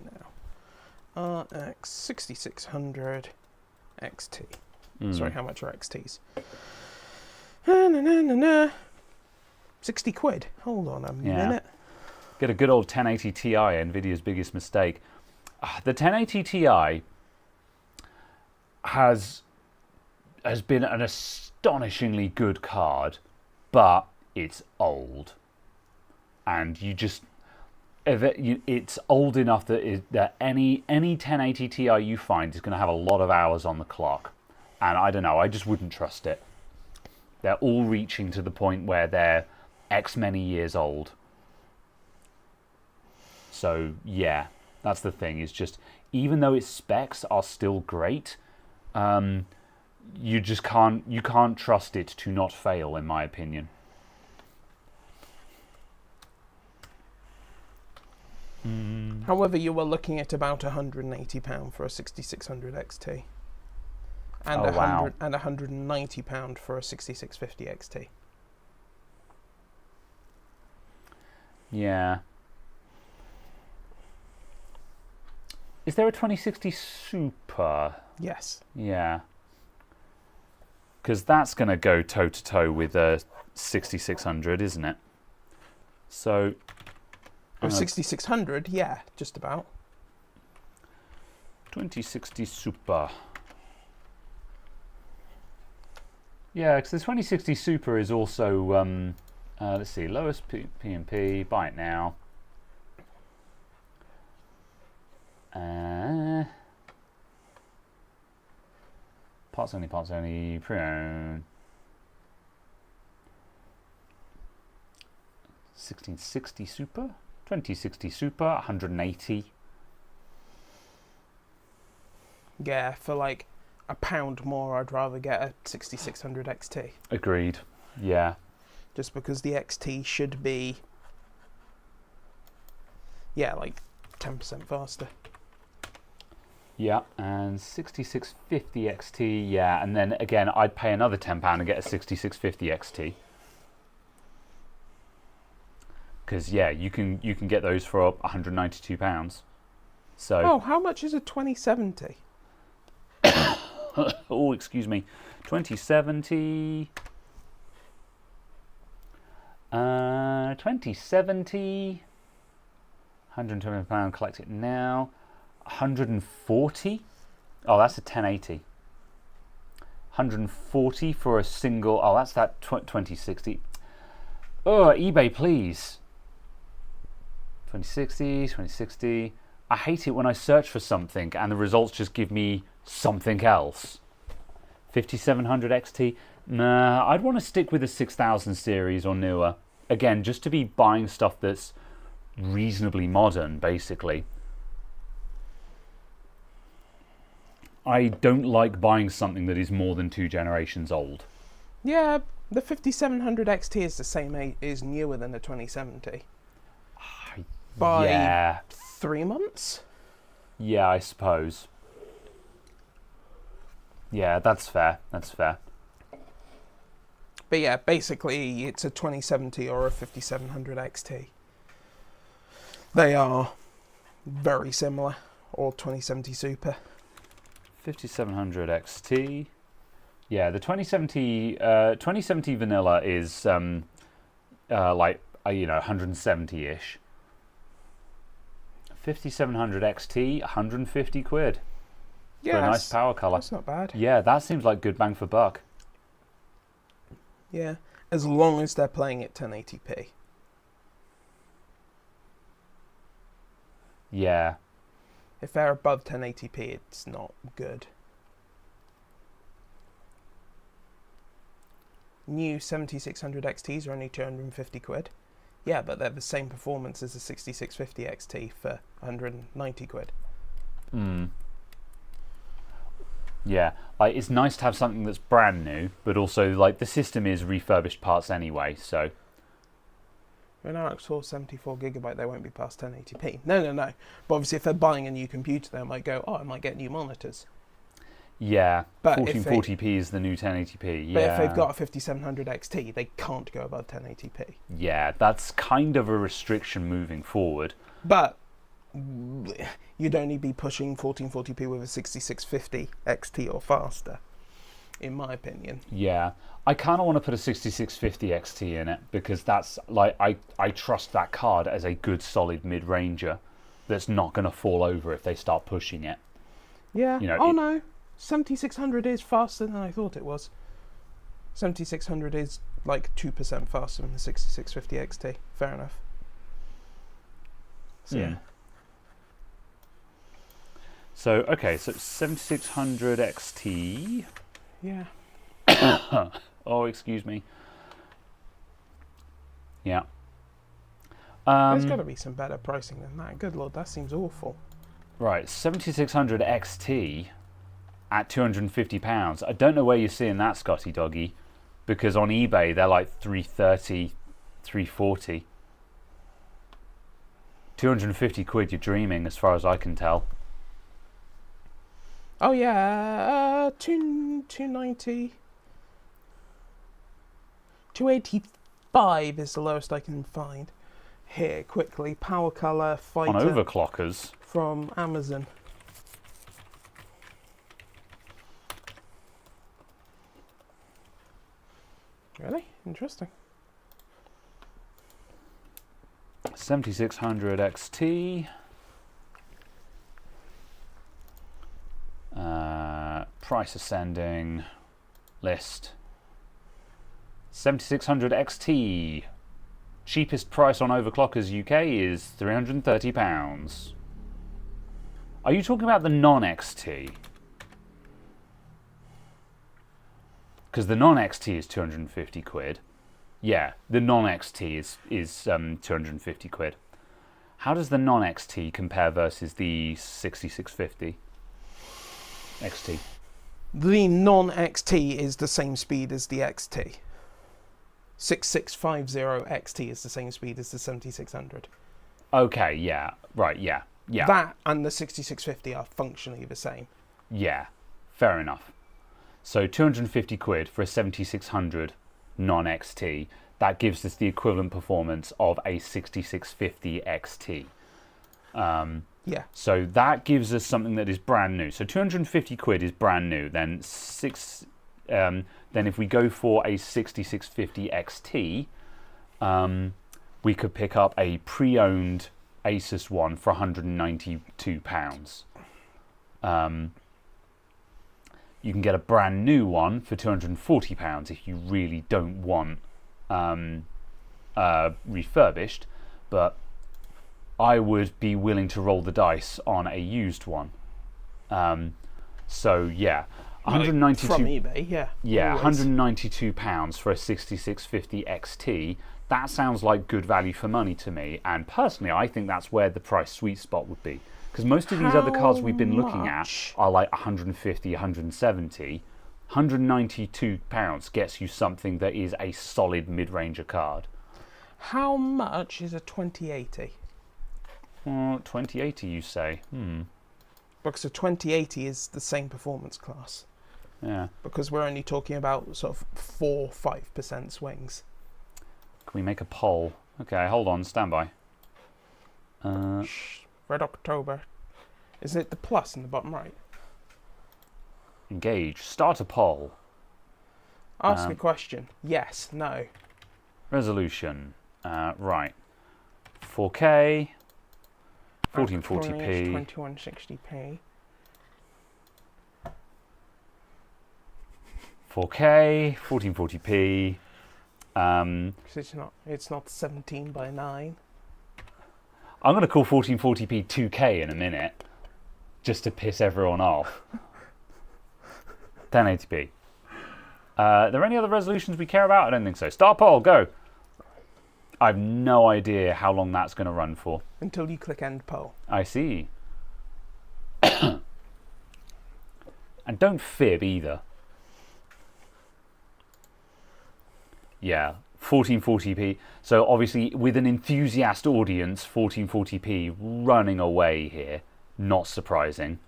now? RX 6600 XT. Sorry, how much are XTs? 60 quid. Hold on a minute. Get a good old 1080 Ti, Nvidia's biggest mistake. The 1080 Ti has been an astonishingly good card, but it's old. And you just... It's old enough that any 1080 Ti you find is going to have a lot of hours on the clock. And I don't know, I just wouldn't trust it. They're all reaching to the point where they're X many years old. So yeah, that's the thing. Is just even though its specs are still great, you can't trust it to not fail, in my opinion. However, you were looking at about £180 for a 6600 XT. And Oh, wow. and £190 for a 6650 XT. Yeah. Is there a 2060 Super? Yes. Yeah. Because that's going to go toe-to-toe with a 6600, isn't it? So, Or 6600, yeah, just about. 2060 Super. Yeah, because the 2060 Super is also, let's see, lowest P&P, buy it now. Parts only, pre-owned. 1660 Super, 2060 Super, 180. Yeah, for like £1 more, I'd rather get a 6600 XT. Agreed. Yeah. Just because the XT should be, yeah, like 10% faster. Yeah, and 6650 XT, yeah, and then again, I'd pay another £10 and get a 6650 XT. Because yeah, you can get those for £192. So. Oh, how much is a 2070? Oh, excuse me, 2070. 2070. £120. Collect it now. 140. Oh, that's a 1080. 140 for a single. Oh, that's that 2060. Oh, eBay, please. 2060. I hate it when I search for something and the results just give me something else. 5700 XT. Nah, I'd want to stick with the 6000 series or newer. Again, just to be buying stuff that's reasonably modern, basically. I don't like buying something that is more than 2 generations old. Yeah, the 5700 XT is the same is newer than the 2070. By yeah. 3 months? Yeah, I suppose. Yeah, that's fair. But yeah, basically it's a 2070 or a 5700 XT. They are very similar, or 2070 Super. 5700 XT. Yeah, the 2070 vanilla is like 170-ish. 5700 XT, 150 quid. Yeah, for a nice power colour. That's not bad. Yeah, that seems like good bang for buck. Yeah, as long as they're playing at 1080p. Yeah. If they're above 1080p, it's not good. New 7600 XTs are only 250 quid. Yeah, but they're the same performance as the 6650 XT for 190 quid. Yeah, like it's nice to have something that's brand new, but also like the system is refurbished parts anyway, so. An RX4 74GB, they won't be past 1080p. No. But obviously if they're buying a new computer, they might go, I might get new monitors. Yeah, but 1440p is the new 1080p. Yeah. But if they've got a 5700 XT, they can't go above 1080p. Yeah, that's kind of a restriction moving forward. But you'd only be pushing 1440p with a 6650 XT or faster, in my opinion. Yeah, I kind of want to put a 6650 XT in it because that's like I trust that card as a good solid mid-ranger that's not going to fall over if they start pushing it. Yeah. No, 7600 is faster than I thought it was. 7600 is like 2% faster than the 6650 XT. Fair enough. So, yeah. So, okay, so 7600 XT. Yeah. Oh, excuse me. Yeah. There's got to be some better pricing than that. Good lord, that seems awful. Right, 7600 XT at £250. I don't know where you're seeing that, Scotty Doggy, because on eBay they're like 330, 340. 250 quid, you're dreaming as far as I can tell. Oh yeah, 290. 285 is the lowest I can find. Here, quickly, Power Color Fighter. On overclockers. From Amazon. Really? Interesting. 7600 XT. Price ascending. List. 7600 XT. Cheapest price on Overclockers UK is £330. Are you talking about the non-XT? Because the non-XT is 250 quid. Yeah, the non-XT is 250 quid. How does the non-XT compare versus the 6650 XT? The non-XT is the same speed as the XT. 6650 XT is the same speed as the 7600. Okay, yeah, right, yeah. That and the 6650 are functionally the same. Yeah, fair enough. So 250 quid for a 7600 non-XT, that gives us the equivalent performance of a 6650 XT. Yeah. So that gives us something that is brand new. So 250 quid is brand new. Then then if we go for a 6650 XT, we could pick up a pre-owned Asus one for £192. You can get a brand new one for £240 if you really don't want refurbished, but I would be willing to roll the dice on a used one. So yeah, 192 from eBay, yeah. Yeah, Always. £192 for a 6650 XT. That sounds like good value for money to me, and personally, I think that's where the price sweet spot would be. Because most of these other cards we've been looking at are like 150, 170. £192 gets you something that is a solid mid-ranger card. How much is a 2080? 2080, you say? Because a 2080 is the same performance class. Yeah. Because we're only talking about sort of 4-5% swings. Can we make a poll? Okay, hold on, stand by. Red October. Isn't it the plus in the bottom right? Engage. Start a poll. Ask a question. Yes, no. Resolution. Right. 4K. 1440p. 2160p. 4K. 1440p. It's not 17 by 9. I'm going to call 1440p 2K in a minute, just to piss everyone off. 1080p. Are there any other resolutions we care about? I don't think so. Start poll, go. I have no idea how long that's going to run for. Until you click end poll. I see. And don't fib either. Yeah, 1440p. So obviously with an enthusiast audience, 1440p running away here. Not surprising.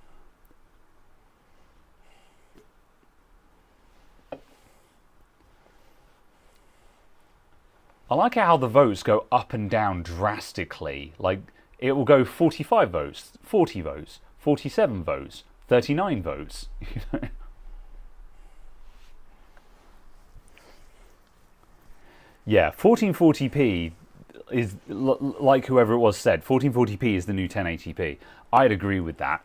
I like how the votes go up and down drastically. Like, it will go 45 votes, 40 votes, 47 votes, 39 votes. Yeah, 1440p is, like whoever it was said, 1440p is the new 1080p. I'd agree with that.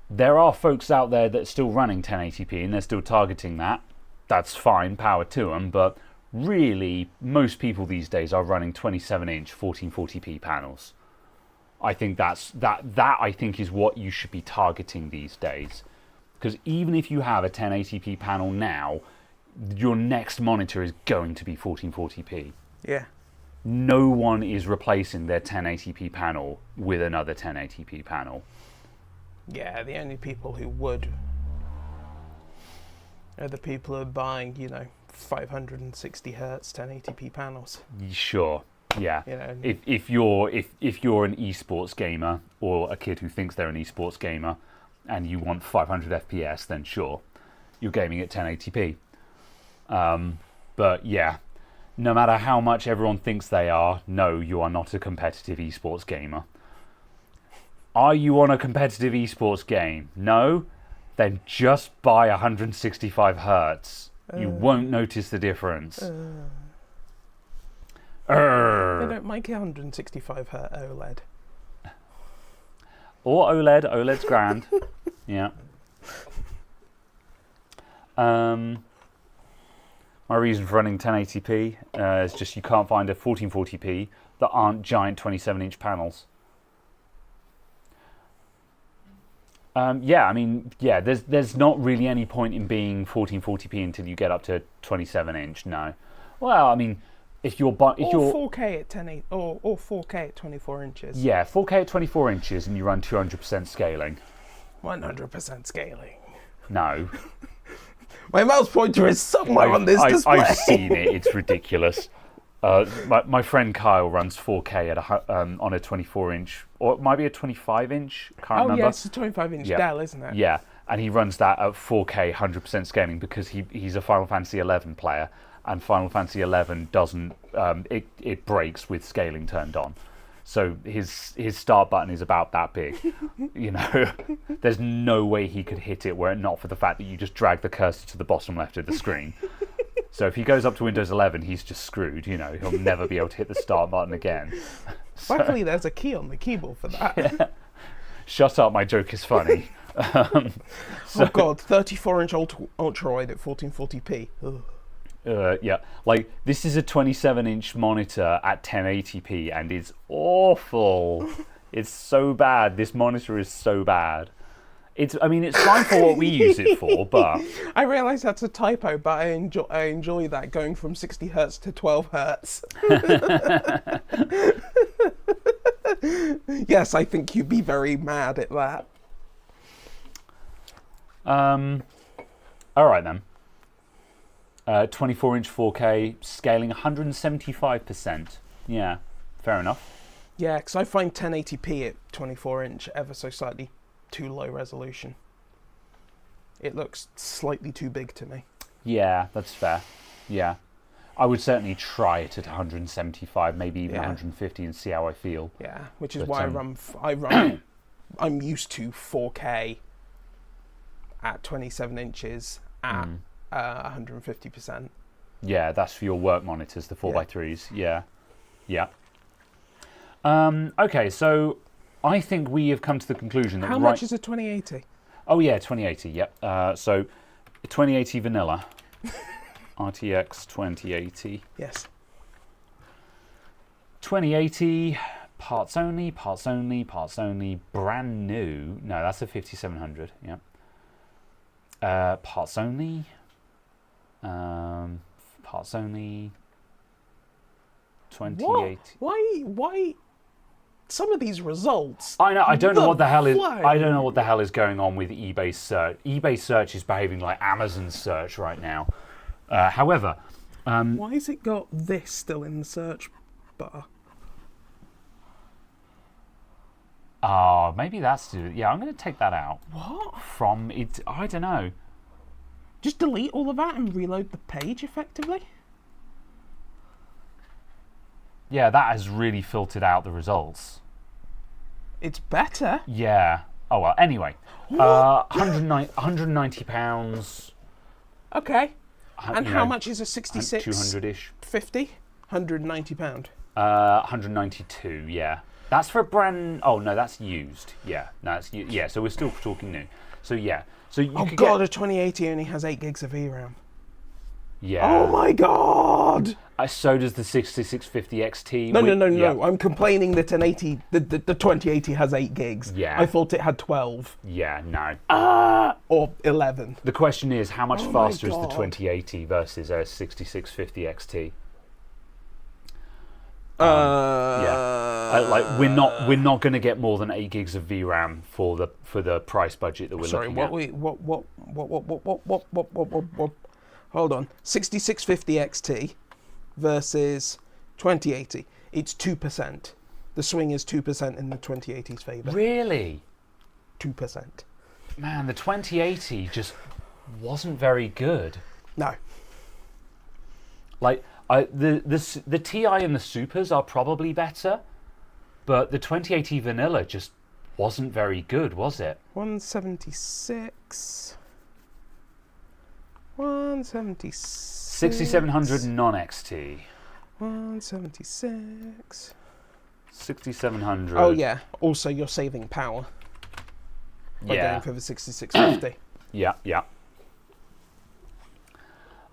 There are folks out there that are still running 1080p and they're still targeting that. That's fine, power to them, but really, most people these days are running 27-inch 1440p panels. I think that I think is what you should be targeting these days. Because even if you have a 1080p panel now, your next monitor is going to be 1440p. Yeah. No one is replacing their 1080p panel with another 1080p panel. Yeah, the only people who would are the people who are buying, 560 hertz 1080p panels. Sure, yeah. If you're an esports gamer or a kid who thinks they're an esports gamer and you want 500 FPS, then sure, you're gaming at 1080p. But yeah, no matter how much everyone thinks they are, no, you are not a competitive esports gamer. Are you on a competitive esports game? No? Then just buy 165 hertz. You won't notice the difference. They don't make 165 Hz OLED. Or OLED. OLED's grand. Yeah. My reason for running 1080p is just you can't find a 1440p that aren't giant 27-inch panels. There's not really any point in being 1440p until you get up to 27-inch. No. Well, I mean, if you're 4K at 1080 or 4K at 24 inches. Yeah, 4K at 24 inches and you run 200% scaling. 100% scaling. No. My mouse pointer is somewhere on this display. I've seen it. It's ridiculous. My friend Kyle runs 4K on a 24-inch, or it might be a 25-inch. Can't remember. Oh, yeah, it's a 25-inch Dell, isn't it? Yeah, and he runs that at 4K, 100% scaling because he's a Final Fantasy 11 player, and Final Fantasy 11 doesn't it breaks with scaling turned on. So his start button is about that big. There's no way he could hit it were it not for the fact that you just drag the cursor to the bottom left of the screen. So if he goes up to Windows 11, he's just screwed. He'll never be able to hit the start button again. Luckily, there's a key on the keyboard for that. Yeah. Shut up, my joke is funny. Oh God, 34-inch ultra-wide at 1440p. Ugh. Yeah, like this is a 27-inch monitor at 1080p and it's awful. It's so bad. This monitor is so bad. It's fine for what we use it for, but I realise that's a typo, but I enjoy that going from 60 Hz to 12 Hz. Yes, I think you'd be very mad at that. All right then. 24-inch 4K, scaling 175%. Yeah, fair enough. Yeah, because I find 1080p at 24-inch ever so slightly too low resolution. It looks slightly too big to me. Yeah, that's fair. Yeah. I would certainly try it at 175, maybe even 150 and see how I feel. Yeah, which is why I run I'm used to 4K at 27 inches at 150%. Yeah, that's for your work monitors, the 4x3s. Yeah. Okay, so I think we have come to the conclusion that... How much is a 2080? Oh, yeah, 2080, yep. So, 2080 vanilla. RTX 2080. Yes. 2080, parts only, brand new. No, that's a 5700, yeah. Parts only. Parts only. 2080. Why? Some of these results. I know. I don't know what the hell is. I don't know what the hell is going on with eBay search. eBay search is behaving like Amazon search right now. However, why has it got this still in the search bar? Oh, maybe that's it. Yeah, I'm going to take that out. What? From it? I don't know. Just delete all of that and reload the page effectively? Yeah, that has really filtered out the results. It's better. Yeah. Oh, well, anyway. £190. Okay. And how much is a 66? 200-ish. 50? £190. 192, yeah. That's for a brand... Oh, no, that's used. Yeah. No, that's... Yeah, so we're still talking new. So, yeah. So you a 2080 only has 8 gigs of VRAM. Yeah. Oh my God! So does the 6650 XT. No. I'm complaining that an 80, the 2080 has 8 gigs. Yeah. I thought it had 12. Yeah, no. Or 11. The question is, how much faster is the 2080 versus a 6650 XT? Like we're not going to get more than 8 gigs of VRAM for the price budget that we're looking at. What? Hold on. 6650 XT versus 2080. It's 2%. The swing is 2% in the 2080's favour. Really? 2%. Man, the 2080 just wasn't very good. No. Like the Ti and the Supers are probably better, but the 2080 vanilla just wasn't very good, was it? 176. 6700 non-XT. 176. 6700. Oh yeah. Also, you're saving power by Yeah. going for the 6650. Yeah, yeah.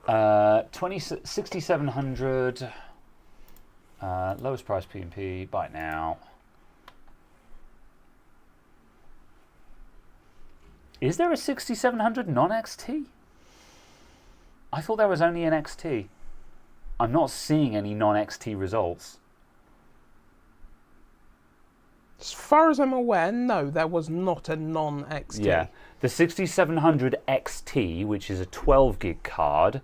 6700. Lowest price P&P. Buy it now. Is there a 6700 non-XT? I thought there was only an XT. I'm not seeing any non-XT results. As far as I'm aware, no, there was not a non-XT. Yeah. The 6700 XT, which is a 12 gig card,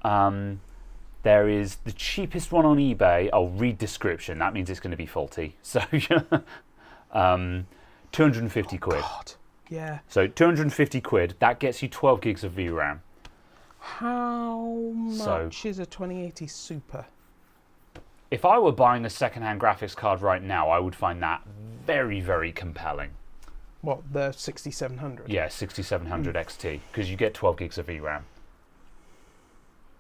there is the cheapest one on eBay. I'll read description. That means it's going to be faulty. So, 250 quid. God. Yeah. So 250 quid. That gets you 12 gigs of VRAM. How much is a 2080 Super? If I were buying a second-hand graphics card right now, I would find that very, very compelling. What, the 6700? Yeah, 6700 XT, because you get 12 gigs of VRAM.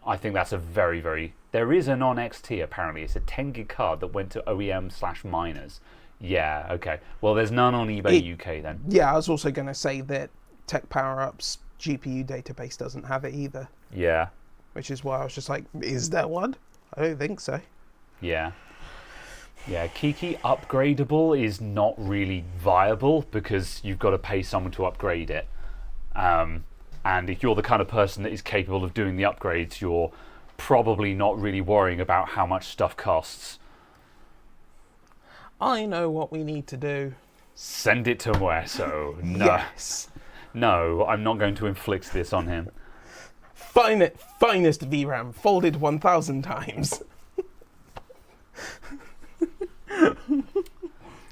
I think that's a very, very... There is a non-XT, apparently. It's a 10 gig card that went to OEM/miners. Yeah, okay. Well, there's none on eBay UK then. Yeah, I was also going to say that Tech Power Up's GPU database doesn't have it either. Yeah. Which is why I was just like, is there one? I don't think so. Yeah. Yeah, Kiki upgradable is not really viable because you've got to pay someone to upgrade it. And if you're the kind of person that is capable of doing the upgrades, you're probably not really worrying about how much stuff costs. I know what we need to do. Send it to Mueso. No. Yes. No, I'm not going to inflict this on him. Finest VRAM, folded 1,000 times.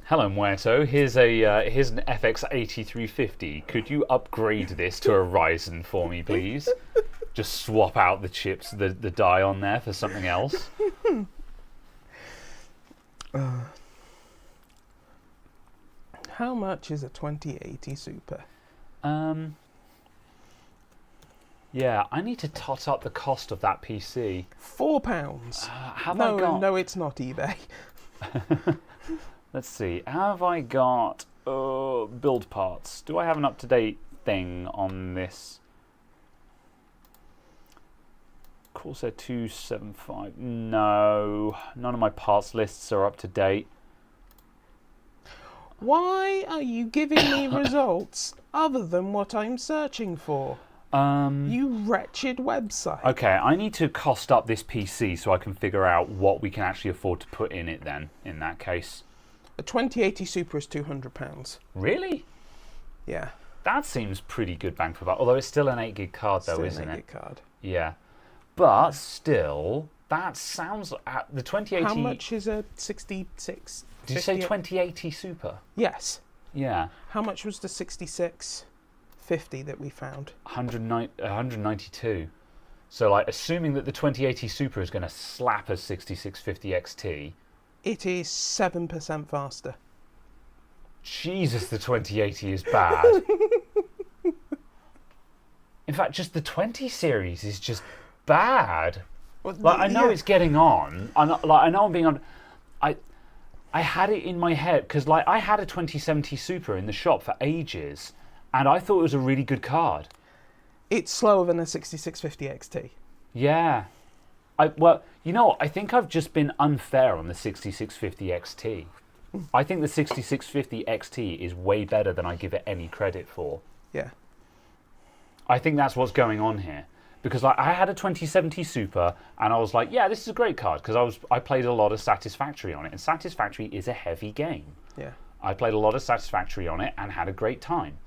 Hello, Muerto. Here's an FX 8350. Could you upgrade this to a Ryzen for me, please? Just swap out the chips, the die on there for something else. How much is a 2080 Super? Yeah, I need to tot up the cost of that PC. £4. Have I got? No, it's not eBay. Let's see. Have I got build parts? Do I have an up-to-date thing on this? Corsair 275. No, none of my parts lists are up to date. Why are you giving me results other than what I'm searching for? You wretched website. Okay, I need to cost up this PC so I can figure out what we can actually afford to put in it then, in that case. A 2080 Super is £200. Really? Yeah. That seems pretty good bang for buck. Although it's still an 8 gig card though, Still isn't an it? 8 gig card. Yeah. But still, that sounds... the 2080... How much is a 66? Did you say 2080 Super? Yes. Yeah. How much was the 6650 that we found? 192. So, like, assuming that the 2080 Super is going to slap a 6650 XT... It is 7% faster. Jesus, the 2080 is bad. In fact, just the 20 series is just bad. Well, Like, I know it's getting on. I know I'm being on... I had it in my head, because, like, I had a 2070 Super in the shop for ages, and I thought it was a really good card. It's slower than a 6650 XT. Yeah. Well, you know, I think I've just been unfair on the 6650 XT. I think the 6650 XT is way better than I give it any credit for. Yeah. I think that's what's going on here. Because like, I had a 2070 Super, and I was like, yeah, this is a great card, because I played a lot of Satisfactory on it, and Satisfactory is a heavy game. Yeah. I played a lot of Satisfactory on it and had a great time.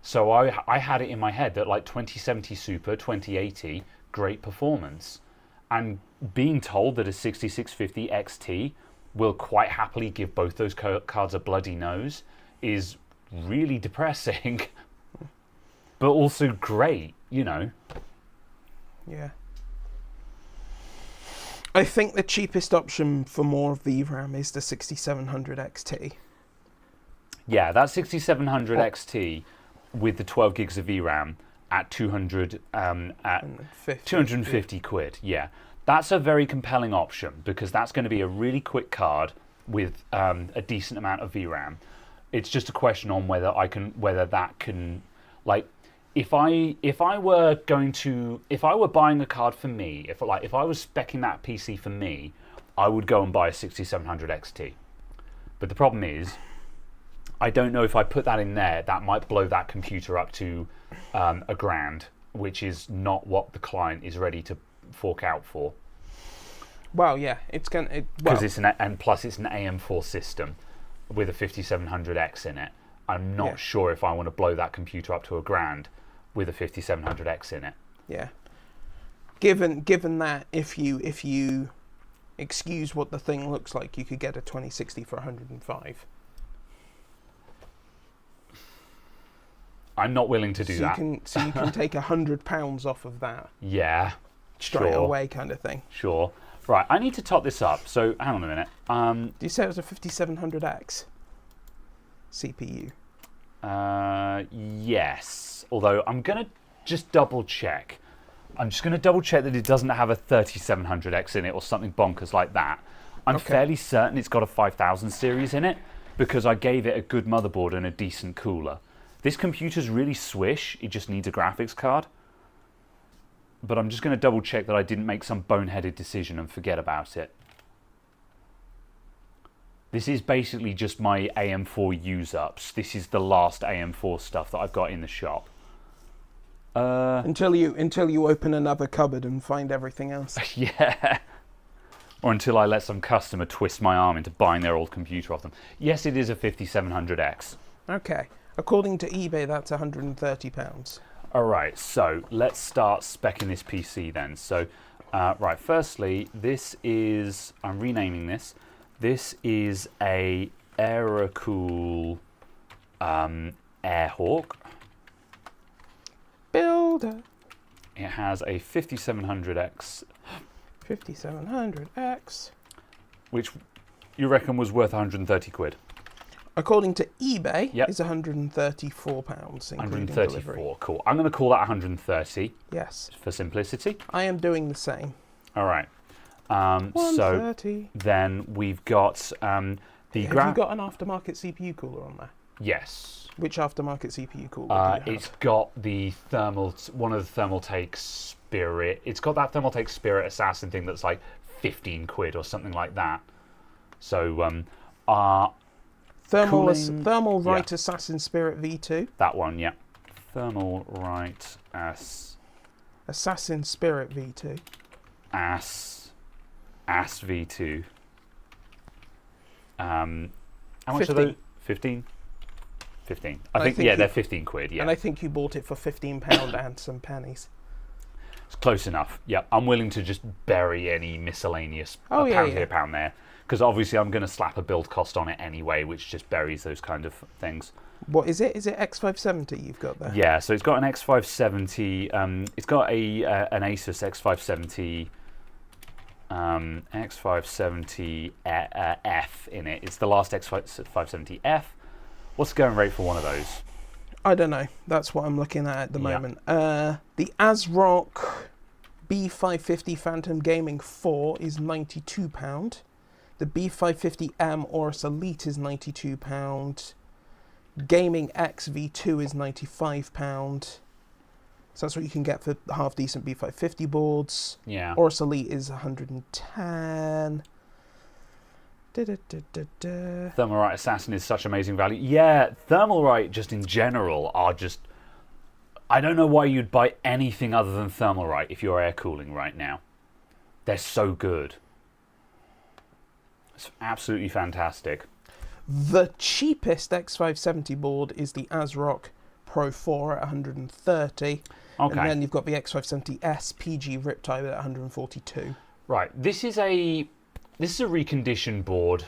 So I had it in my head that like 2070 Super, 2080, great performance. And being told that a 6650 XT will quite happily give both those cards a bloody nose is really depressing. But also great, you know. Yeah. I think the cheapest option for more VRAM is the 6700 XT. Yeah, that 6700 XT with the 12 gigs of VRAM at 250 quid. Yeah, That's a very compelling option because that's going to be a really quick card with a decent amount of VRAM. It's just a question on whether that can, like, if I were buying a card for me, if I was speccing that PC for me, I would go and buy a 6700 XT. But the problem is, I don't know if I put that in there, that might blow that computer up to $1,000, which is not what the client is ready to fork out for. Well, yeah, it's going because it's plus it's an AM4 system with a 5700X in it. I'm not sure if I want to blow that computer up to $1,000 with a 5700X in it. Yeah. Given that, if you excuse what the thing looks like, you could get a 2060 for 105. I'm not willing to do that. So you can take £100 off of that. Yeah. Straight away, kind of thing. Sure. Right, I need to top this up. So hang on a minute. Do you say it was a 5700X CPU? Yes. Although I'm going to just double check. I'm just going to double check that it doesn't have a 3700X in it or something bonkers like that. I'm fairly certain it's got a 5000 series in it because I gave it a good motherboard and a decent cooler. This computer's really swish. It just needs a graphics card. But I'm just going to double check that I didn't make some boneheaded decision and forget about it. This is basically just my AM4 use-ups. This is the last AM4 stuff that I've got in the shop. Until you open another cupboard and find everything else. Yeah. Or until I let some customer twist my arm into buying their old computer off them. Yes, it is a 5700X. Okay. According to eBay, that's £130. All right, so let's start speccing this PC then. So, right, firstly, I'm renaming this. This is a Aerocool Airhawk. Builder. It has a 5700X. 5700X. Which you reckon was worth 130 quid? According to eBay, it's £134, including delivery. Cool. I'm going to call that 130. Yes. For simplicity. I am doing the same. All right. 130. So then we've got the. Have you got an aftermarket CPU cooler on there? Yes. Which aftermarket CPU cooler do you have? It's got the one of the Thermaltake Spirit. It's got that Thermaltake Spirit Assassin thing that's like 15 quid or something like that. So Thermalright Assassin Spirit V2. That one, yeah. Thermalright Assassin Spirit V2. Ass V2. How much are those? 15? 15. I think they're 15 quid, yeah. And I think you bought it for £15 and some pennies. It's close enough. Yeah, I'm willing to just bury any miscellaneous pound here, pound there. Because obviously I'm going to slap a build cost on it anyway, which just buries those kind of things. What is it? Is it X570 you've got there? Yeah, so it's got an X570. It's got an Asus X570 X570F in it. It's the last X570F. What's the going rate for one of those? I don't know. That's what I'm looking at the moment. The ASRock B550 Phantom Gaming 4 is £92. The B550M Aorus Elite is £92. Gaming X V2 is £95. So that's what you can get for half decent B550 boards. Yeah. Aorus Elite is 110. Thermalright Assassin is such amazing value. Yeah, Thermalright just in general are just... I don't know why you'd buy anything other than Thermalright if you're air cooling right now. They're so good. It's absolutely fantastic. The cheapest X570 board is the ASRock Pro 4 at 130. Okay. And then you've got the X570S PG Riptide at 142. Right. This is a reconditioned board.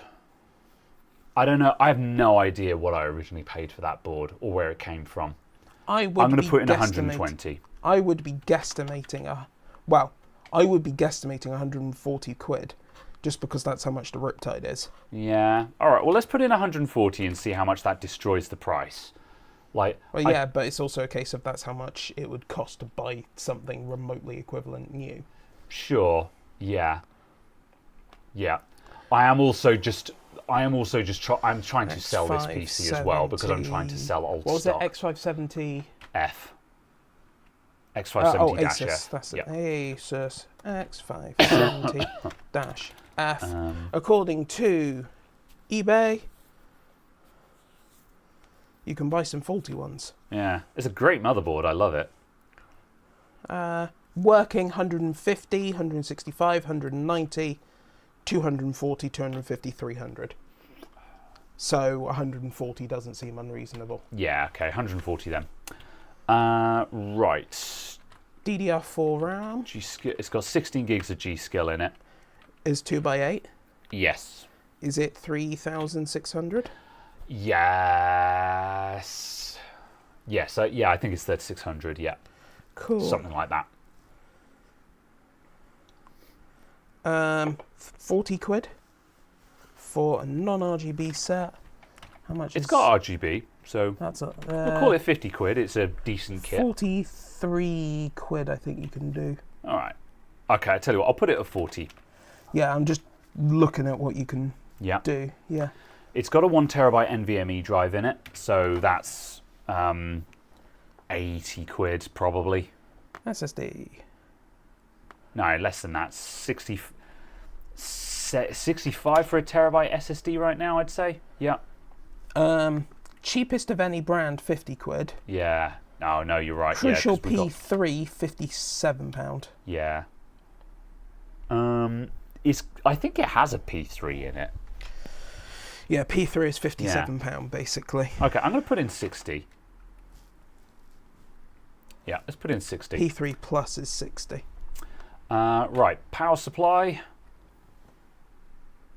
I don't know. I have no idea what I originally paid for that board or where it came from. I'm going to put in 120. I would be guesstimating 140 quid. Just because that's how much the Riptide is. Yeah. All right. Well, let's put in 140 and see how much that destroys the price. But it's also a case of that's how much it would cost to buy something remotely equivalent new. Sure. Yeah. Yeah. I am also just I'm trying to sell this PC as well because I'm trying to sell old What was stock. it? X570. F. X570 dash Asus. F. That's Yep. it. Asus X570 dash F. According to eBay, you can buy some faulty ones. Yeah. It's a great motherboard. I love it. Working 150, 165, 190, 240, 250, 300. So 140 doesn't seem unreasonable. Yeah, okay, 140 then. Right. DDR4 RAM It's got 16 gigs of G-Skill in it. is 2x8. Yes. Is it 3,600? Yes. Yes, yeah, I think it's 3600, yeah. Cool. Something like that. 40 quid for a non-RGB set. How much It's got RGB, so That's a, we'll call it 50 quid. It's a decent kit. 43 quid, I think you can do. All right. Okay, I tell you what, I'll put it at 40. Yeah, I'm just looking at what you can Yeah. do. Yeah. It's got a 1 terabyte NVMe drive in it, so that's 80 quid probably. SSD. No, less than that. 65 for a terabyte SSD right now, I'd say. Yeah. Cheapest of any brand, 50 quid. Yeah. No, you're right. Crucial yeah, 'cause we've got- P3, £57. Yeah. I think it has a P3 in it. Yeah, P3 is £57 basically. Okay, I'm going to put in 60. Yeah, let's put in 60. P3 Plus is 60. Right, power supply.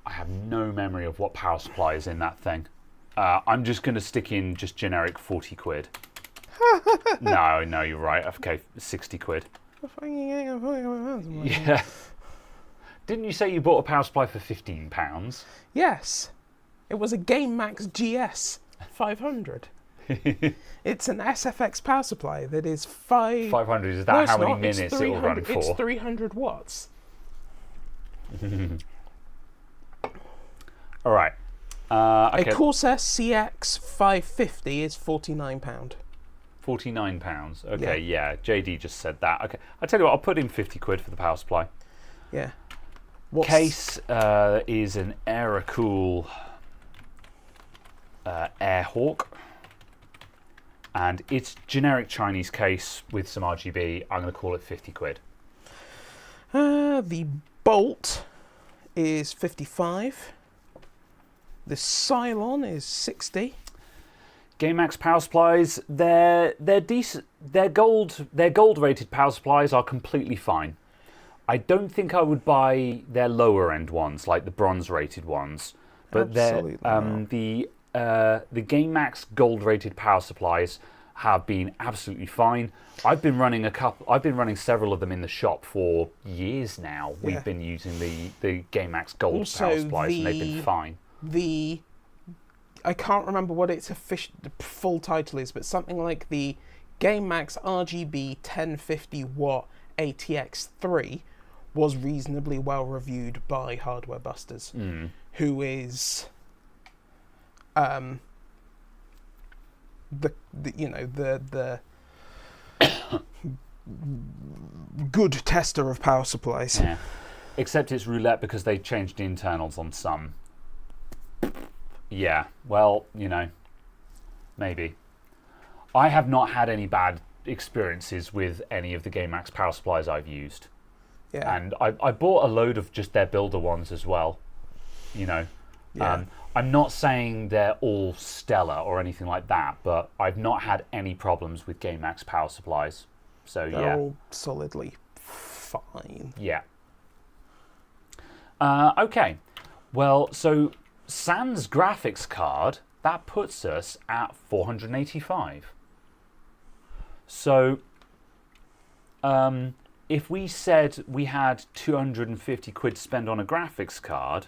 I have no memory of what power supply is in that thing. I'm just going to stick in just generic 40 quid. No, you're right. Okay, 60 quid. Yeah. Didn't you say you bought a power supply for £15? Yes. It was a GameMax GS 500. It's an SFX power supply that is 500, is that how many minutes it will run for? It's 300 watts. All right. Okay. A Corsair CX 550 is £49. £49. Okay, yeah. JD just said that. Okay, I'll tell you what, I'll put in 50 quid for the power supply. Yeah. Case is an Aerocool Airhawk. And it's generic Chinese case with some RGB. I'm going to call it 50 quid. The Bolt is 55. The Cylon is 60. GameMax power supplies, they're decent. Their gold rated power supplies are completely fine. I don't think I would buy their lower end ones, like the bronze rated ones. But the GameMax gold rated power supplies have been absolutely fine. I've been running several of them in the shop for years now. Yeah. We've been using the GameMax gold power supplies and they've been fine. I can't remember what its the full title is, but something like the GameMax RGB 1050 watt ATX3 was reasonably well reviewed by Hardware Busters, who is the good tester of power supplies. Yeah. Except it's roulette because they changed the internals on some. Yeah, well, maybe. I have not had any bad experiences with any of the GameMax power supplies I've used. Yeah. And I bought a load of just their builder ones as well. Yeah. I'm not saying they're all stellar or anything like that, but I've not had any problems with GameMax power supplies. So They're all solidly fine. Yeah. Okay. Well, so Sans graphics card, that puts us at 485. So if we said we had 250 quid to spend on a graphics card,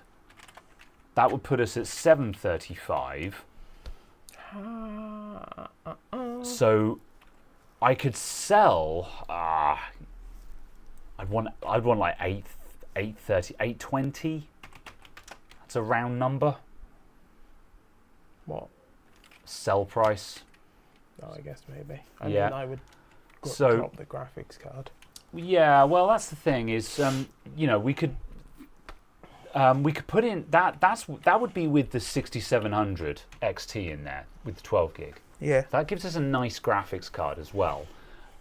that would put us at 735. So I could sell. I'd want like 830, 820. That's a round number. What? Sell price. Oh, I guess maybe. I Yeah. mean, I would So- drop the graphics card. Yeah, well, that's the thing is, we could put in that would be with the 6700 XT in there with the 12 gig. Yeah. That gives us a nice graphics card as well,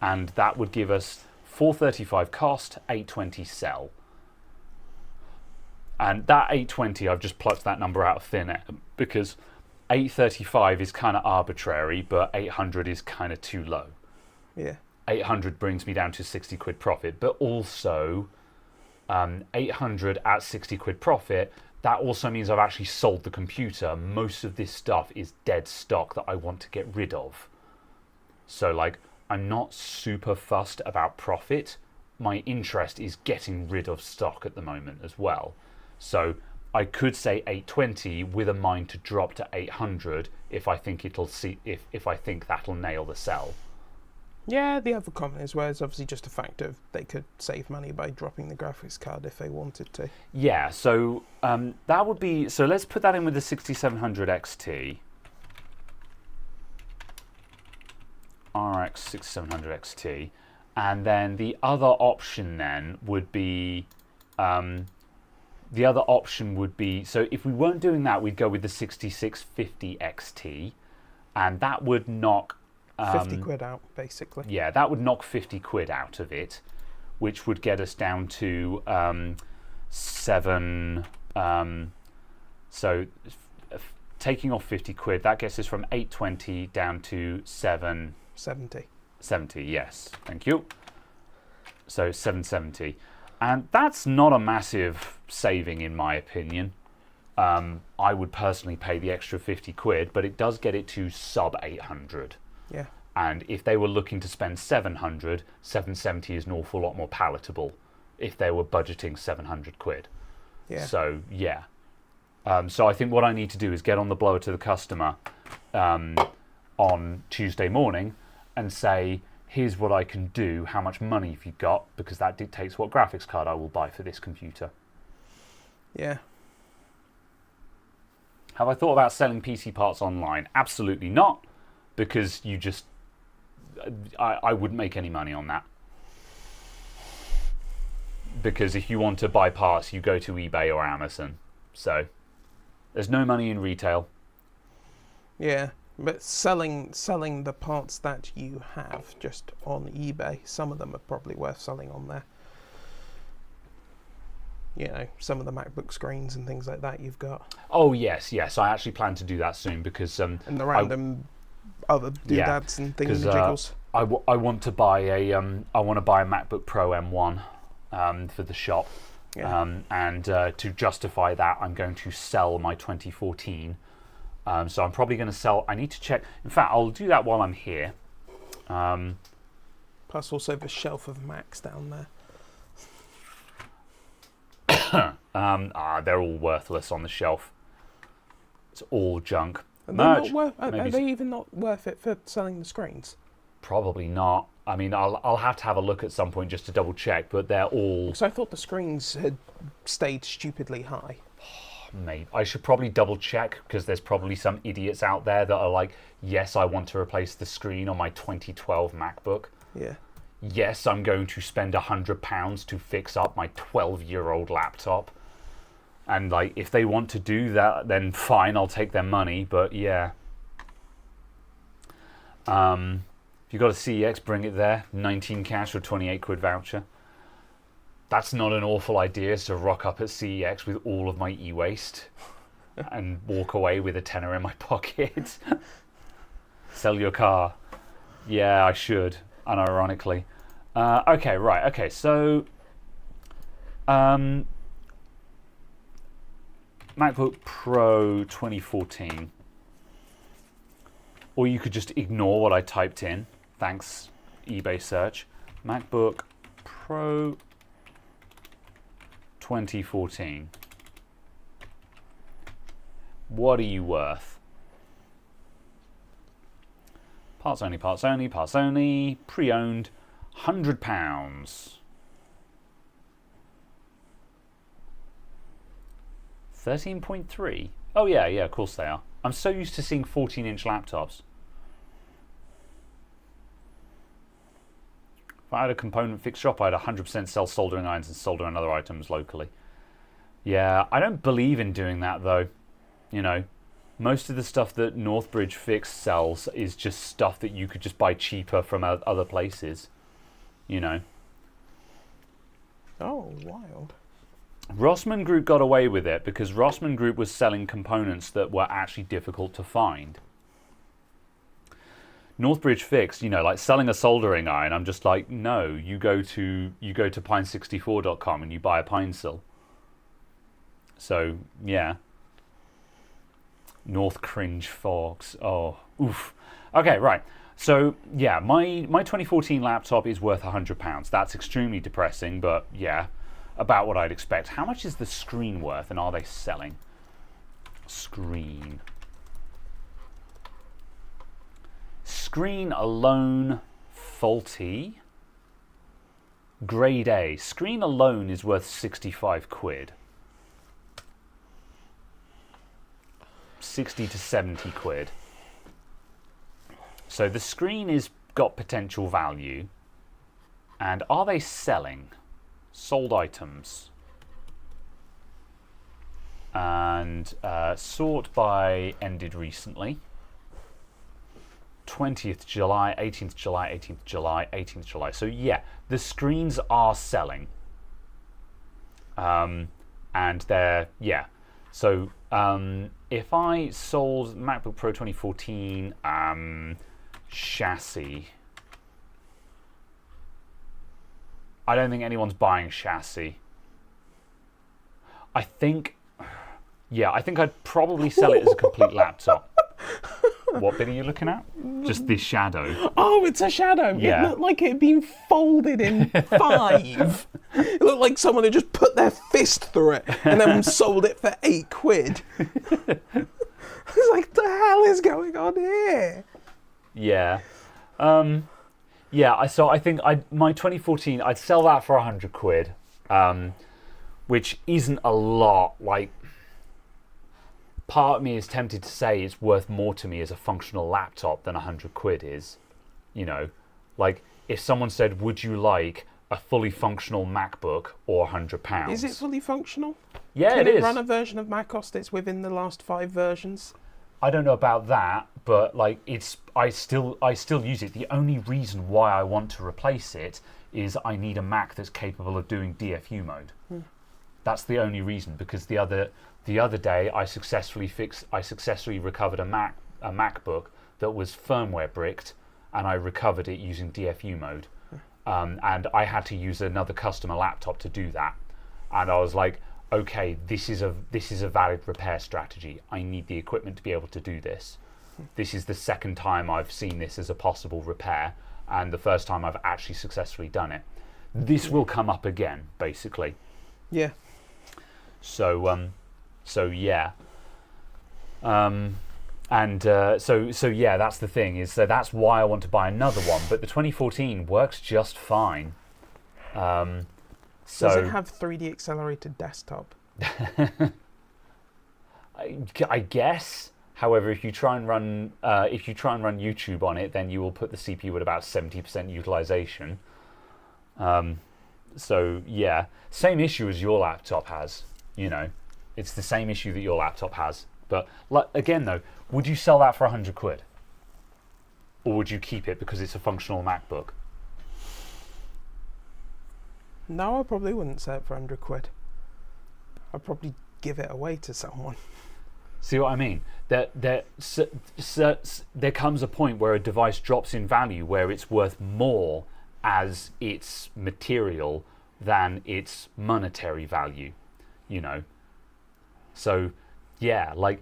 and that would give us 435 cost, 820 sell. And that 820, I've just plucked that number out of thin air because 835 is kind of arbitrary, but 800 is kind of too low. Yeah. 800 brings me down to 60 quid profit, but also 800 at 60 quid profit, that also means I've actually sold the computer. Most of this stuff is dead stock that I want to get rid of. So like, I'm not super fussed about profit. My interest is getting rid of stock at the moment as well. So I could say 820 with a mind to drop to 800 if I think if I think that'll nail the sell. Yeah, the other comment is where it's obviously just a fact of they could save money by dropping the graphics card if they wanted to. Yeah, so that would be, so let's put that in with the 6700 XT. RX 6700 XT. And then the other option then would be, so if we weren't doing that, we'd go with the 6650 XT. And that would knock 50 quid out, basically. Yeah, that would knock 50 quid out of it, which would get us down to 7. So taking off 50 quid, that gets us from 820 down to 70. 70, yes. Thank you. So 770. And that's not a massive saving, in my opinion. I would personally pay the extra 50 quid, but it does get it to sub 800. Yeah. And if they were looking to spend 700, 770 is an awful lot more palatable if they were budgeting 700 quid. Yeah. So, yeah. So I think what I need to do is get on the blower to the customer on Tuesday morning and say, here's what I can do, how much money have you got, because that dictates what graphics card I will buy for this computer. Yeah. Have I thought about selling PC parts online? Absolutely not, because I wouldn't make any money on that. Because if you want to buy parts, you go to eBay or Amazon. So there's no money in retail. Yeah, but selling the parts that you have just on eBay, some of them are probably worth selling on there. You know, some of the MacBook screens and things like that you've got. Oh yes. I actually plan to do that soon because and the random other doodads and things and jiggles. I want to buy a MacBook Pro M1 for the shop. Yeah. And to justify that, I'm going to sell my 2014. So I'm probably going to sell. I need to check. In fact, I'll do that while I'm here. Plus, also the shelf of Macs down there. They're all worthless on the shelf. It's all junk. Are they even not worth it for selling the screens? Probably not. I mean, I'll have to have a look at some point just to double check, but they're all. Because I thought the screens had stayed stupidly high. Mate, I should probably double check because there's probably some idiots out there that are like, yes, I want to replace the screen on my 2012 MacBook. Yeah. Yes, I'm going to spend £100 to fix up my 12-year-old laptop. And like, if they want to do that, then fine, I'll take their money. But yeah. If you've got a CEX, bring it there. 19 cash or 28 quid voucher. That's not an awful idea to rock up at CEX with all of my e-waste and walk away with a tenner in my pocket. Sell your car. Yeah, I should, unironically. Okay, right. Okay, so MacBook Pro 2014. Or you could just ignore what I typed in. Thanks, eBay search. MacBook Pro 2014. What are you worth? Parts only, parts only, parts only. Pre-owned, £100. 13.3. Oh yeah, of course they are. I'm so used to seeing 14-inch laptops. If I had a component fixed shop, I'd 100% sell soldering irons and soldering other items locally. Yeah, I don't believe in doing that though. You know, most of the stuff that Northbridge Fix sells is just stuff that you could just buy cheaper from other places. You know. Oh, wild. Rossmann Group got away with it because Rossmann Group was selling components that were actually difficult to find. Northbridge Fix, you know, like selling a soldering iron, I'm just like, no, you go to pine64.com and you buy a pine sill. So, yeah. North Cringe Fox. Oh, oof. Okay, right. So, yeah, my 2014 laptop is worth £100. That's extremely depressing, but yeah, about what I'd expect. How much is the screen worth, and are they selling? Screen. Screen alone, faulty. Grade A. Screen alone is worth 65 quid. 60 to 70 quid. So the screen is got potential value. And are they selling? Sold items. And sort by ended recently. 20th July, 18th July, 18th July, 18th July. So yeah, the screens are selling. And they're, yeah. So if I sold MacBook Pro 2014 chassis, I don't think anyone's buying chassis. I think I'd probably sell it as a complete laptop. What bit are you looking at? Just this shadow. Oh, it's a shadow. Yeah. It looked like it had been folded in 5. It looked like someone had just put their fist through it and then sold it for 8 quid. I was like, the hell is going on here? Yeah. So I think my 2014, I'd sell that for 100 quid, which isn't a lot. Like, part of me is tempted to say it's worth more to me as a functional laptop than 100 quid is. You know, like if someone said, would you like a fully functional MacBook or £100? Is it fully functional? Yeah, Can it it is. run a version of macOS that's within the last 5 versions? I don't know about that, but like I still use it. The only reason why I want to replace it is I need a Mac that's capable of doing DFU mode. That's the only reason, because the other day I successfully recovered a MacBook that was firmware bricked, and I recovered it using DFU mode. And I had to use another customer laptop to do that. And I was like, okay, this is a valid repair strategy. I need the equipment to be able to do this. This is the second time I've seen this as a possible repair, and the first time I've actually successfully done it. This will come up again, basically. Yeah. So yeah. So yeah, that's the thing. So that's why I want to buy another one. But the 2014 works just fine. Does it have 3D accelerated desktop? I guess. However, if you try and run YouTube on it, then you will put the CPU at about 70% utilization. So yeah, same issue as your laptop has. You know, it's the same issue that your laptop has. But again, though, would you sell that for 100 quid, or would you keep it because it's a functional MacBook? No, I probably wouldn't sell it for 100 quid. I'd probably give it away to someone. See what I mean? There comes a point where a device drops in value where it's worth more as its material than its monetary value, you know. So, yeah, like,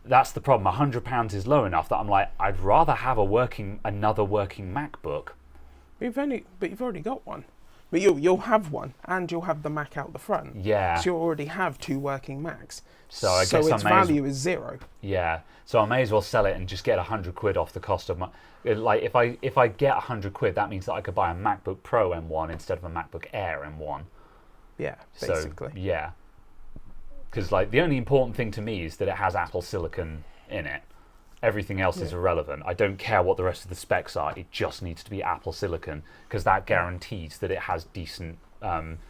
that's the problem. £100 is low enough that I'm like, I'd rather have another working MacBook. But you've already got one. But you'll have one, and you'll have the Mac out the front. Yeah. So you already have 2 working Macs. So I guess its value is 0. Yeah. So I may as well sell it and just get 100 quid off the cost of my. Like if I get 100 quid, that means that I could buy a MacBook Pro M1 instead of a MacBook Air M1. Yeah, basically. So, yeah. Because like the only important thing to me is that it has Apple Silicon in it. Everything else is irrelevant. I don't care what the rest of the specs are. It just needs to be Apple Silicon, because that guarantees that it has decent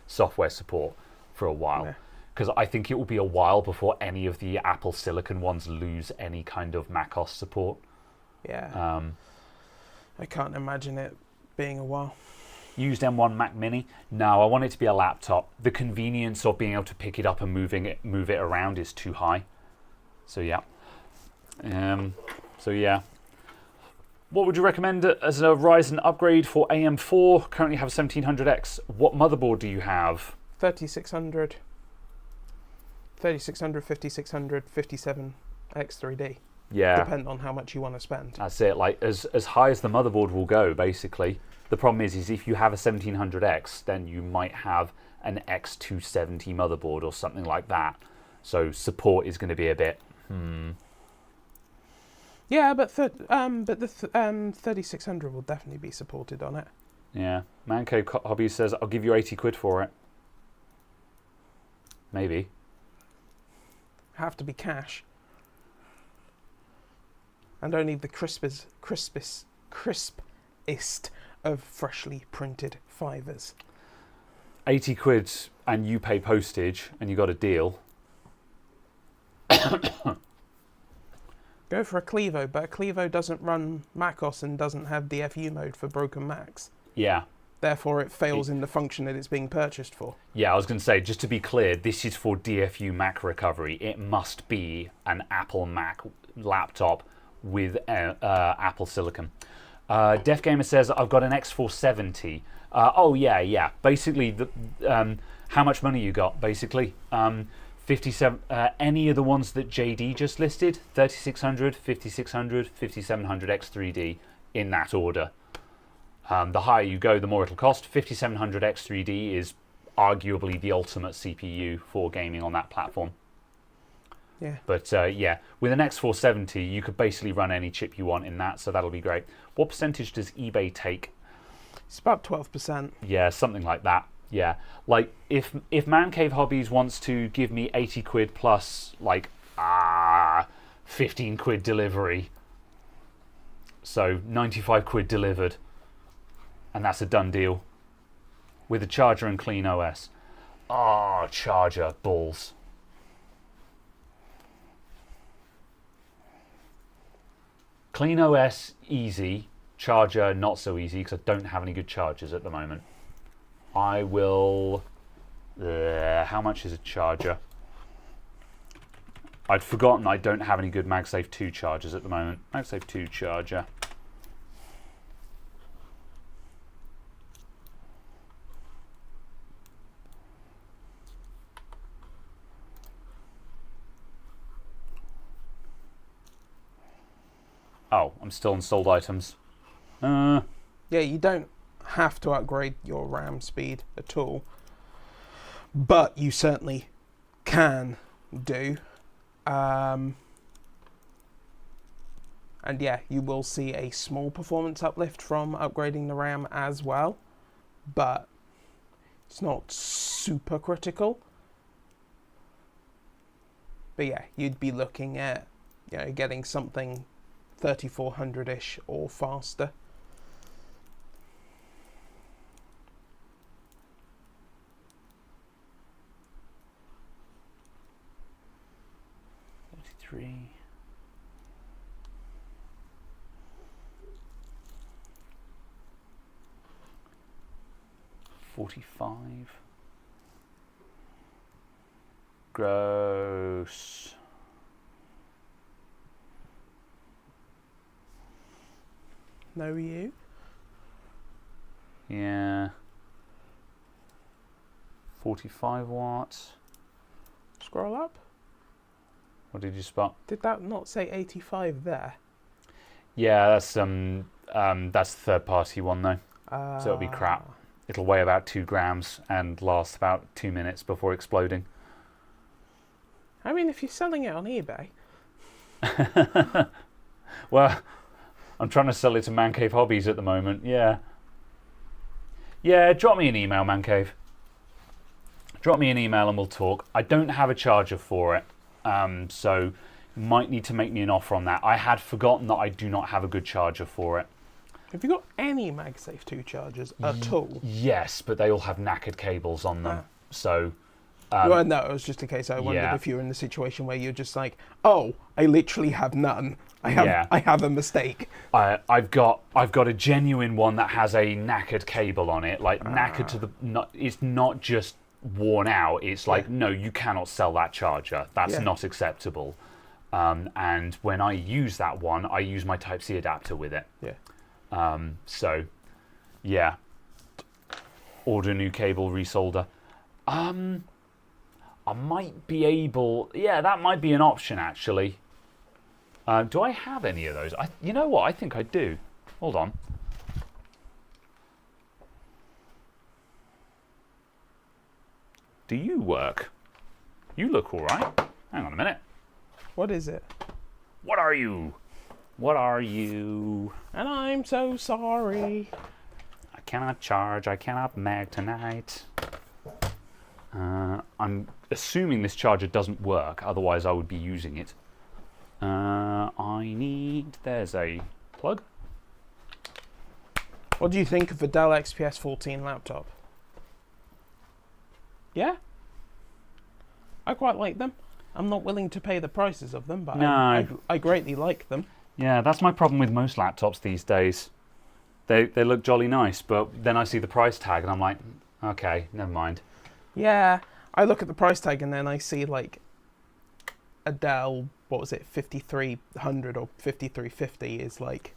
software support for a while. Because I think it will be a while before any of the Apple Silicon ones lose any kind of macOS support. Yeah. I can't imagine it being a while. Used M1 Mac Mini? No, I want it to be a laptop. The convenience of being able to pick it up and move it around is too high. So yeah. What would you recommend as a Ryzen upgrade for AM4? Currently have 1700X. What motherboard do you have? 3600, 5600, 57X3D. Yeah. Depending on how much you want to spend. That's it. Like as high as the motherboard will go, basically. The problem is if you have a 1700X, then you might have an X270 motherboard or something like that. So support is going to be a bit. Yeah, but the 3600 will definitely be supported on it. Yeah. Manco Hobby says, I'll give you 80 quid for it. Maybe. Have to be cash. And only the crispest of freshly printed fivers. 80 quid and you pay postage and you got a deal. Go for a Clevo, but a Clevo doesn't run macOS and doesn't have DFU mode for broken Macs. Yeah. Therefore, it fails in the function that it's being purchased for. Yeah, I was going to say, just to be clear, this is for DFU Mac recovery. It must be an Apple Mac laptop with Apple Silicon. Def Gamer says, I've got an X470. Yeah. Basically, how much money you got, basically. 57. Any of the ones that JD just listed, 3600, 5600, 5700 X3D, in that order. The higher you go, the more it'll cost. 5700 X3D is arguably the ultimate CPU for gaming on that platform. Yeah. But with an X470, you could basically run any chip you want in that, so that'll be great. What percentage does eBay take? It's about 12%. Yeah, something like that. Yeah, like if Man Cave Hobbies wants to give me 80 quid plus 15 quid delivery, so 95 quid delivered, and that's a done deal with a charger and clean OS. Charger balls. Clean OS easy, charger not so easy because I don't have any good chargers at the moment. I will. How much is a charger? I'd forgotten I don't have any good MagSafe 2 chargers at the moment. MagSafe 2 charger. Oh, I'm still on sold items. Yeah, you don't have to upgrade your RAM speed at all, but you certainly can do. And yeah, you will see a small performance uplift from upgrading the RAM as well, but it's not super critical. But yeah, you'd be looking at getting something 3400-ish or faster. Three. $45. Gross. No you? Yeah. 45 watts. Scroll up. What did you spot? Did that not say 85 there? Yeah, that's the third party one though. So it'll be crap. It'll weigh about 2 grams and last about 2 minutes before exploding. I mean, if you're selling it on eBay. Well, I'm trying to sell it to Man Cave Hobbies at the moment. Yeah. Yeah, drop me an email, Man Cave. drop me an email and we'll talk. I don't have a charger for it, so might need to make me an offer on that. I had forgotten that I do not have a good charger for it. Have you got any MagSafe 2 chargers at all? Yes, but they all have knackered cables on them. So. Well, no, it was just in case I wondered if you're in the situation where you're just like, oh, I literally have none. I have a mistake. I've got a genuine one that has a knackered cable on it, like knackered to the. It's not just worn out. It's like no, you cannot sell that charger. That's not acceptable. And when I use that one, I use my Type-C adapter with it. Yeah. So, yeah. Order a new cable, resolder. I might be able... Yeah, that might be an option, actually. Do I have any of those? You know what? I think I do. Hold on. Do you work? You look all right. Hang on a minute. What is it? What are you? What are you? And I'm so sorry. I cannot charge. I cannot mag tonight. I'm assuming this charger doesn't work, otherwise I would be using it. There's a plug. What do you think of the Dell XPS 14 laptop? Yeah? I quite like them. I'm not willing to pay the prices of them, but no. I greatly like them. Yeah, that's my problem with most laptops these days. They look jolly nice, but then I see the price tag and I'm like, okay, never mind. Yeah, I look at the price tag and then I see like a Dell, what was it, 5300 or 5350 is like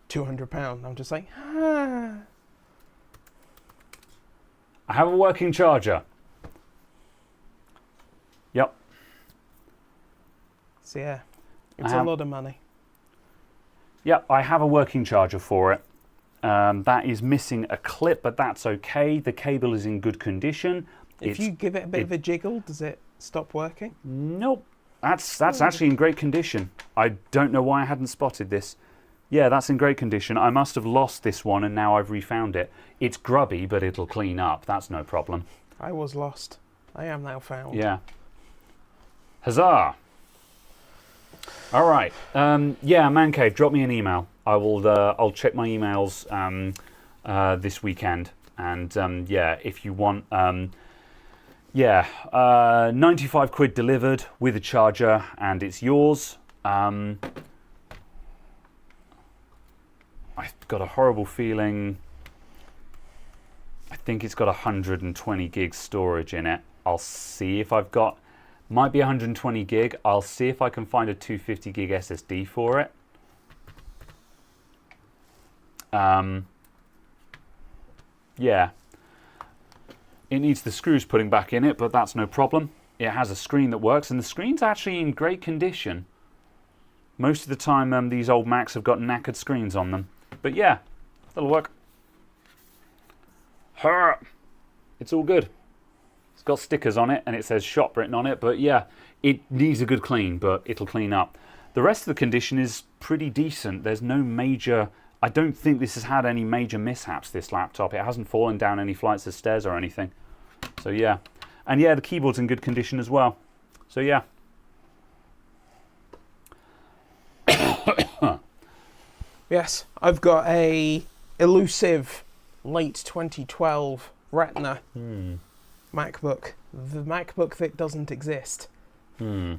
£200. I'm just like, ah. I have a working charger. Yep. So yeah, it's a lot of money. Yep, I have a working charger for it. That is missing a clip, but that's okay. The cable is in good condition. If you give it a bit of a jiggle, does it stop working? Nope. That's actually in great condition. I don't know why I hadn't spotted this. Yeah, that's in great condition. I must have lost this one and now I've refound it. It's grubby, but it'll clean up. That's no problem. I was lost. I am now found. Yeah. Huzzah! All right. Yeah, Man Cave, drop me an email. I'll check my emails this weekend. And yeah, if you want, 95 quid delivered with a charger, and it's yours. I've got a horrible feeling. I think it's got 120 gigs storage in it. I'll see if I've got. Might be 120 gig. I'll see if I can find a 250 gig SSD for it. Yeah. It needs the screws putting back in it, but that's no problem. It has a screen that works, and the screen's actually in great condition. Most of the time, these old Macs have got knackered screens on them. But yeah, that'll work. It's all good. It's got stickers on it, and it says shop written on it. But yeah, it needs a good clean, but it'll clean up. The rest of the condition is pretty decent. There's no major... I don't think this has had any major mishaps, this laptop. It hasn't fallen down any flights of stairs or anything. So yeah. And yeah, the keyboard's in good condition as well. So yeah. Yes, I've got a elusive late 2012 Retina MacBook. The MacBook that doesn't exist. The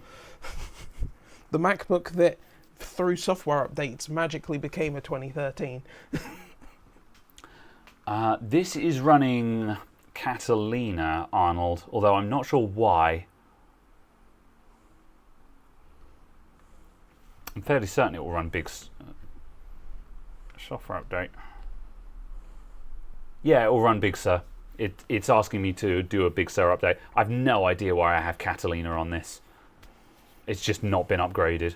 MacBook that, through software updates, magically became a 2013. This is running Catalina, Arnold, although I'm not sure why. I'm fairly certain it will run big software update. Yeah, it will run Big Sur. It's asking me to do a Big Sur update. I've no idea why I have Catalina on this. It's just not been upgraded.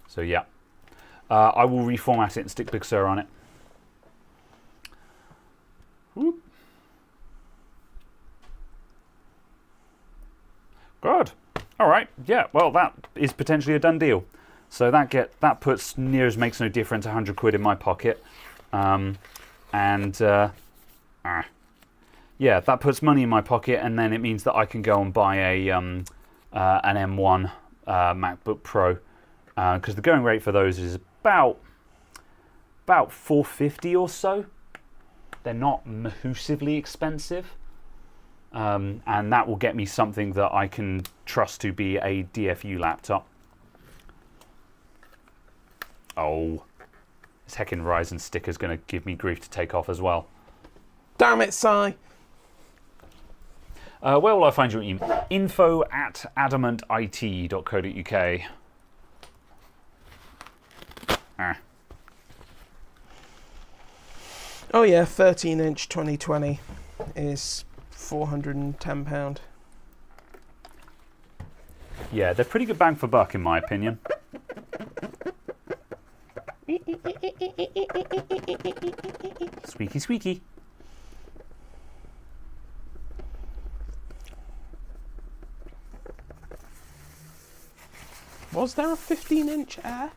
So yeah, I will reformat it and stick Big Sur on it. Whoop. Good. All right. Yeah. Well, that is potentially a done deal. So that puts near as makes no difference 100 quid in my pocket, yeah, that puts money in my pocket, and then it means that I can go and buy an M1 MacBook Pro, because the going rate for those is about $450 or so. They're not massively expensive, and that will get me something that I can trust to be a DFU laptop. Oh, this heckin' Ryzen sticker's going to give me grief to take off as well. Damn it, Si. Where will I find your email? info@adamantit.co.uk. Oh yeah, 13-inch 2020 is £410. Yeah, they're pretty good bang for buck in my opinion. Squeaky, squeaky. Was there a 15-inch Air?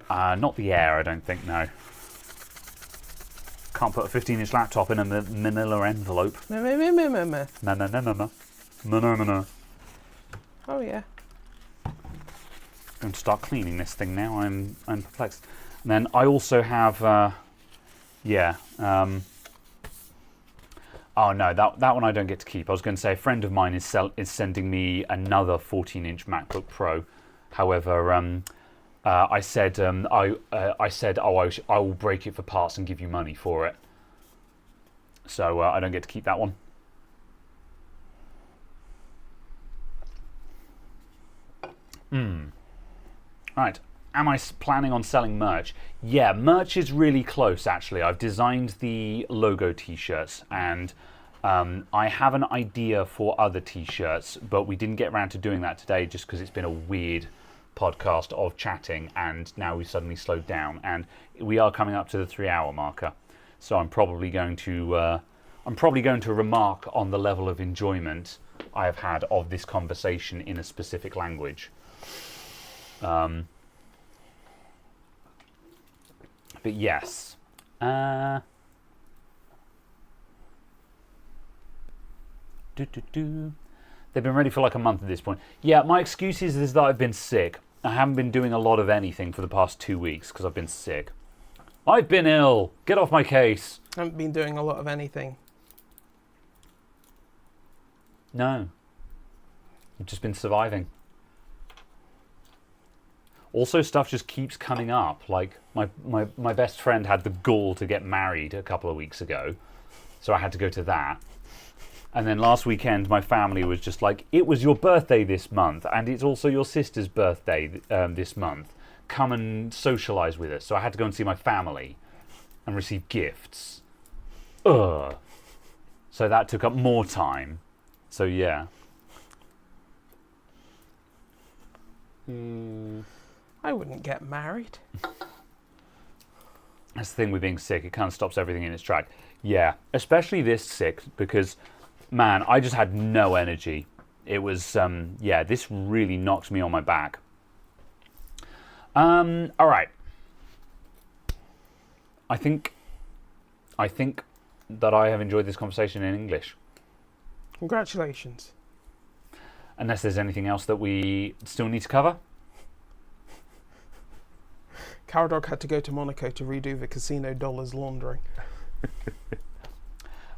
Not the Air, I don't think, no. Can't put a 15-inch laptop in a manila envelope. No. No. Oh yeah. Going to start cleaning this thing now. I'm perplexed. And then I also have, oh no, that one I don't get to keep. I was going to say a friend of mine is sending me another 14-inch MacBook Pro. However, I said I will break it for parts and give you money for it. So I don't get to keep that one. Right. Am I planning on selling merch? Yeah, merch is really close actually. I've designed the logo t-shirts, and I have an idea for other t-shirts, but we didn't get around to doing that today just because it's been a weird podcast of chatting, and now we've suddenly slowed down, and we are coming up to the 3-hour marker. So I'm probably going to remark on the level of enjoyment I have had of this conversation in a specific language. But yes. They've been ready for like a month at this point. Yeah, my excuse is that I've been sick. I haven't been doing a lot of anything for the past 2 weeks because I've been sick. I've been ill. Get off my case. I haven't been doing a lot of anything. No. I've just been surviving. Also, stuff just keeps coming up. Like, my best friend had the gall to get married a couple of weeks ago, so I had to go to that. And then last weekend, my family was just like, it was your birthday this month, and it's also your sister's birthday this month. Come and socialise with us. So I had to go and see my family and receive gifts. Ugh. So that took up more time. So, yeah. I wouldn't get married. That's the thing with being sick. It kind of stops everything in its track. Yeah, especially this sick, because, man, I just had no energy. It was, this really knocked me on my back. All right. I think that I have enjoyed this conversation in English. Congratulations. Unless there's anything else that we still need to cover. Cowdog had to go to Monaco to redo the casino dollars laundering.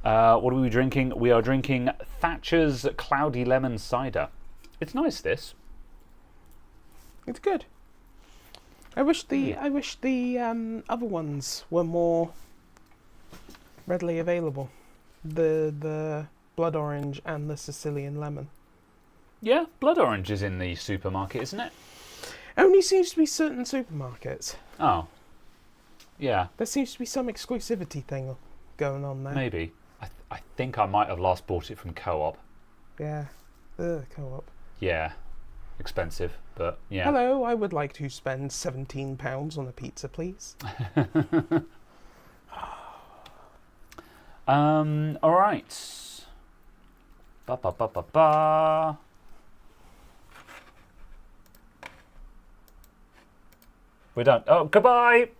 What are we drinking? We are drinking Thatcher's Cloudy Lemon Cider. It's nice, this. It's good. I wish the other ones were more readily available. The blood orange and the Sicilian lemon. Yeah, blood orange is in the supermarket, isn't it? Only seems to be certain supermarkets. Oh. Yeah. There seems to be some exclusivity thing going on there. Maybe. I think I might have last bought it from Co-op. Yeah. Co-op. Yeah. Expensive, but yeah. Hello, I would like to spend £17 on a pizza, please. All right. Ba. We're done. Oh, goodbye.